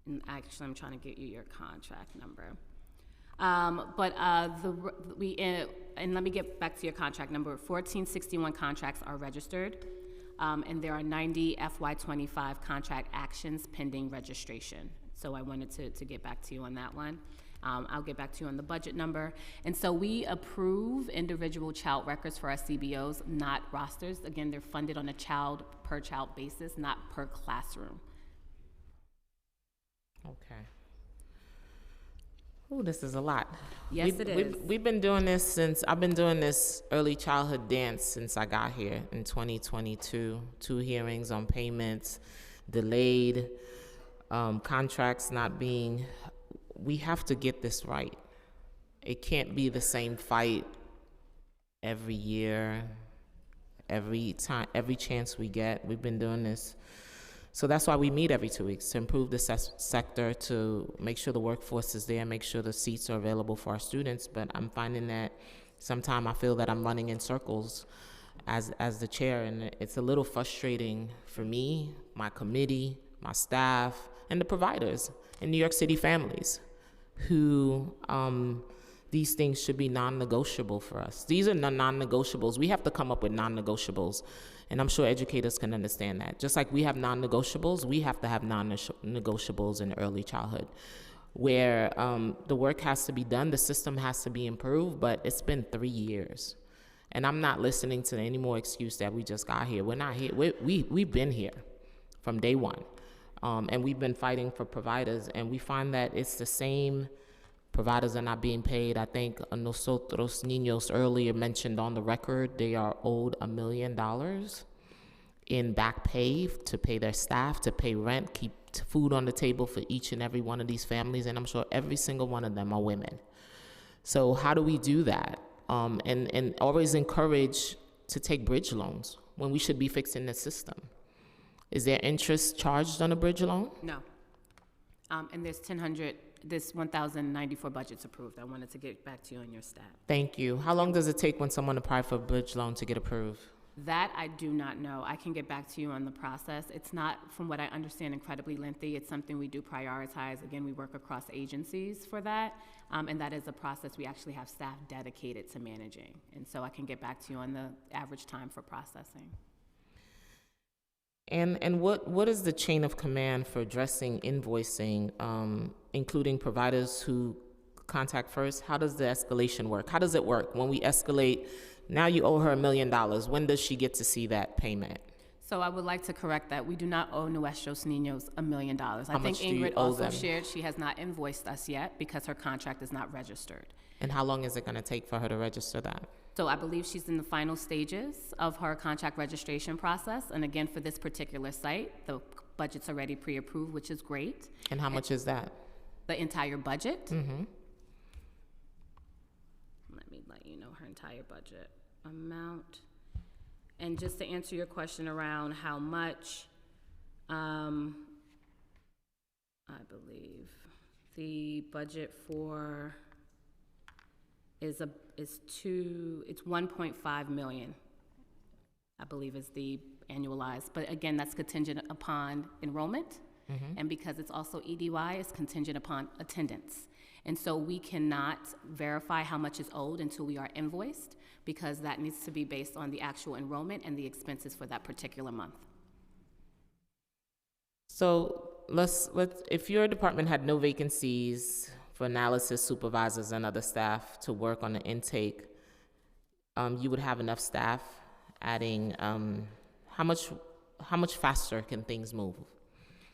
and actually I'm trying to get you your contract number. And let me get back to your contract number. 1461 contracts are registered. and there are 90 FY25 contract actions pending registration. So I wanted to get back to you on that one. I'll get back to you on the budget number. And so we approve individual child records for our CBOs, not rosters. Again, they're funded on a child per child basis, not per classroom. Okay. Oh, this is a lot. Yes, it is. We've been doing this since, I've been doing this early childhood dance since I got here in 2022. 2 hearings on payments, delayed, contracts not being, we have to get this right. It can't be the same fight every year, every time, every chance we get. We've been doing this. So that's why we meet every 2 weeks, to improve the sector, to make sure the workforce is there, make sure the seats are available for our students. But I'm finding that sometimes I feel that I'm running in circles as the chair, and it's a little frustrating for me, my committee, my staff, and the providers and New York City families who these things should be non-negotiable for us. These are non-negotiables. We have to come up with non-negotiables. And I'm sure educators can understand that. Just like we have non-negotiables, we have to have non-negotiables in early childhood, where the work has to be done, the system has to be improved, but it's been 3 years. And I'm not listening to any more excuse that we just got here. We're not here. We've been here from day one. And we've been fighting for providers, and we find that it's the same providers are not being paid. I think Nosotros Niños earlier mentioned on the record they are owed $1 million in back pay to pay their staff, to pay rent, keep food on the table for each and every one of these families, and I'm sure every single one of them are women. So how do we do that? And always encourage to take bridge loans when we should be fixing the system. Is there interest charged on a bridge loan? No. And there's 1,094 budgets approved. I wanted to get back to you on your stat. Thank you. How long does it take when someone applies for a bridge loan to get approved? That I do not know. I can get back to you on the process. It's not, from what I understand, incredibly lengthy. It's something we do prioritize. Again, we work across agencies for that, and that is a process we actually have staff dedicated to managing. And so I can get back to you on the average time for processing. And what is the chain of command for addressing invoicing, including providers who contact first? How does the escalation work? How does it work when we escalate? Now you owe her $1 million. When does she get to see that payment? So I would like to correct that. We do not owe Nuestros Niños $1 million. I think much do you Ingrid owe also them? shared she has not invoiced us yet because her contract is not registered. And how long is it going to take for her to register that? So I believe she's in the final stages of her contract registration process. And again, for this particular site, the budget's already pre-approved, which is great. And how much is that? The entire budget? Mm-hmm. Let me let you know her entire budget amount. And just to answer your question around how much, I believe the budget for it's 1.5 million, I believe is the annualized. But again, that's contingent upon enrollment. Mm-hmm. And because it's also EDY, it's contingent upon attendance. And so we cannot verify how much is owed until we are invoiced, because that needs to be based on the actual enrollment and the expenses for that particular month. So let's if your department had no vacancies for analysis supervisors and other staff to work on the intake, you would have enough staff adding, how much faster can things move?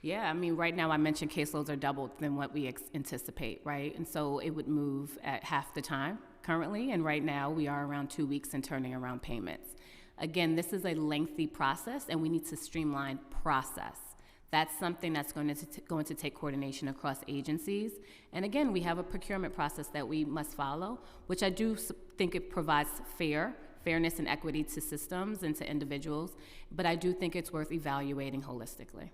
Yeah, I mean, right now I mentioned caseloads are doubled than what we anticipate, right? And so it would move at half the time currently, and right now we are around 2 weeks in turning around payments. Again, this is a lengthy process, and we need to streamline process. That's something that's going to take coordination across agencies. And again, we have a procurement process that we must follow, which I do think it provides fairness and equity to systems and to individuals, but I do think it's worth evaluating holistically.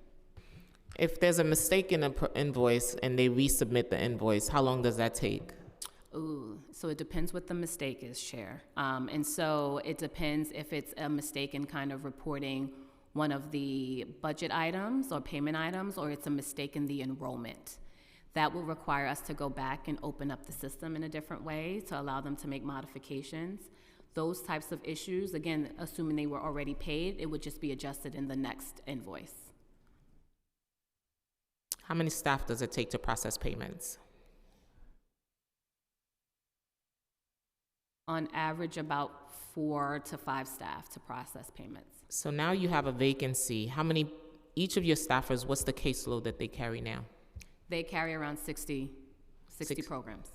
If there's a mistake in an invoice and they resubmit the invoice, how long does that take? Ooh, so it depends what the mistake is, Chair. And so it depends if it's a mistake in kind of reporting one of the budget items or payment items, or it's a mistake in the enrollment. That will require us to go back and open up the system in a different way to allow them to make modifications. Those types of issues, again, assuming they were already paid, it would just be adjusted in the next invoice. How many staff does it take to process payments? On average, about 4 to 5 staff to process payments. So now you have a vacancy. How many, each of your staffers, what's the caseload that they carry now? They carry around 60 programs.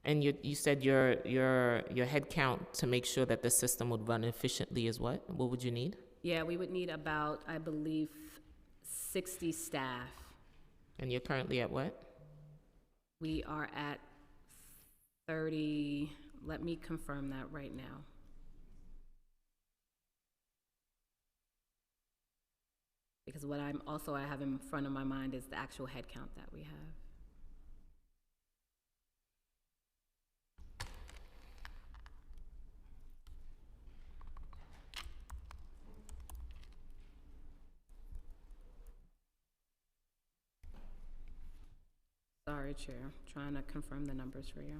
And you said your head count to make sure that the system would run efficiently is what? What would you need? Yeah, we would need about, I believe, 60 staff. And you're currently at what? We are at 30, let me confirm that right now. Because what I have in front of my mind is the actual head count that we have. Sorry, Chair, trying to confirm the numbers for you.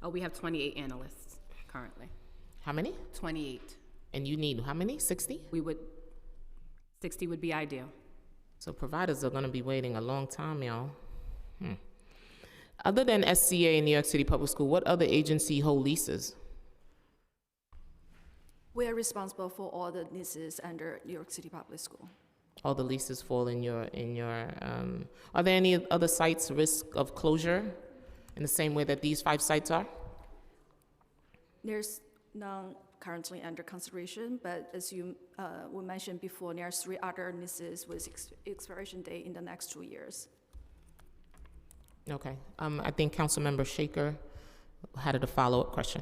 Oh, we have 28 analysts currently. How many? 28. And you need how many? 60? 60 would be ideal. So providers are going to be waiting a long time, y'all. Other than SCA and New York City Public School, what other agency hold leases? We are responsible for all the leases under New York City Public School. All the leases fall in your, are there any other sites risk of closure in the same way that these 5 sites are? There's none currently under consideration, but as you we mentioned before, there are 3 other leases with expiration date in the next 2 years. Okay. I think Councilmember Shaker had a follow-up question.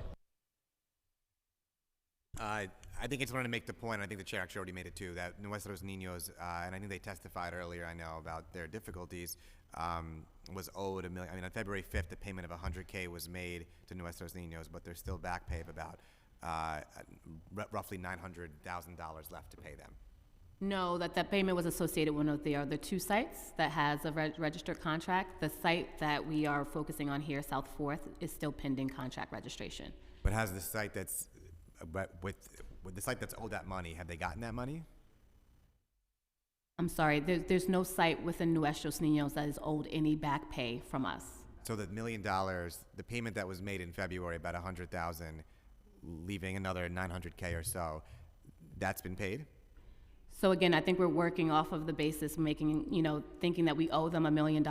I think I just wanted to make the point, I think the chair actually already made it too, that Nuestros Niños, and I think they testified earlier, I know, about their difficulties, was owed $1 million. I mean, on February 5th, the payment of $100K was made to Nuestros Niños, but there's still back pay of about roughly $900,000 left to pay them. No, that payment was associated with one of the other 2 sites that has a registered contract. The site that we are focusing on here, South 4th, is still pending contract registration. But has the site that's, with the site that's owed that money, have they gotten that money? I'm sorry, there's no site within Nuestros Niños that is owed any back pay from us. So the $1 million, the payment that was made in February, about $100,000, leaving another $900K or so, that's been paid? So again, I think we're working off of the basis, thinking that we owe them $1 million,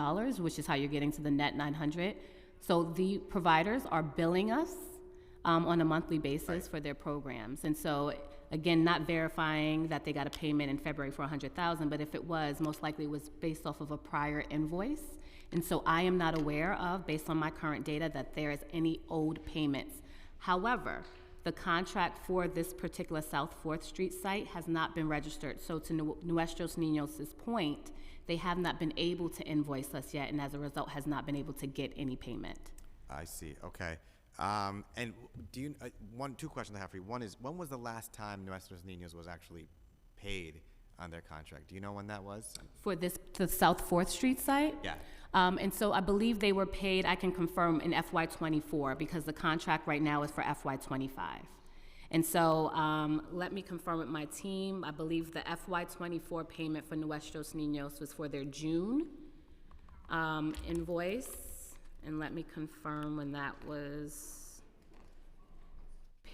which is how you're getting to the net 900. So the providers are billing us on a monthly basis for their programs. And so, again, not verifying that they got a payment in February for $100,000, but if it was, most likely it was based off of a prior invoice. And so I am not aware of, based on my current data, that there is any owed payments. However, the contract for this particular South 4th Street site has not been registered. So to Nuestros Niños' point, they have not been able to invoice us yet, and as a result has not been able to get any payment. I see, okay. And do you, 2 questions I have for you. One is, when was the last time Nuestros Niños was actually paid on their contract? Do you know when that was? For the South 4th Street site? Yeah. And so I believe they were paid, I can confirm, in FY24, because the contract right now is for FY25. And so let me confirm with my team. I believe the FY24 payment for Nuestros Niños was for their June invoice. And let me confirm when that was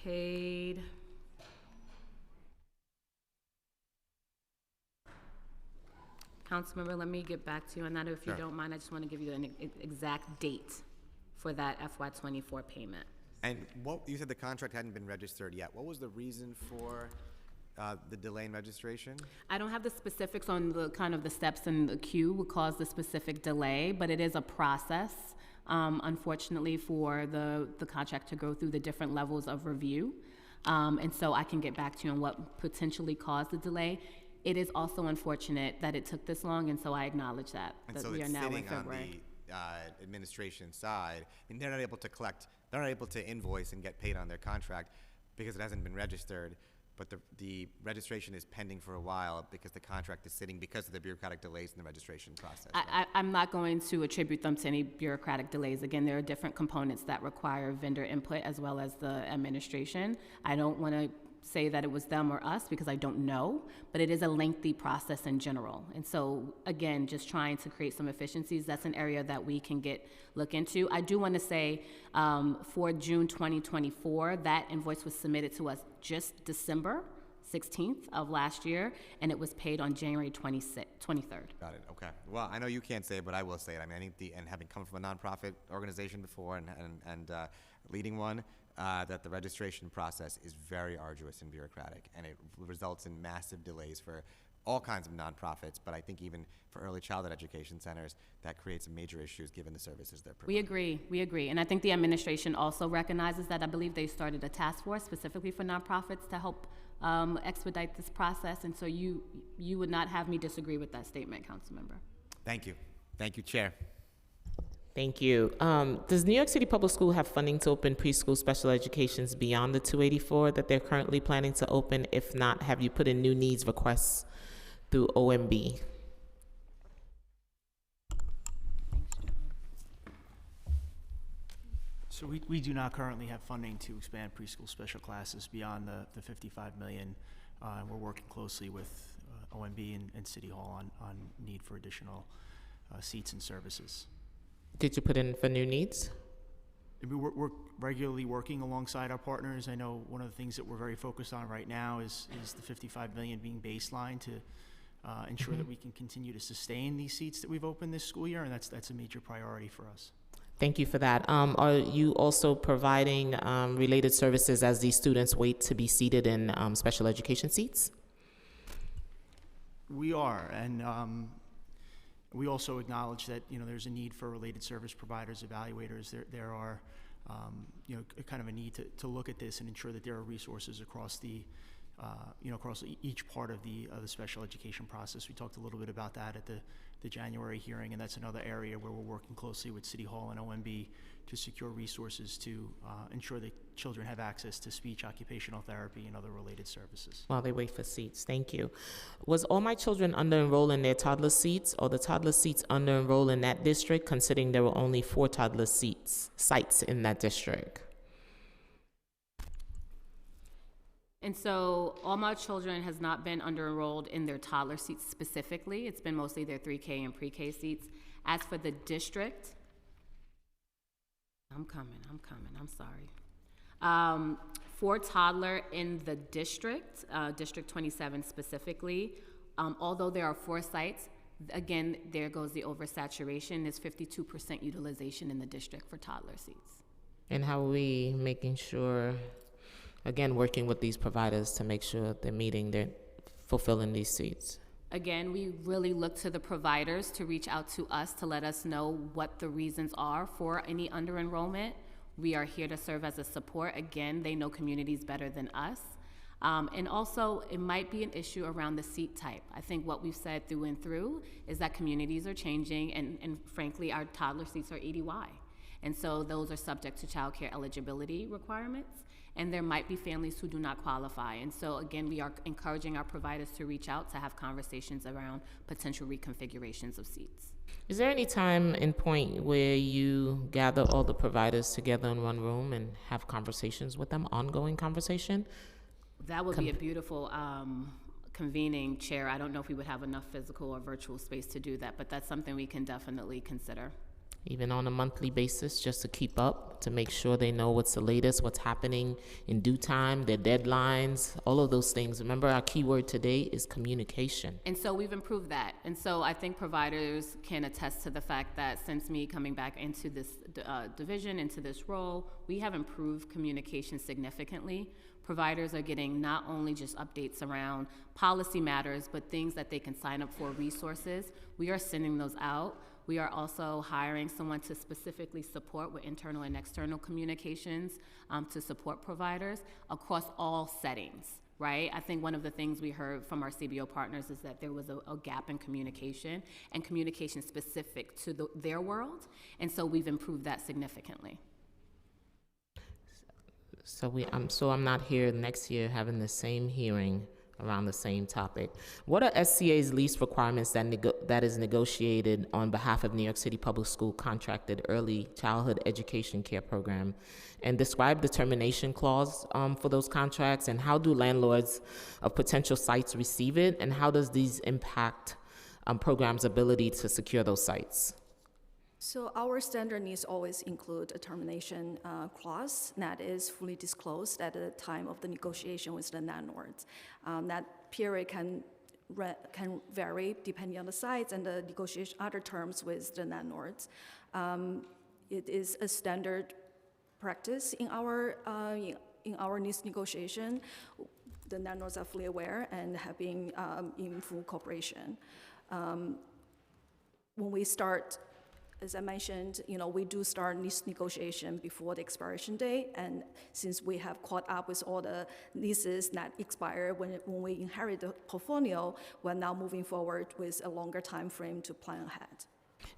paid. Councilmember, let me get back to you on that. If you don't mind, I just want to give you an exact date for that FY24 payment. And you said the contract hadn't been registered yet. What was the reason for the delay in registration? I don't have the specifics on the kind of the steps in the queue would cause the specific delay, but it is a process, unfortunately, for the contract to go through the different levels of review. And so I can get back to you on what potentially caused the delay. It is also unfortunate that it took this long, and so I acknowledge that. And so we are it's now in sitting on February. the administration side, and they're not able to collect, they're not able to invoice and get paid on their contract because it hasn't been registered. but the registration is pending for a while because the contract is sitting because of the bureaucratic delays in the registration process. I'm not going to attribute them to any bureaucratic delays. Again, there are different components that require vendor input as well as the administration. I don't want to say that it was them or us because I don't know, but it is a lengthy process in general. And so, again, just trying to create some efficiencies, that's an area that we can look into. I do want to say for June 2024, that invoice was submitted to us just December 16th of last year, and it was paid on January 23rd. Got it. Okay. Well, I know you can't say it, but I will say it. I mean, I think and having come from a nonprofit organization before and leading one, that the registration process is very arduous and bureaucratic, and it results in massive delays for all kinds of nonprofits, but I think even for early childhood education centers, that creates major issues given the services they're providing. We agree. And I think the administration also recognizes that. I believe they started a task force specifically for nonprofits to help expedite this process, and so you would not have me disagree with that statement, Councilmember. Thank you. Thank you, Chair. Thank you. Does New York City Public School have funding to open preschool special educations beyond the 284 that they're currently planning to open? If not, have you put in new needs requests through OMB? So we do not currently have funding to expand preschool special classes beyond the 55 million. And we're working closely with OMB and City Hall on need for additional seats and services. Did you put in for new needs? We're regularly working alongside our partners. I know one of the things that we're very focused on right now is the 55 million being baseline to ensure that we can continue to sustain these seats that we've opened this school year, and that's a major priority for us. Thank you for that. Are you also providing related services as these students wait to be seated in special education seats? We are, and we also acknowledge that there's a need for related service providers, evaluators. There are kind of a need to look at this and ensure that there are resources across the across each part of the special education process. We talked a little bit about that at the January hearing, and that's another area where we're working closely with City Hall and OMB to secure resources to ensure that children have access to speech, occupational therapy, and other related services. While they wait for seats, thank you. Was all my children under-enrolled in their toddler seats, or the toddler seats under-enrolled in that district, considering there were only 4 toddler sites in that district? And so all my children has not been under-enrolled in their toddler seats specifically. It's been mostly their 3K and pre-K seats. As for the district, I'm sorry. For toddler in the district, District 27 specifically, although there are 4 sites, again, there goes the oversaturation. There's 52% utilization in the district for toddler seats. And how are we making sure, again, working with these providers to make sure they're fulfilling these seats? Again, we really look to the providers to reach out to us to let us know what the reasons are for any under-enrollment. We are here to serve as a support. Again, they know communities better than us. And also, it might be an issue around the seat type. I think what we've said through and through is that communities are changing, and frankly, our toddler seats are EDY. And so those are subject to child care eligibility requirements, and there might be families who do not qualify. And so again, we are encouraging our providers to reach out to have conversations around potential reconfigurations of seats. Is there any time and point where you gather all the providers together in one room and have conversations with them, ongoing conversation? That would be a beautiful convening, Chair. I don't know if we would have enough physical or virtual space to do that, but that's something we can definitely consider. Even on a monthly basis, just to keep up, to make sure they know what's the latest, what's happening in due time, their deadlines, all of those things. Remember, our key word today is communication. And so we've improved that. And so I think providers can attest to the fact that since me coming back into this division, into this role, we have improved communication significantly. Providers are getting not only just updates around policy matters, but things that they can sign up for, resources. We are sending those out. We are also hiring someone to specifically support with internal and external communications to support providers across all settings, right? I think one of the things we heard from our CBO partners is that there was a gap in communication and communication specific to their world, and so we've improved that significantly. So I'm not here next year having the same hearing around the same topic. What are SCA's lease requirements that is negotiated on behalf of New York City Public School contracted early childhood education care program? And describe the termination clause for those contracts, and how do landlords of potential sites receive it, and how does these impact programs' ability to secure those sites? So our standard needs always include a termination clause that is fully disclosed at the time of the negotiation with the landlords. That period can vary depending on the sites and the negotiation other terms with the landlords. It is a standard practice in our lease negotiation. The landlords are fully aware and have been in full cooperation. When we start, as I mentioned, we do start lease negotiation before the expiration date, and since we have caught up with all the leases that expire when we inherit the portfolio, we're now moving forward with a longer time frame to plan ahead.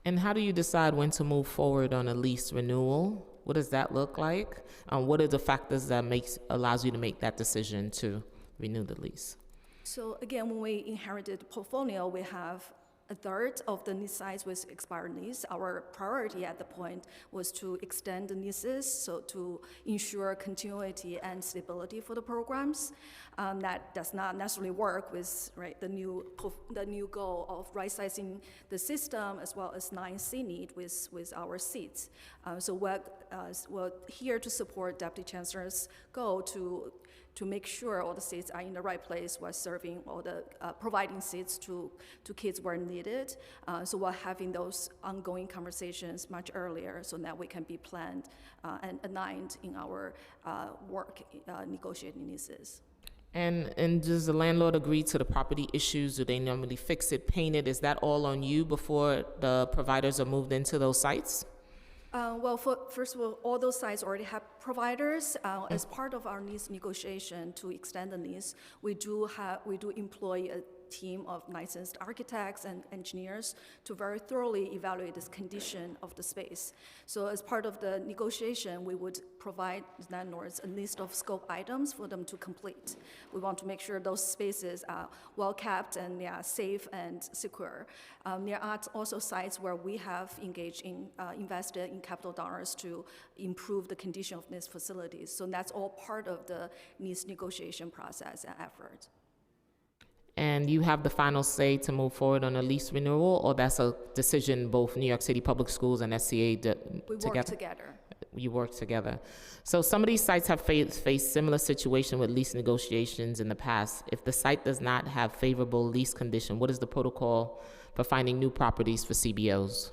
And how do you decide when to move forward on a lease renewal? What does that look like? What are the factors that allows you to make that decision to renew the lease? So again, when we inherited the portfolio, we have a third of the lease sites with expired lease. Our priority at the point was to extend the leases, so to ensure continuity and stability for the programs. That does not necessarily work with the new goal of right-sizing the system as well as 9C need with our seats. So we're here to support Deputy Chancellor's goal to make sure all the seats are in the right place while serving all the providing seats to kids where needed. So we're having those ongoing conversations much earlier so that we can be planned and aligned in our work negotiating leases. And does the landlord agree to the property issues? Do they normally fix it, paint it? Is that all on you before the providers are moved into those sites? Well, first of all those sites already have providers. As part of our lease negotiation to extend the lease, we do employ a team of licensed architects and engineers to very thoroughly evaluate this condition of the space. So as part of the negotiation, we would provide landlords a list of scope items for them to complete. We want to make sure those spaces are well kept and they are safe and secure. There are also sites where we have engaged in, invested in capital dollars to improve the condition of these facilities. So that's all part of the lease negotiation process and effort. And you have the final say to move forward on a lease renewal, or that's a decision both New York City Public Schools and SCA We work together. You work together. So some of these sites have faced similar situation with lease negotiations in the past. If the site does not have favorable lease condition, what is the protocol for finding new properties for CBOs?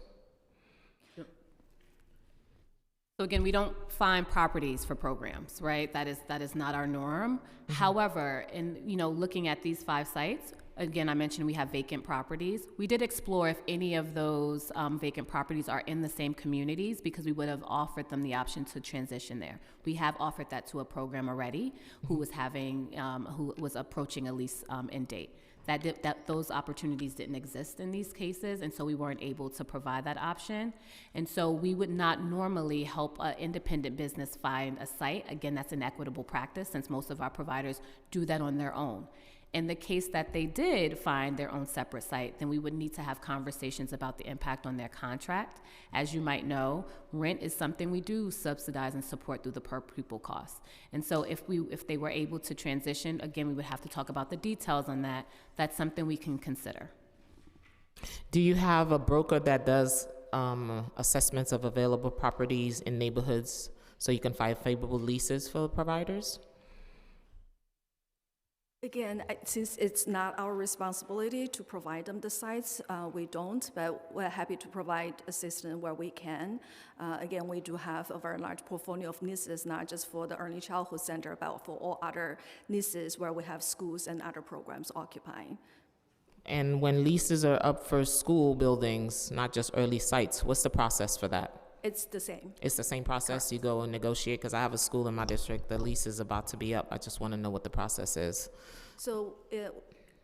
So again, we don't find properties for programs, right? That is not our norm. Mm-hmm. However, in looking at these 5 sites, again, I mentioned we have vacant properties. We did explore if any of those vacant properties are in the same communities, because we would have offered them the option to transition there. We have offered that to a program already who was approaching a lease end date. Those opportunities didn't exist in these cases, and so we weren't able to provide that option. And so we would not normally help an independent business find a site. Again, that's an equitable practice since most of our providers do that on their own. In the case that they did find their own separate site, then we would need to have conversations about the impact on their contract. As you might know, rent is something we do subsidize and support through the per pupil cost. And so if they were able to transition, again, we would have to talk about the details on that. That's something we can consider. Do you have a broker that does assessments of available properties in neighborhoods so you can find favorable leases for providers? Again, since it's not our responsibility to provide them the sites, we don't, but we're happy to provide assistance where we can. Again, we do have a very large portfolio of leases, not just for the early childhood center, but for all other leases where we have schools and other programs occupying. And when leases are up for school buildings, not just early sites, what's the process for that? It's the same. It's the same process? Correct. You go and negotiate? Because I have a school in my district, the lease is about to be up. I just want to know what the process is. So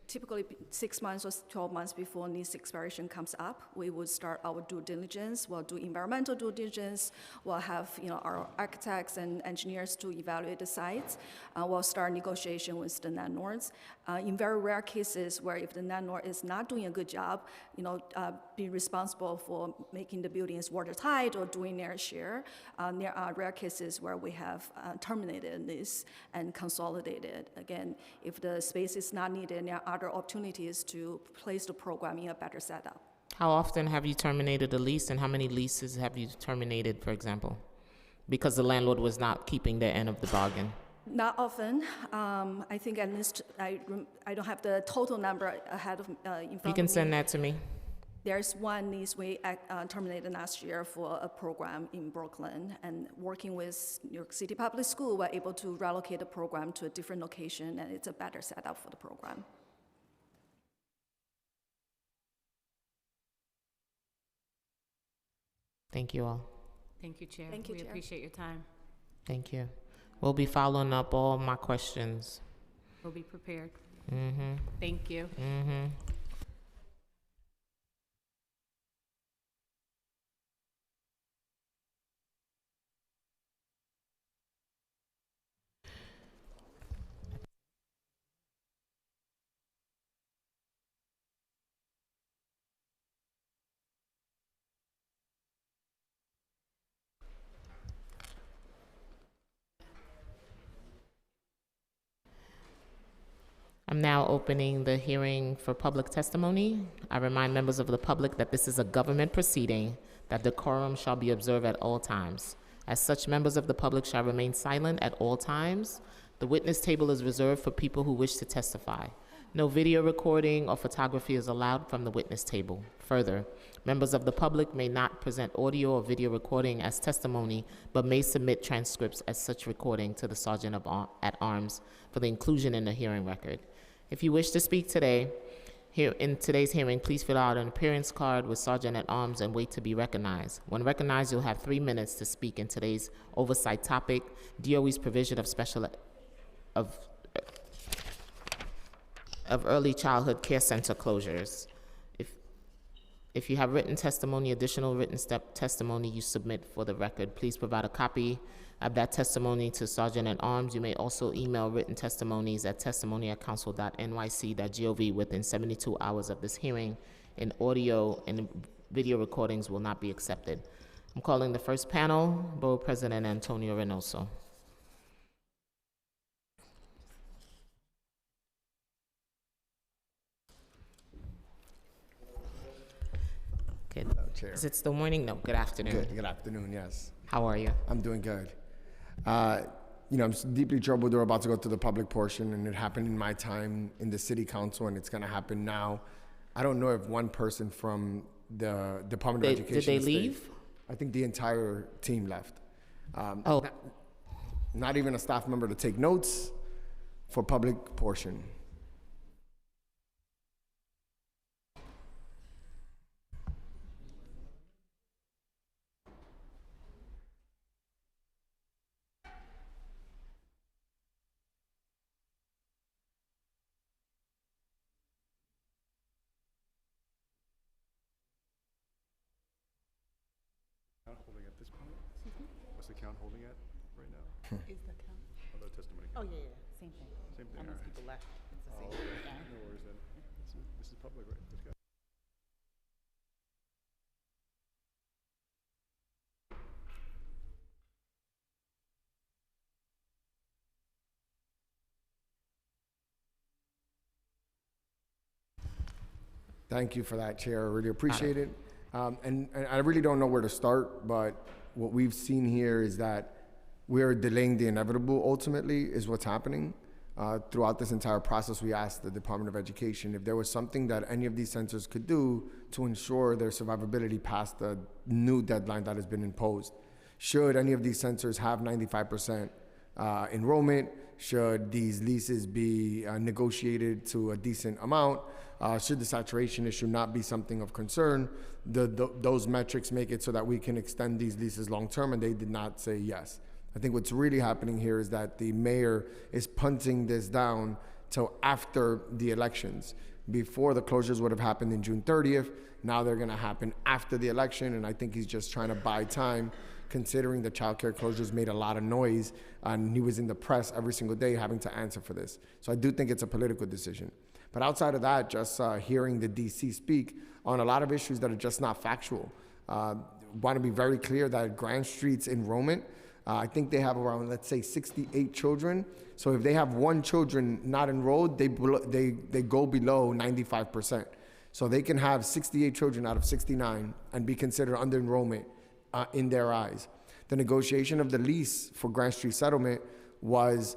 typically 6 months or 12 months before lease expiration comes up, we would start our due diligence. We'll do environmental due diligence. We'll have our architects and engineers to evaluate the sites. We'll start negotiation with the landlords. In very rare cases where if the landlord is not doing a good job, be responsible for making the buildings watertight or doing their share. There are rare cases where we have terminated lease and consolidated. Again, if the space is not needed, there are other opportunities to place the program in a better setup. How often have you terminated a lease, and how many leases have you terminated, for example, because the landlord was not keeping their end of the bargain? Not often. I think at least, I don't have the total number ahead of in front of me. You can send that to me. There's one lease we terminated last year for a program in Brooklyn, and working with New York City Public School, we're able to relocate the program to a different location, and it's a better setup for the program. Thank you all. Thank you, Chair. Thank you, We Chair. appreciate your time. Thank you. We'll be following up all my questions. We'll be prepared. Mm-hmm. Thank you. Mm-hmm. I'm now opening the hearing for public testimony. I remind members of the public that this is a government proceeding, that decorum shall be observed at all times. As such, members of the public shall remain silent at all times. The witness table is reserved for people who wish to testify. No video recording or photography is allowed from the witness table. Further, members of the public may not present audio or video recording as testimony, but may submit transcripts as such recording to the Sergeant at Arms for the inclusion in the hearing record. If you wish to speak today, here in today's hearing, please fill out an appearance card with Sergeant at Arms and wait to be recognized. When recognized, you'll have 3 minutes to speak in today's oversight topic, DOE's provision of early childhood care center closures. If you have written testimony, additional written testimony you submit for the record, please provide a copy of that testimony to Sergeant at Arms. You may also email written testimonies at testimony@council.nyc.gov within 72 hours of this hearing, and audio and video recordings will not be accepted. I'm calling the first panel, Borough President Antonio Reynoso. Good. Hello, Chair. Is it still morning? No, good afternoon. Good afternoon, yes. How are you? I'm doing good. I'm deeply troubled. We're about to go to the public portion, and it happened in my time in the city council, and it's going to happen now. I don't know if one person from the Department of Education Did they leave? I think the entire team left. Oh. Not even a staff member to take notes for public portion. Holding at this point? What's the count holding at right now? Is the count? Oh, the testimony Oh, count. yeah, same thing. Same thing, How many all right. people left? It's the Oh, same okay. thing. No worries then. This is public, right? Let's go. Thank you for that, Chair. I really appreciate it. And I really don't know where to start, but what we've seen here is that we're delaying the inevitable, ultimately, is what's happening. Throughout this entire process, we asked the Department of Education if there was something that any of these centers could do to ensure their survivability past the new deadline that has been imposed. Should any of these centers have 95% enrollment? Should these leases be negotiated to a decent amount? Should the saturation issue not be something of concern? Those metrics make it so that we can extend these leases long term, and they did not say yes. I think what's really happening here is that the mayor is punting this down till after the elections. Before, the closures would have happened in June 30th. Now they're going to happen after the election, and I think he's just trying to buy time, considering the childcare closures made a lot of noise, and he was in the press every single day having to answer for this. So I do think it's a political decision. But outside of that, just hearing the DC speak on a lot of issues that are just not factual. Want to be very clear that Grand Street's enrollment, I think they have around, let's say, 68 children. So if they have one children not enrolled, they go below 95%. So they can have 68 children out of 69 and be considered under enrollment in their eyes. The negotiation of the lease for Grand Street Settlement was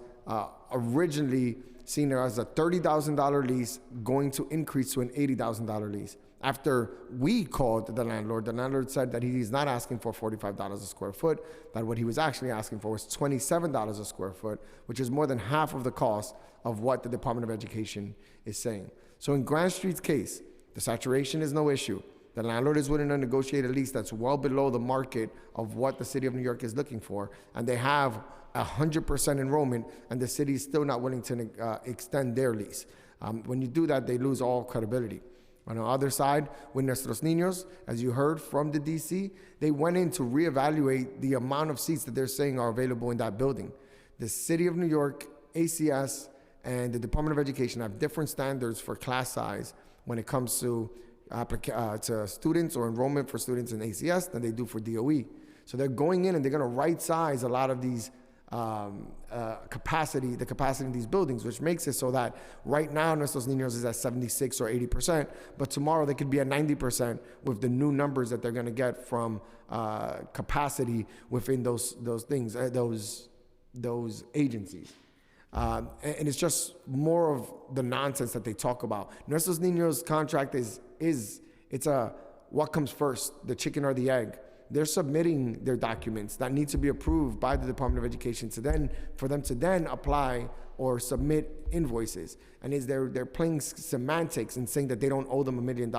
originally seen as a $30,000 lease going to increase to an $80,000 lease. After we called the landlord said that he's not asking for $45 a square foot, that what he was actually asking for was $27 a square foot, which is more than half of the cost of what the Department of Education is saying. So in Grand Street's case, the saturation is no issue. The landlord is willing to negotiate a lease that's well below the market of what the city of New York is looking for, and they have 100% enrollment, and the city is still not willing to extend their lease. When you do that, they lose all credibility. On the other side, with Nuestros Niños, as you heard from the DC, they went in to reevaluate the amount of seats that they're saying are available in that building. The City of New York, ACS, and the Department of Education have different standards for class size when it comes to students or enrollment for students in ACS than they do for DOE. So they're going in and they're going to right size a lot of these the capacity in these buildings, which makes it so that right now Nuestros Niños is at 76 or 80%, but tomorrow they could be at 90% with the new numbers that they're going to get from capacity within those agencies. And it's just more of the nonsense that they talk about. Nuestros Niños contract is what comes first, the chicken or the egg? They're submitting their documents that need to be approved by the Department of Education for them to then apply or submit invoices. And they're playing semantics and saying that they don't owe them $1 million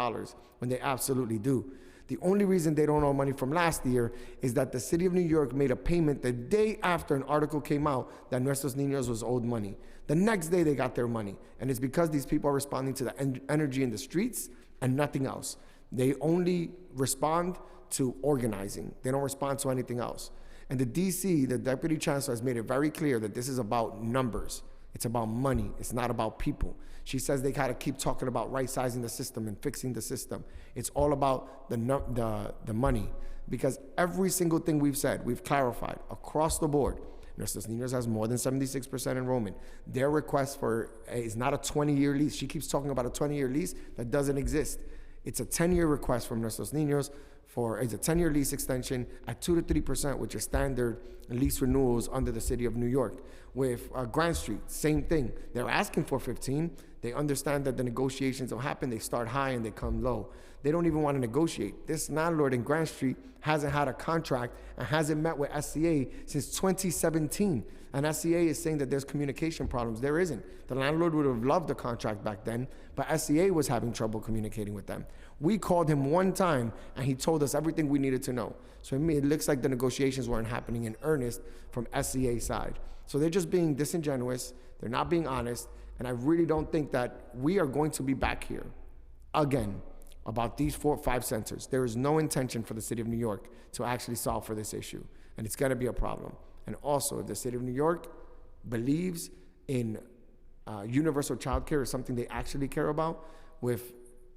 when they absolutely do. The only reason they don't owe money from last year is that the City of New York made a payment the day after an article came out that Nuestros Niños was owed money. The next day they got their money. And it's because these people are responding to the energy in the streets and nothing else. They only respond to organizing. They don't respond to anything else. And the DC, the Deputy Chancellor, has made it very clear that this is about numbers. It's about money. It's not about people. She says they gotta keep talking about right-sizing the system and fixing the system. It's all about the money. Because every single thing we've said, we've clarified across the board. Nuestros Niños has more than 76% enrollment. Their request is not a 20-year lease. She keeps talking about a 20-year lease that doesn't exist. It's a 10-year request from Nuestros Niños. It's a 10-year lease extension at 2 to 3%, which is standard lease renewals under the City of New York. With Grand Street, same thing. They're asking for 15. They understand that the negotiations will happen. They start high and they come low. They don't even want to negotiate. This landlord in Grand Street hasn't had a contract and hasn't met with SCA since 2017. And SCA is saying that there's communication problems. There isn't. The landlord would have loved the contract back then, but SCA was having trouble communicating with them. We called him one time and he told us everything we needed to know. So it looks like the negotiations weren't happening in earnest from SCA side. So they're just being disingenuous. They're not being honest. And I really don't think that we are going to be back here again about these 4 or 5 centers. There is no intention for the City of New York to actually solve for this issue. And it's going to be a problem. And also, if the City of New York believes in universal childcare is something they actually care about, with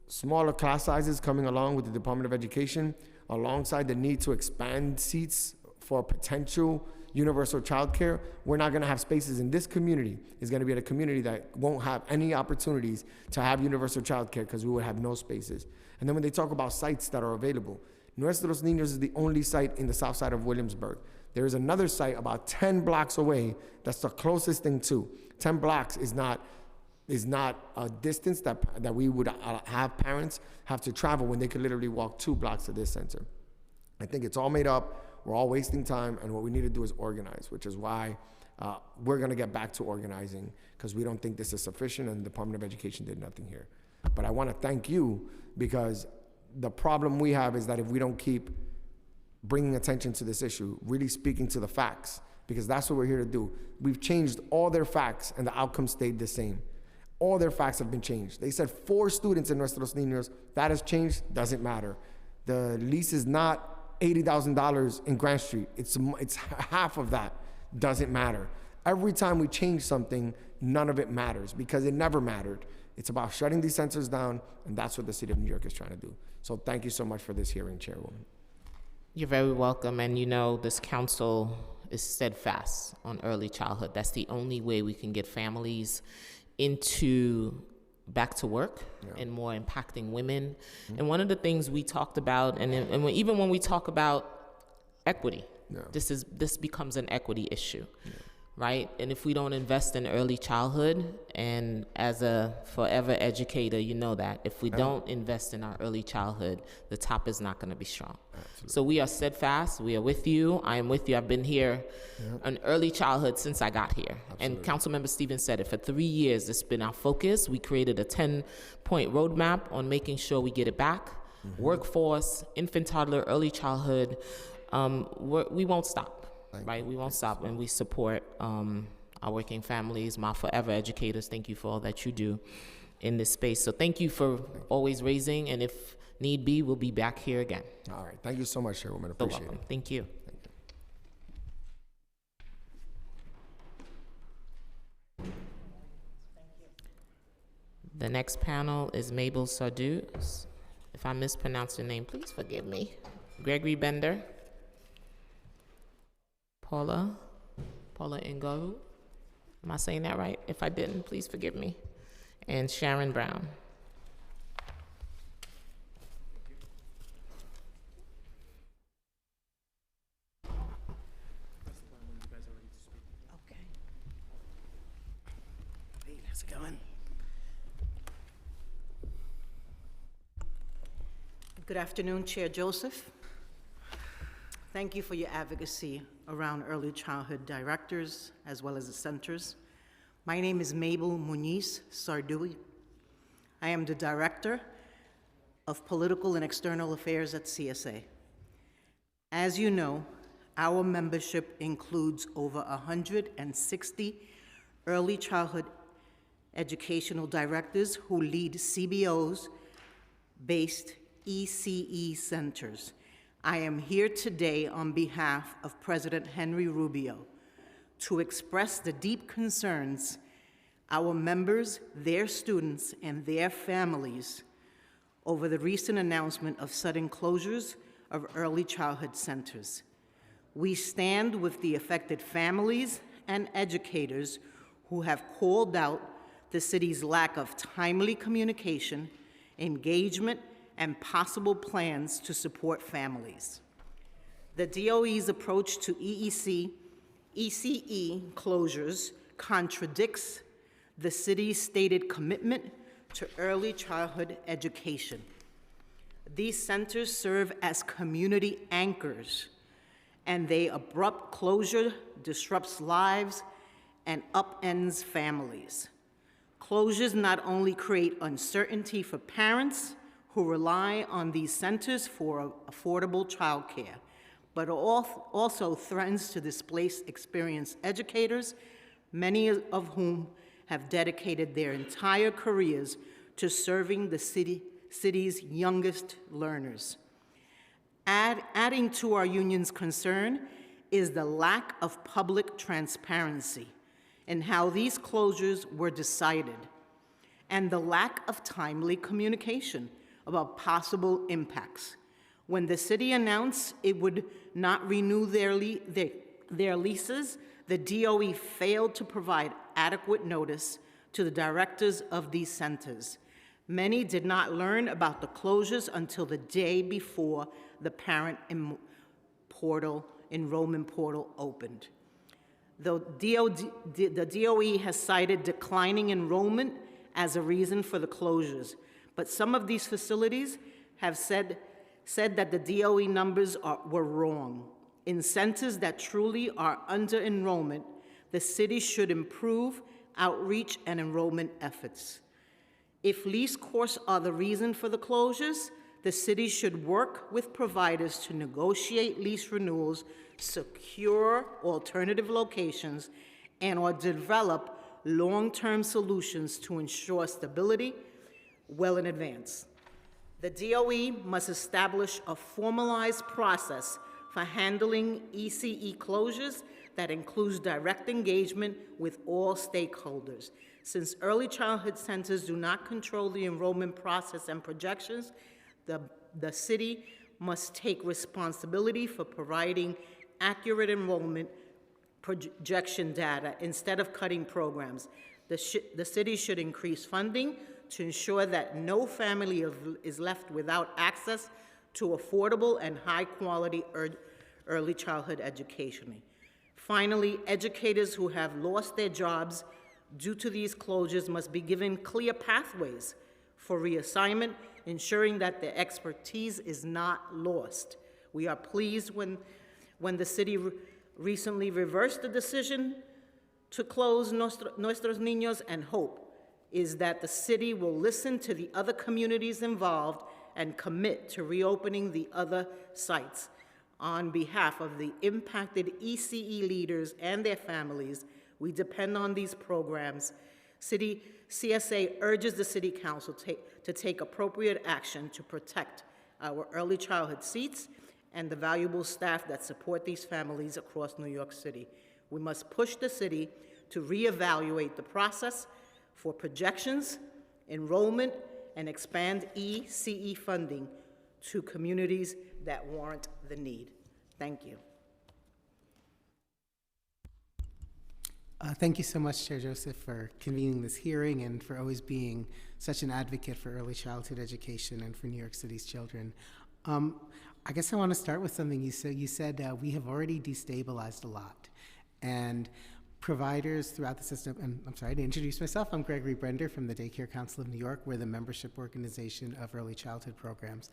smaller class sizes coming along with the Department of Education, alongside the need to expand seats for potential universal childcare, we're not going to have spaces in this community. It's going to be at a community that won't have any opportunities to have universal childcare because we would have no spaces. And then when they talk about sites that are available, Nuestros Niños is the only site in the south side of Williamsburg. There is another site about 10 blocks away that's the closest thing to. 10 blocks is not a distance that we would have parents have to travel when they could literally walk 2 blocks to this center. I think it's all made up. We're all wasting time, and what we need to do is organize, which is why we're going to get back to organizing, because we don't think this is sufficient, and the Department of Education did nothing here. But I want to thank you, because the problem we have is that if we don't keep bringing attention to this issue, really speaking to the facts, because that's what we're here to do. We've changed all their facts, and the outcome stayed the same. all their facts have been changed. They said 4 students in Nuestros Niños. That has changed, doesn't matter. The lease is not $80,000 in Grant Street. It's half of that, doesn't matter. Every time we change something, none of it matters because it never mattered. It's about shutting these centers down, and that's what the city of New York is trying to do. So thank you so much for this hearing, Chairwoman. You're very welcome, and you know this council is steadfast on early childhood. That's the only way we can get families into back to work and more impacting women. And one of the things we talked about, even when we talk about equity, this becomes an equity issue. Right? And if we don't invest in early childhood, and as a forever educator, you know that if we don't invest in our early childhood, the top is not going to be strong. Absolutely. So we are steadfast. We are with you. I am with you. I've been here on early childhood since I got here. Absolutely. And Councilmember Stevens said it. For 3 years, it's been our focus. We created a 10-point roadmap on making sure we get it back. Workforce, infant, toddler, early childhood. We won't stop. Right, we won't stop, and we support our working families, my forever educators. Thank you for all that you do in this space. So thank you for always raising, and if need be, we'll be back here again. All right, thank you so much, Chairwoman. You're Appreciate welcome. it. Thank you. The next panel is Mabel Sardus. If I mispronounce your name, please forgive me. Gregory Bender. Paula Ngaru. Am I saying that right? If I didn't, please forgive me. And Sharon Brown. Okay. Hey, how's it going? Good afternoon, Chair Joseph. Thank you for your advocacy around early childhood directors as well as the centers. My name is Mabel Muniz Sardui. I am the Director of Political and External Affairs at CSA. As you know, our membership includes over 160 early childhood educational directors who lead CBOs-based ECE centers. I am here today on behalf of President Henry Rubio to express the deep concerns our members, their students, and their families over the recent announcement of sudden closures of early childhood centers. We stand with the affected families and educators who have called out the city's lack of timely communication, engagement, and possible plans to support families. The DOE's approach to ECE closures contradicts the city's stated commitment to early childhood education. These centers serve as community anchors, and their abrupt closure disrupts lives and upends families. Closures not only create uncertainty for parents who rely on these centers for affordable childcare, but also threatens to displace experienced educators, many of whom have dedicated their entire careers to serving the city's youngest learners. Adding to our union's concern is the lack of public transparency in how these closures were decided, and the lack of timely communication about possible impacts. When the city announced it would not renew their leases, the DOE failed to provide adequate notice to the directors of these centers. Many did not learn about the closures until the day before the parent enrollment portal opened. The DOE has cited declining enrollment as a reason for the closures, but some of these facilities have said that the DOE numbers were wrong. In centers that truly are under enrollment, the city should improve outreach and enrollment efforts. If lease costs are the reason for the closures, the city should work with providers to negotiate lease renewals, secure alternative locations, and/or develop long-term solutions to ensure stability well in advance. The DOE must establish a formalized process for handling ECE closures that includes direct engagement with all stakeholders. Since early childhood centers do not control the enrollment process and projections, the city must take responsibility for providing accurate enrollment projection data instead of cutting programs. The city should increase funding to ensure that no family is left without access to affordable and high-quality early childhood education. Finally, educators who have lost their jobs due to these closures must be given clear pathways for reassignment, ensuring that their expertise is not lost. We are pleased when the city recently reversed the decision to close Nuestros Niños, and hope is that the city will listen to the other communities involved and commit to reopening the other sites. On behalf of the impacted ECE leaders and their families, we depend on these programs. CSA urges the City Council to take appropriate action to protect our early childhood seats and the valuable staff that support these families across New York City. We must push the city to reevaluate the process for projections, enrollment, and expand ECE funding to communities that warrant the need. Thank you. Thank you so much, Chair Joseph, for convening this hearing and for always being such an advocate for early childhood education and for New York City's children. I guess I want to start with something you said. You said we have already destabilized a lot. And providers throughout the system, and I'm sorry to introduce myself, I'm Gregory Brender from the Daycare Council of New York. We're the membership organization of early childhood programs.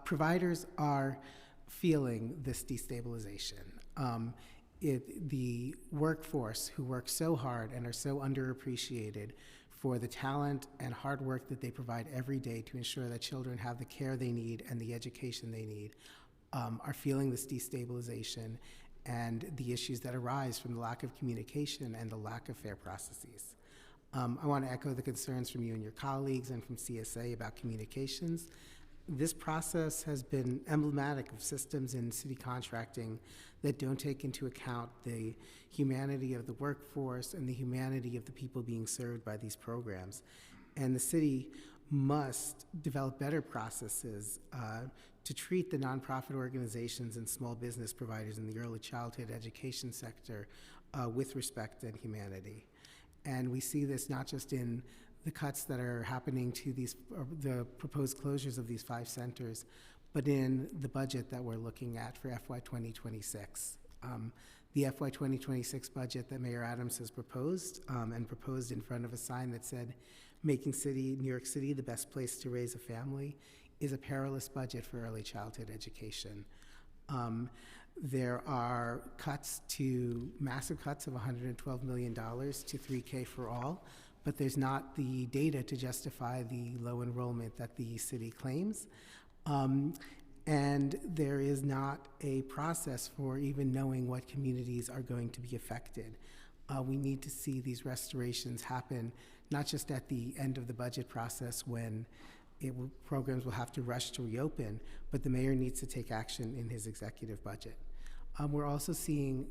Providers are feeling this destabilization. The workforce who work so hard and are so underappreciated for the talent and hard work that they provide every day to ensure that children have the care they need and the education they need are feeling this destabilization and the issues that arise from the lack of communication and the lack of fair processes. I want to echo the concerns from you and your colleagues and from CSA about communications. This process has been emblematic of systems in city contracting that don't take into account the humanity of the workforce and the humanity of the people being served by these programs. And the city must develop better processes to treat the nonprofit organizations and small business providers in the early childhood education sector with respect and humanity. And we see this not just in the cuts that are happening to the proposed closures of these 5 centers, but in the budget that we're looking at for FY 2026. The FY 2026 budget that Mayor Adams has proposed and proposed in front of a sign that said, making New York City the best place to raise a family, is a perilous budget for early childhood education. There are massive cuts of $112 million to 3K for all, but there's not the data to justify the low enrollment that the city claims. And there is not a process for even knowing what communities are going to be affected. We need to see these restorations happen, not just at the end of the budget process when programs will have to rush to reopen, but the mayor needs to take action in his executive budget. We're also seeing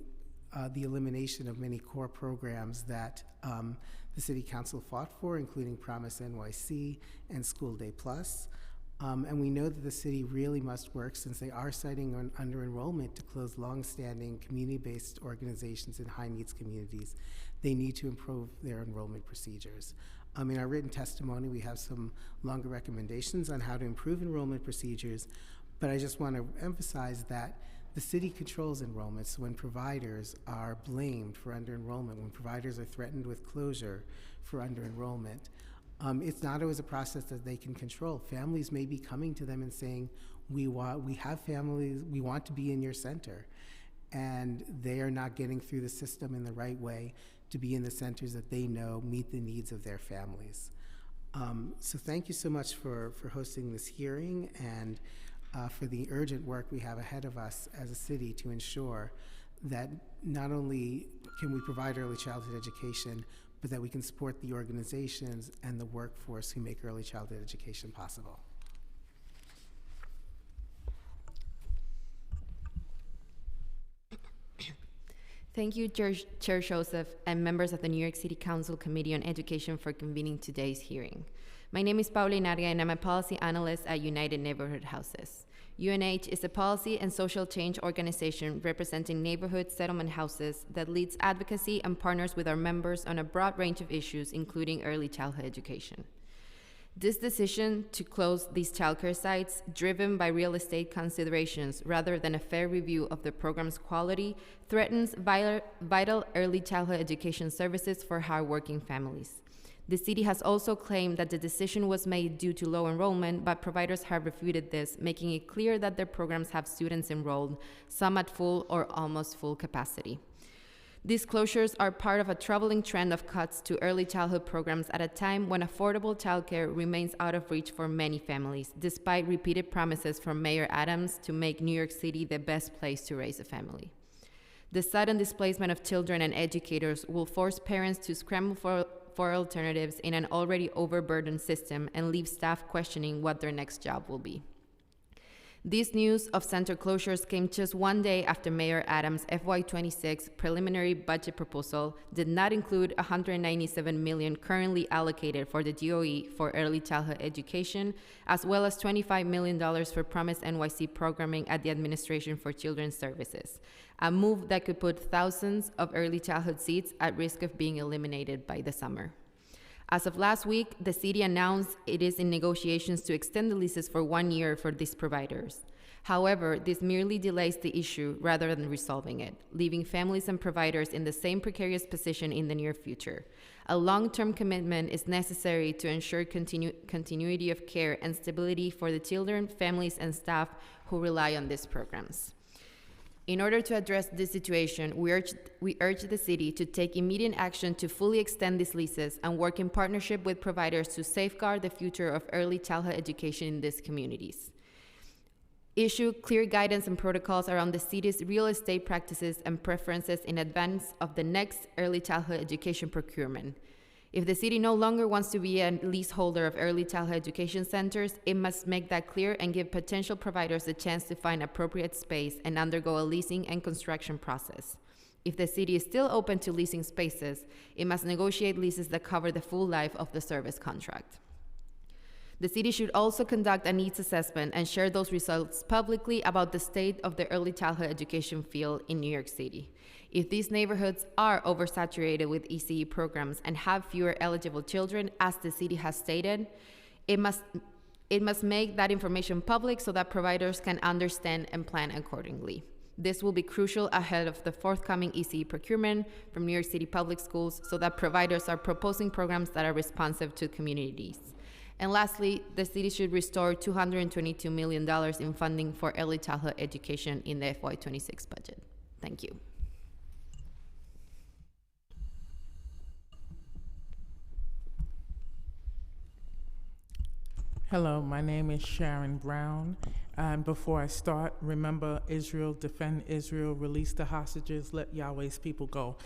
the elimination of many core programs that the City Council fought for, including Promise NYC and School Day Plus. And we know that the city really must work, since they are citing under enrollment, to close long-standing community-based organizations in high-needs communities. They need to improve their enrollment procedures. In our written testimony, we have some longer recommendations on how to improve enrollment procedures, but I just want to emphasize that the city controls enrollment, so when providers are blamed for under-enrollment, when providers are threatened with closure for under-enrollment, it's not always a process that they can control. Families may be coming to them and saying, we have families, we want to be in your center, and they are not getting through the system in the right way to be in the centers that they know meet the needs of their families. So thank you so much for hosting this hearing and for the urgent work we have ahead of us as a city to ensure that not only can we provide early childhood education, but that we can support the organizations and the workforce who make early childhood education possible. Thank you, Chair Joseph, and members of the New York City Council Committee on Education for convening today's hearing. My name is Paula Inarga, and I'm a policy analyst at United Neighborhood Houses. UNH is a policy and social change organization representing neighborhood settlement houses that leads advocacy and partners with our members on a broad range of issues, including early childhood education. This decision to close these childcare sites, driven by real estate considerations rather than a fair review of the program's quality, threatens vital early childhood education services for hardworking families. The city has also claimed that the decision was made due to low enrollment, but providers have refuted this, making it clear that their programs have students enrolled, some at full or almost full capacity. These closures are part of a troubling trend of cuts to early childhood programs at a time when affordable childcare remains out of reach for many families, despite repeated promises from Mayor Adams to make New York City the best place to raise a family. The sudden displacement of children and educators will force parents to scramble for alternatives in an already overburdened system and leave staff questioning what their next job will be. This news of center closures came just one day after Mayor Adams' FY26 preliminary budget proposal did not include $197 million currently allocated for the DOE for early childhood education, as well as $25 million for Promise NYC programming at the Administration for Children's Services, a move that could put thousands of early childhood seats at risk of being eliminated by the summer. As of last week, the city announced it is in negotiations to extend the leases for 1 year for these providers. However, this merely delays the issue rather than resolving it, leaving families and providers in the same precarious position in the near future. A long-term commitment is necessary to ensure continuity of care and stability for the children, families, and staff who rely on these programs. In order to address this situation, we urge the city to take immediate action to fully extend these leases and work in partnership with providers to safeguard the future of early childhood education in these communities. Issue clear guidance and protocols around the city's real estate practices and preferences in advance of the next early childhood education procurement. If the city no longer wants to be a leaseholder of early childhood education centers, it must make that clear and give potential providers the chance to find appropriate space and undergo a leasing and construction process. If the city is still open to leasing spaces, it must negotiate leases that cover the full life of the service contract. The city should also conduct a needs assessment and share those results publicly about the state of the early childhood education field in New York City. If these neighborhoods are oversaturated with ECE programs and have fewer eligible children, as the city has stated, it must make that information public so that providers can understand and plan accordingly. This will be crucial ahead of the forthcoming ECE procurement from New York City Public Schools so that providers are proposing programs that are responsive to communities. And lastly, the city should restore $222 million in funding for early childhood education in the FY26 budget. Thank you. Hello, my name is Sharon Brown. And before I start, remember Israel, defend Israel, release the hostages, let Yahweh's people go.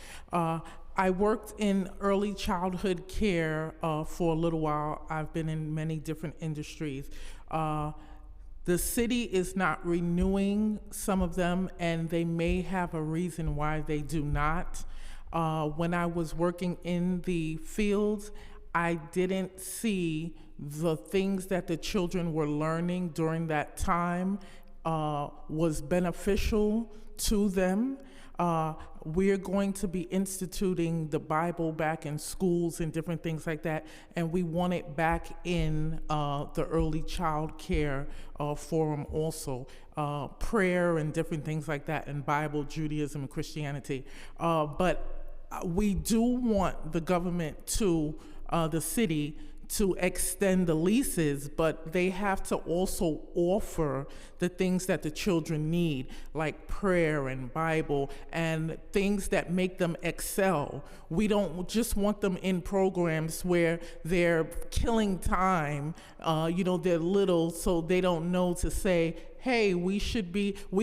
I worked in early childhood care for a little while. I've been in many different industries. The city is not renewing some of them, and they may have a reason why they do not. When I was working in the fields, I didn't see the things that the children were learning during that time was beneficial to them. We're going to be instituting the Bible back in schools and different things like that, and we want it back in the early child care forum also. Prayer and different things like that in Bible, Judaism, and Christianity. But we do want the government to, the city, to extend the leases, but they have to also offer the things that the children need, like prayer and Bible and things that make them excel. We don't just want them in programs where they're killing time, they're little, so they don't know to say, hey, we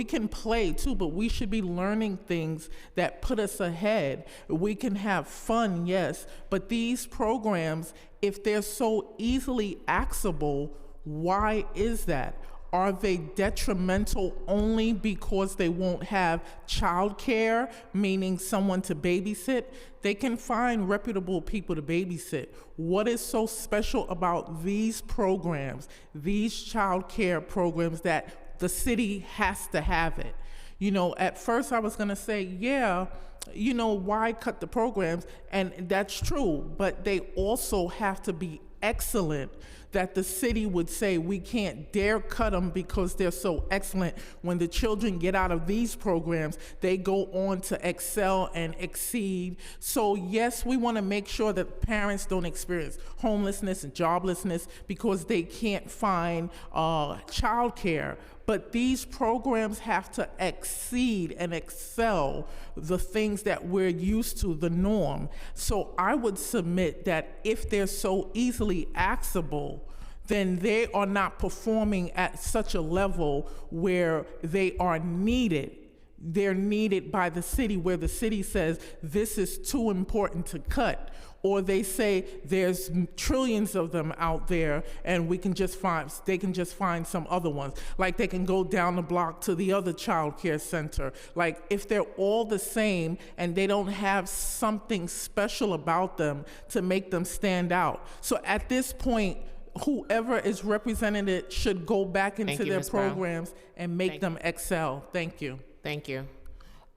can play too, but we should be learning things that put us ahead. We can have fun, yes, but these programs, if they're so easily accessible, why is that? Are they detrimental only because they won't have childcare, meaning someone to babysit? They can find reputable people to babysit. What is so special about these programs, these childcare programs, that the city has to have it? At first I was gonna say, why cut the programs? And that's true, but they also have to be excellent, that the city would say we can't dare cut them because they're so excellent. When the children get out of these programs, they go on to excel and exceed. So yes, we want to make sure that parents don't experience homelessness and joblessness because they can't find childcare. But these programs have to exceed and excel the things that we're used to, the norm. So I would submit that if they're so easily accessible, then they are not performing at such a level where they are needed. They're needed by the city, where the city says this is too important to cut. Or they say there's trillions of them out there and they can just find some other ones. Like they can go down the block to the other child care center. Like if they're all the same and they don't have something special about them to make them stand out. So at this point, whoever is representing it should go back into their programs and make them excel. Thank you. Thank you.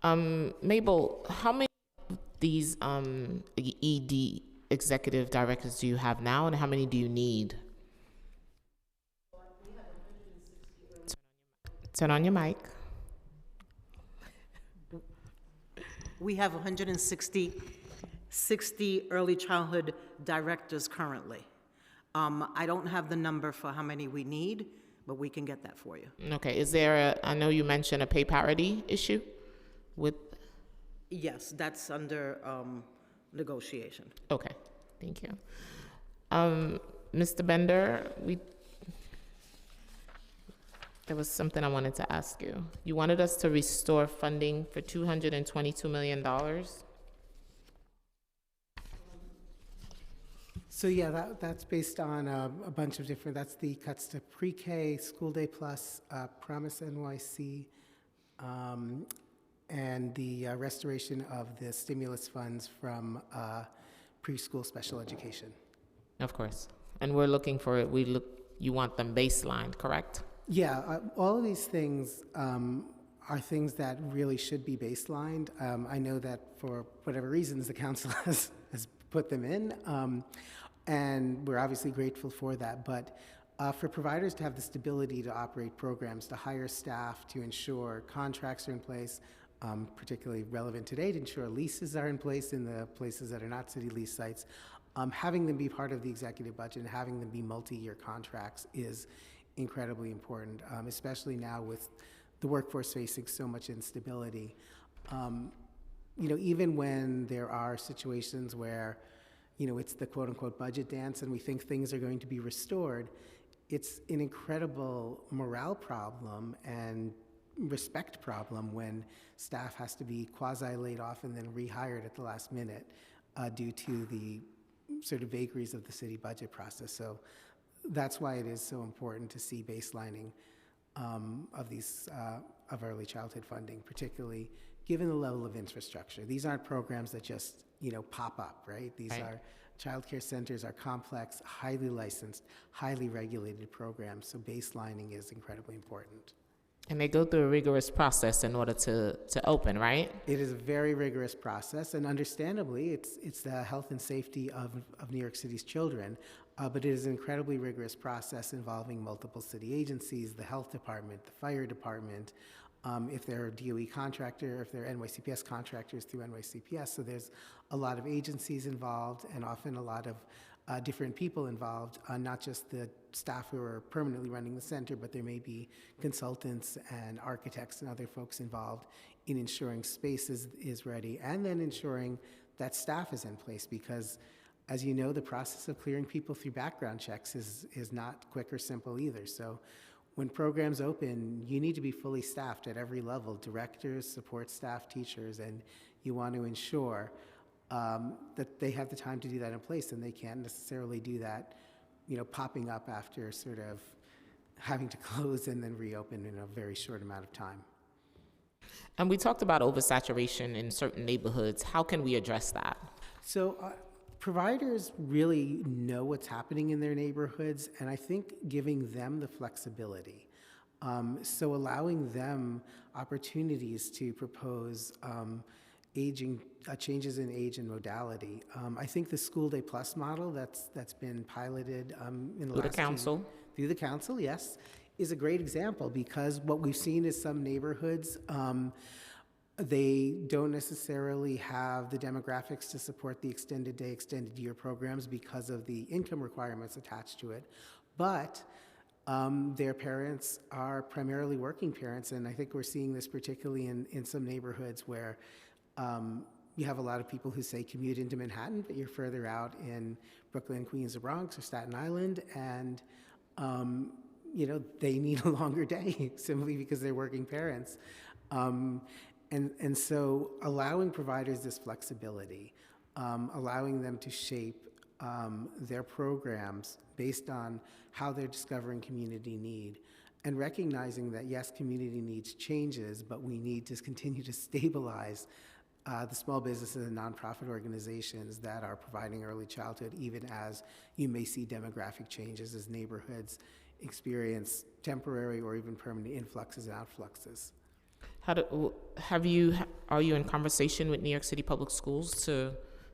Mabel, how many these ED executive directors do you have now, and how many do you need? Turn on your mic. We have 160 early childhood directors currently. I don't have the number for how many we need, but we can get that for you. Okay, is there I know you mentioned a pay parity issue with? Yes, that's under negotiation. Okay, thank you. Mr. Bender, there was something I wanted to ask you. You wanted us to restore funding for $222 million. So yeah, that's based on a bunch of different, that's the cuts to pre-K, School Day Plus, Promise NYC, and the restoration of the stimulus funds from preschool special education. Of course. And we're looking for it. You want them baseline, correct? Yeah, all of these things are things that really should be baselined. I know that for whatever reasons the council has put them in, and we're obviously grateful for that. But for providers to have the stability to operate programs, to hire staff, to ensure contracts are in place, particularly relevant today, to ensure leases are in place in the places that are not city lease sites, having them be part of the executive budget and having them be multi-year contracts is incredibly important, especially now with the workforce facing so much instability. Even when there are situations where, it's the quote-unquote budget dance and we think things are going to be restored, it's an incredible morale problem and respect problem when staff has to be quasi-laid off and then rehired at the last minute due to the sort of vagaries of the city budget process. So that's why it is so important to see baselining of these of early childhood funding, particularly given the level of infrastructure. These aren't programs that just pop up, right? These are child care centers are complex, highly licensed, highly regulated programs. So baselining is incredibly important. And they go through a rigorous process in order to open, right? It is a very rigorous process, and understandably, it's the health and safety of New York City's children, but it is an incredibly rigorous process involving multiple city agencies, the health department, the fire department, if they're a DOE contractor, if they're NYCPS contractors through NYCPS. So there's a lot of agencies involved and often a lot of different people involved, not just the staff who are permanently running the center, but there may be consultants and architects and other folks involved in ensuring space is ready, and then ensuring that staff is in place, because as you know, the process of clearing people through background checks is not quick or simple either. So when programs open, you need to be fully staffed at every level, directors, support staff, teachers, and you want to ensure that they have the time to do that in place, and they can't necessarily do that, popping up after sort of having to close and then reopen in a very short amount of time. And we talked about oversaturation in certain neighborhoods. How can we address that? So providers really know what's happening in their neighborhoods, and I think giving them the flexibility. So allowing them opportunities to propose changes in age and modality. I think the School Day Plus model that's been piloted in the Through the last council. Through the council, yes, is a great example, because what we've seen is some neighborhoods, they don't necessarily have the demographics to support the extended day, extended year programs because of the income requirements attached to it. But their parents are primarily working parents, and I think we're seeing this particularly in some neighborhoods where you have a lot of people who say commute into Manhattan, but you're further out in Brooklyn, Queens, or Bronx, or Staten Island, and they need a longer day simply because they're working parents. And so allowing providers this flexibility, allowing them to shape their programs based on how they're discovering community need, and recognizing that, yes, community needs changes, but we need to continue to stabilize the small businesses and nonprofit organizations that are providing early childhood, even as you may see demographic changes as neighborhoods experience temporary or even permanent influxes and outfluxes. Are you in conversation with New York City Public Schools to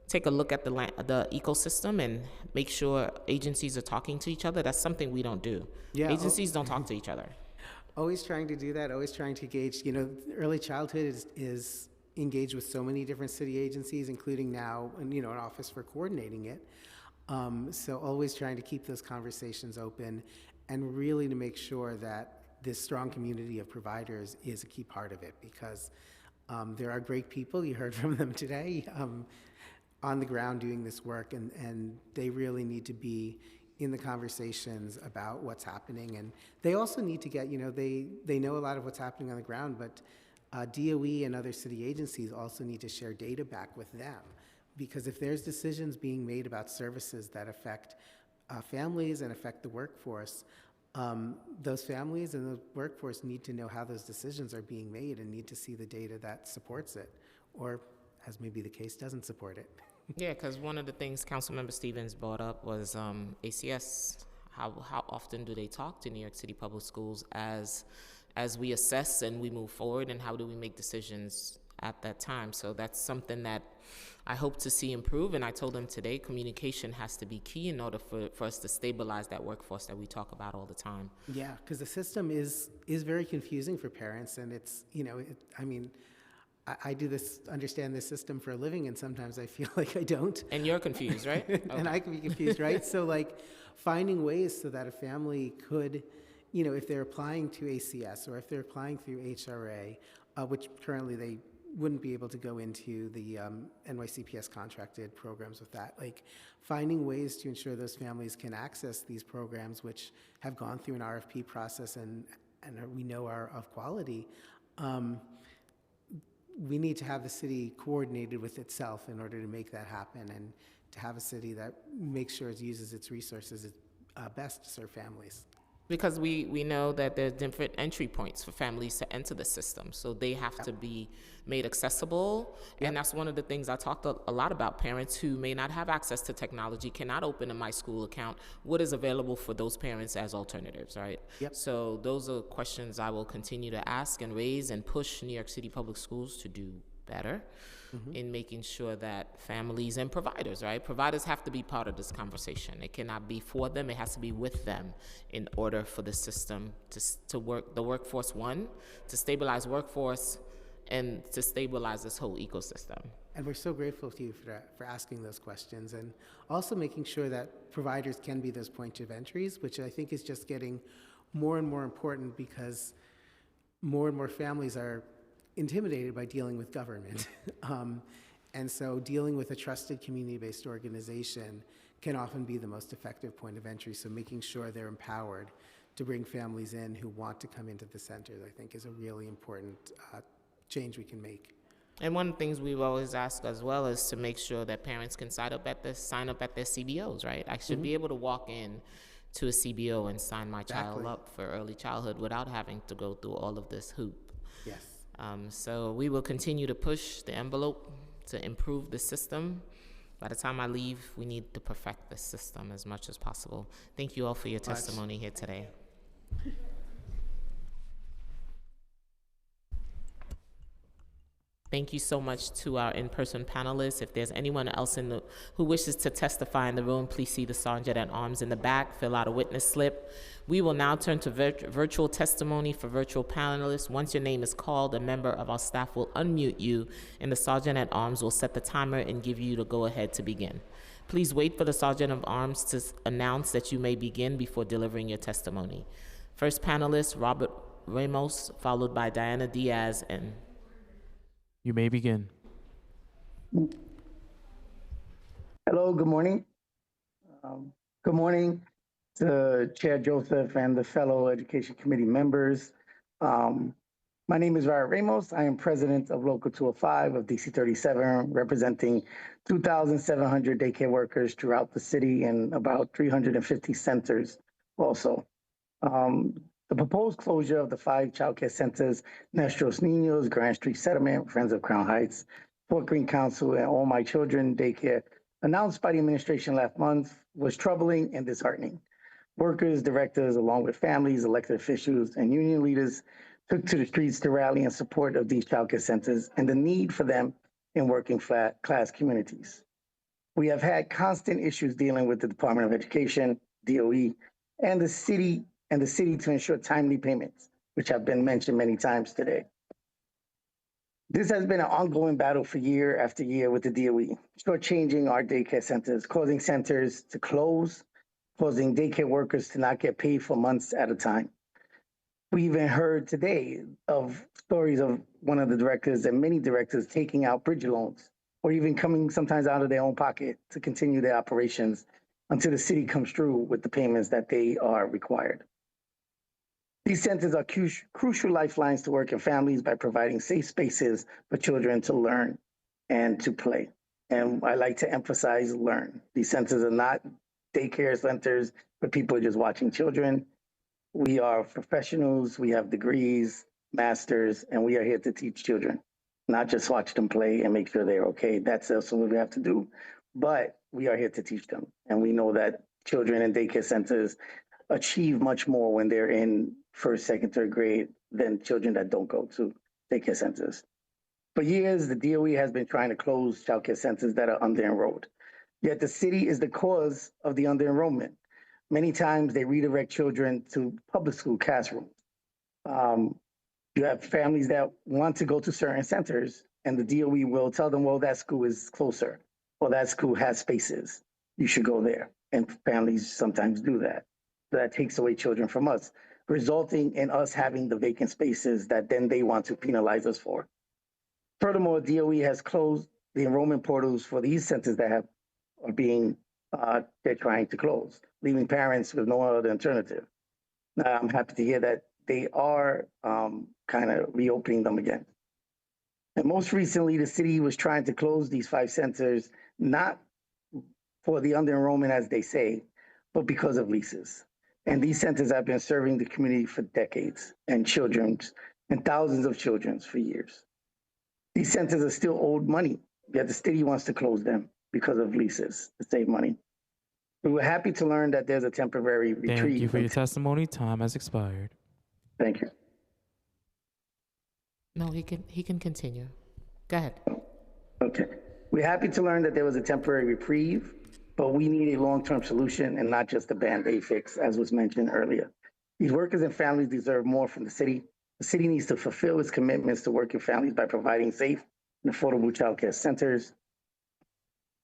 take a look at the ecosystem and make sure agencies are talking to each other? That's something we don't do. Yeah, agencies don't talk to each other. Always trying to do that, always trying to engage. Early childhood is engaged with so many different city agencies, including now, an office for coordinating it. So always trying to keep those conversations open, and really to make sure that this strong community of providers is a key part of it, because there are great people, you heard from them today, on the ground doing this work, and they really need to be in the conversations about what's happening. And they also need to get, they know a lot of what's happening on the ground, but DOE and other city agencies also need to share data back with them, because if there's decisions being made about services that affect families and affect the workforce, those families and the workforce need to know how those decisions are being made and need to see the data that supports it, or, as may be the case, doesn't support it. Yeah, because one of the things Councilmember Stevens brought up was ACS. How often do they talk to New York City Public Schools as we assess and we move forward, and how do we make decisions at that time? So that's something that I hope to see improve, and I told them today communication has to be key in order for us to stabilize that workforce that we talk about all the time. Yeah, because the system is very confusing for parents, and it's, I do this, understand this system for a living, and sometimes I feel like I don't. And you're confused, right? And I can be confused, right? So finding ways so that a family could, if they're applying to ACS or if they're applying through HRA, which currently they wouldn't be able to go into the NYCPS contracted programs with that, finding ways to ensure those families can access these programs, which have gone through an RFP process and we know are of quality. We need to have the city coordinated with itself in order to make that happen, and to have a city that makes sure it uses its resources best to serve families. Because we know that there are different entry points for families to enter the system. So they have to be made accessible. Yep. And that's one of the things I talked a lot about. Parents who may not have access to technology cannot open a My School account. What is available for those parents as alternatives, right? Yep. So those are questions I will continue to ask and raise and push New York City Public Schools to do better in making sure that families and providers, right? Providers have to be part of this conversation. It cannot be for them, it has to be with them in order for the system to work, the workforce, to stabilize workforce and to stabilize this whole ecosystem. And we're so grateful to you for asking those questions and also making sure that providers can be those points of entries, which I think is just getting more and more important because more and more families are intimidated by dealing with government. And so dealing with a trusted community-based organization can often be the most effective point of entry. So making sure they're empowered to bring families in who want to come into the center, I think, is a really important change we can make. And one of the things we've always asked as well is to make sure that parents can sign up at their CBOs, right? I should be able to walk in to a CBO and sign my child up for early childhood without having to go through all of this hoop. Yes. So we will continue to push the envelope to improve the system. By the time I leave, we need to perfect the system as much as possible. Thank you all for your testimony here today. Thank you so much to our in-person panelists. If there's anyone else who wishes to testify in the room, please see the Sergeant at Arms in the back, fill out a witness slip. We will now turn to virtual testimony for virtual panelists. Once your name is called, a member of our staff will unmute you, and the Sergeant at Arms will set the timer and give you the go-ahead to begin. Please wait for the Sergeant of Arms to announce that you may begin before delivering your testimony. First panelist, Robert Ramos, followed by Diana Diaz, and you may begin. Hello, good morning. Good morning to Chair Joseph and the fellow Education Committee members. My name is Robert Ramos. I am president of Local 205 of DC 37, representing 2,700 daycare workers throughout the city and about 350 centers also. The proposed closure of the 5 childcare centers, Nuestros Niños, Grand Street Settlement, Friends of Crown Heights, Fort Greene Council, and All My Children Daycare, announced by the administration last month, was troubling and disheartening. Workers, directors, along with families, elected officials, and union leaders took to the streets to rally in support of these childcare centers and the need for them in working class communities. We have had constant issues dealing with the Department of Education, DOE, and the city to ensure timely payments, which have been mentioned many times today. This has been an ongoing battle for year after year with the DOE, shortchanging our daycare centers, causing centers to close, causing daycare workers to not get paid for months at a time. We even heard today of stories of one of the directors and many directors taking out bridge loans, or even coming sometimes out of their own pocket to continue their operations until the city comes through with the payments that they are required. These centers are crucial lifelines to working families by providing safe spaces for children to learn and to play. And I like to emphasize learn. These centers are not daycare centers where people are just watching children. We are professionals, we have degrees, masters, and we are here to teach children, not just watch them play and make sure they're okay. That's also what we have to do. But we are here to teach them. And we know that children in daycare centers achieve much more when they're in first, second, third grade than children that don't go to daycare centers. For years, the DOE has been trying to close childcare centers that are under-enrolled. Yet the city is the cause of the under-enrollment. Many times they redirect children to public school classrooms. You have families that want to go to certain centers and the DOE will tell them, well, that school is closer or that school has spaces. You should go there. And families sometimes do that. That takes away children from us, resulting in us having the vacant spaces that then they want to penalize us for. Furthermore, DOE has closed the enrollment portals for these centers that they're trying to close, leaving parents with no other alternative. Now, I'm happy to hear that they are kind of reopening them again. And most recently, the city was trying to close these 5 centers, not for the under-enrollment, as they say, but because of leases. And these centers have been serving the community for decades and thousands of children for years. These centers are still owed money, yet the city wants to close them because of leases to save money. We were happy to learn that there's a temporary reprieve. Thank you for your testimony. Time has expired. Thank you. No, he can continue. Go ahead. Okay. We're happy to learn that there was a temporary reprieve, but we need a long-term solution and not just a Band-Aid fix, as was mentioned earlier. These workers and families deserve more from the city. The city needs to fulfill its commitments to working families by providing safe and affordable childcare centers.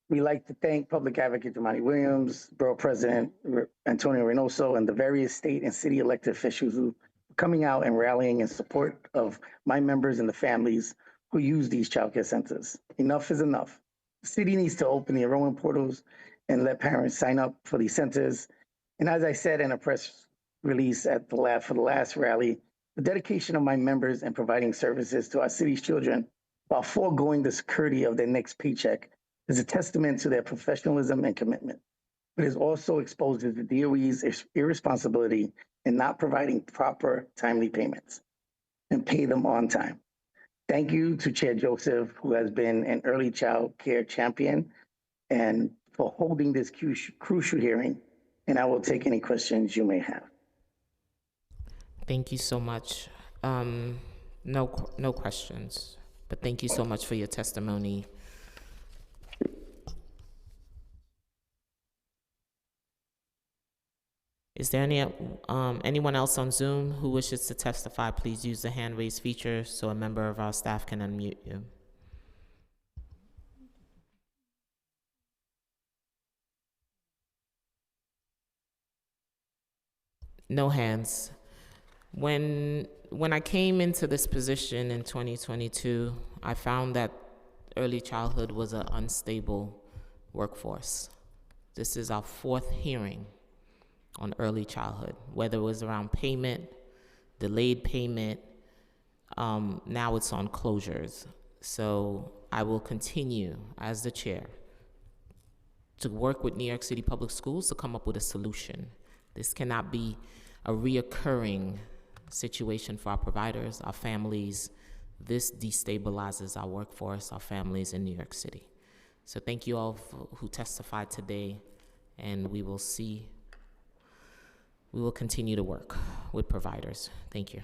We'd like to thank Public Advocate Damani Williams, Borough President Antonio Reynoso, and the various state and city elected officials who are coming out and rallying in support of my members and the families who use these childcare centers. Enough is enough. The city needs to open the enrollment portals and let parents sign up for these centers. And as I said in a press release for the last rally, the dedication of my members in providing services to our city's children while foregoing the security of their next paycheck is a testament to their professionalism and commitment. But it also exposes the DOE's irresponsibility in not providing proper, timely payments and pay them on time. Thank you to Chair Joseph, who has been an early child care champion, and for holding this crucial hearing. And I will take any questions you may have. Thank you so much. No questions, but thank you so much for your testimony. Is there anyone else on Zoom who wishes to testify? Please use the hand raise feature so a member of our staff can unmute you. No hands. When I came into this position in 2022, I found that early childhood was an unstable workforce. This is our 4th hearing on early childhood, whether it was around payment, delayed payment, now it's on closures. So I will continue as the chair to work with New York City Public Schools to come up with a solution. This cannot be a reoccurring situation for our providers, our families. This destabilizes our workforce, our families in New York City. So thank you all who testified today, and we will continue to work with providers. Thank you.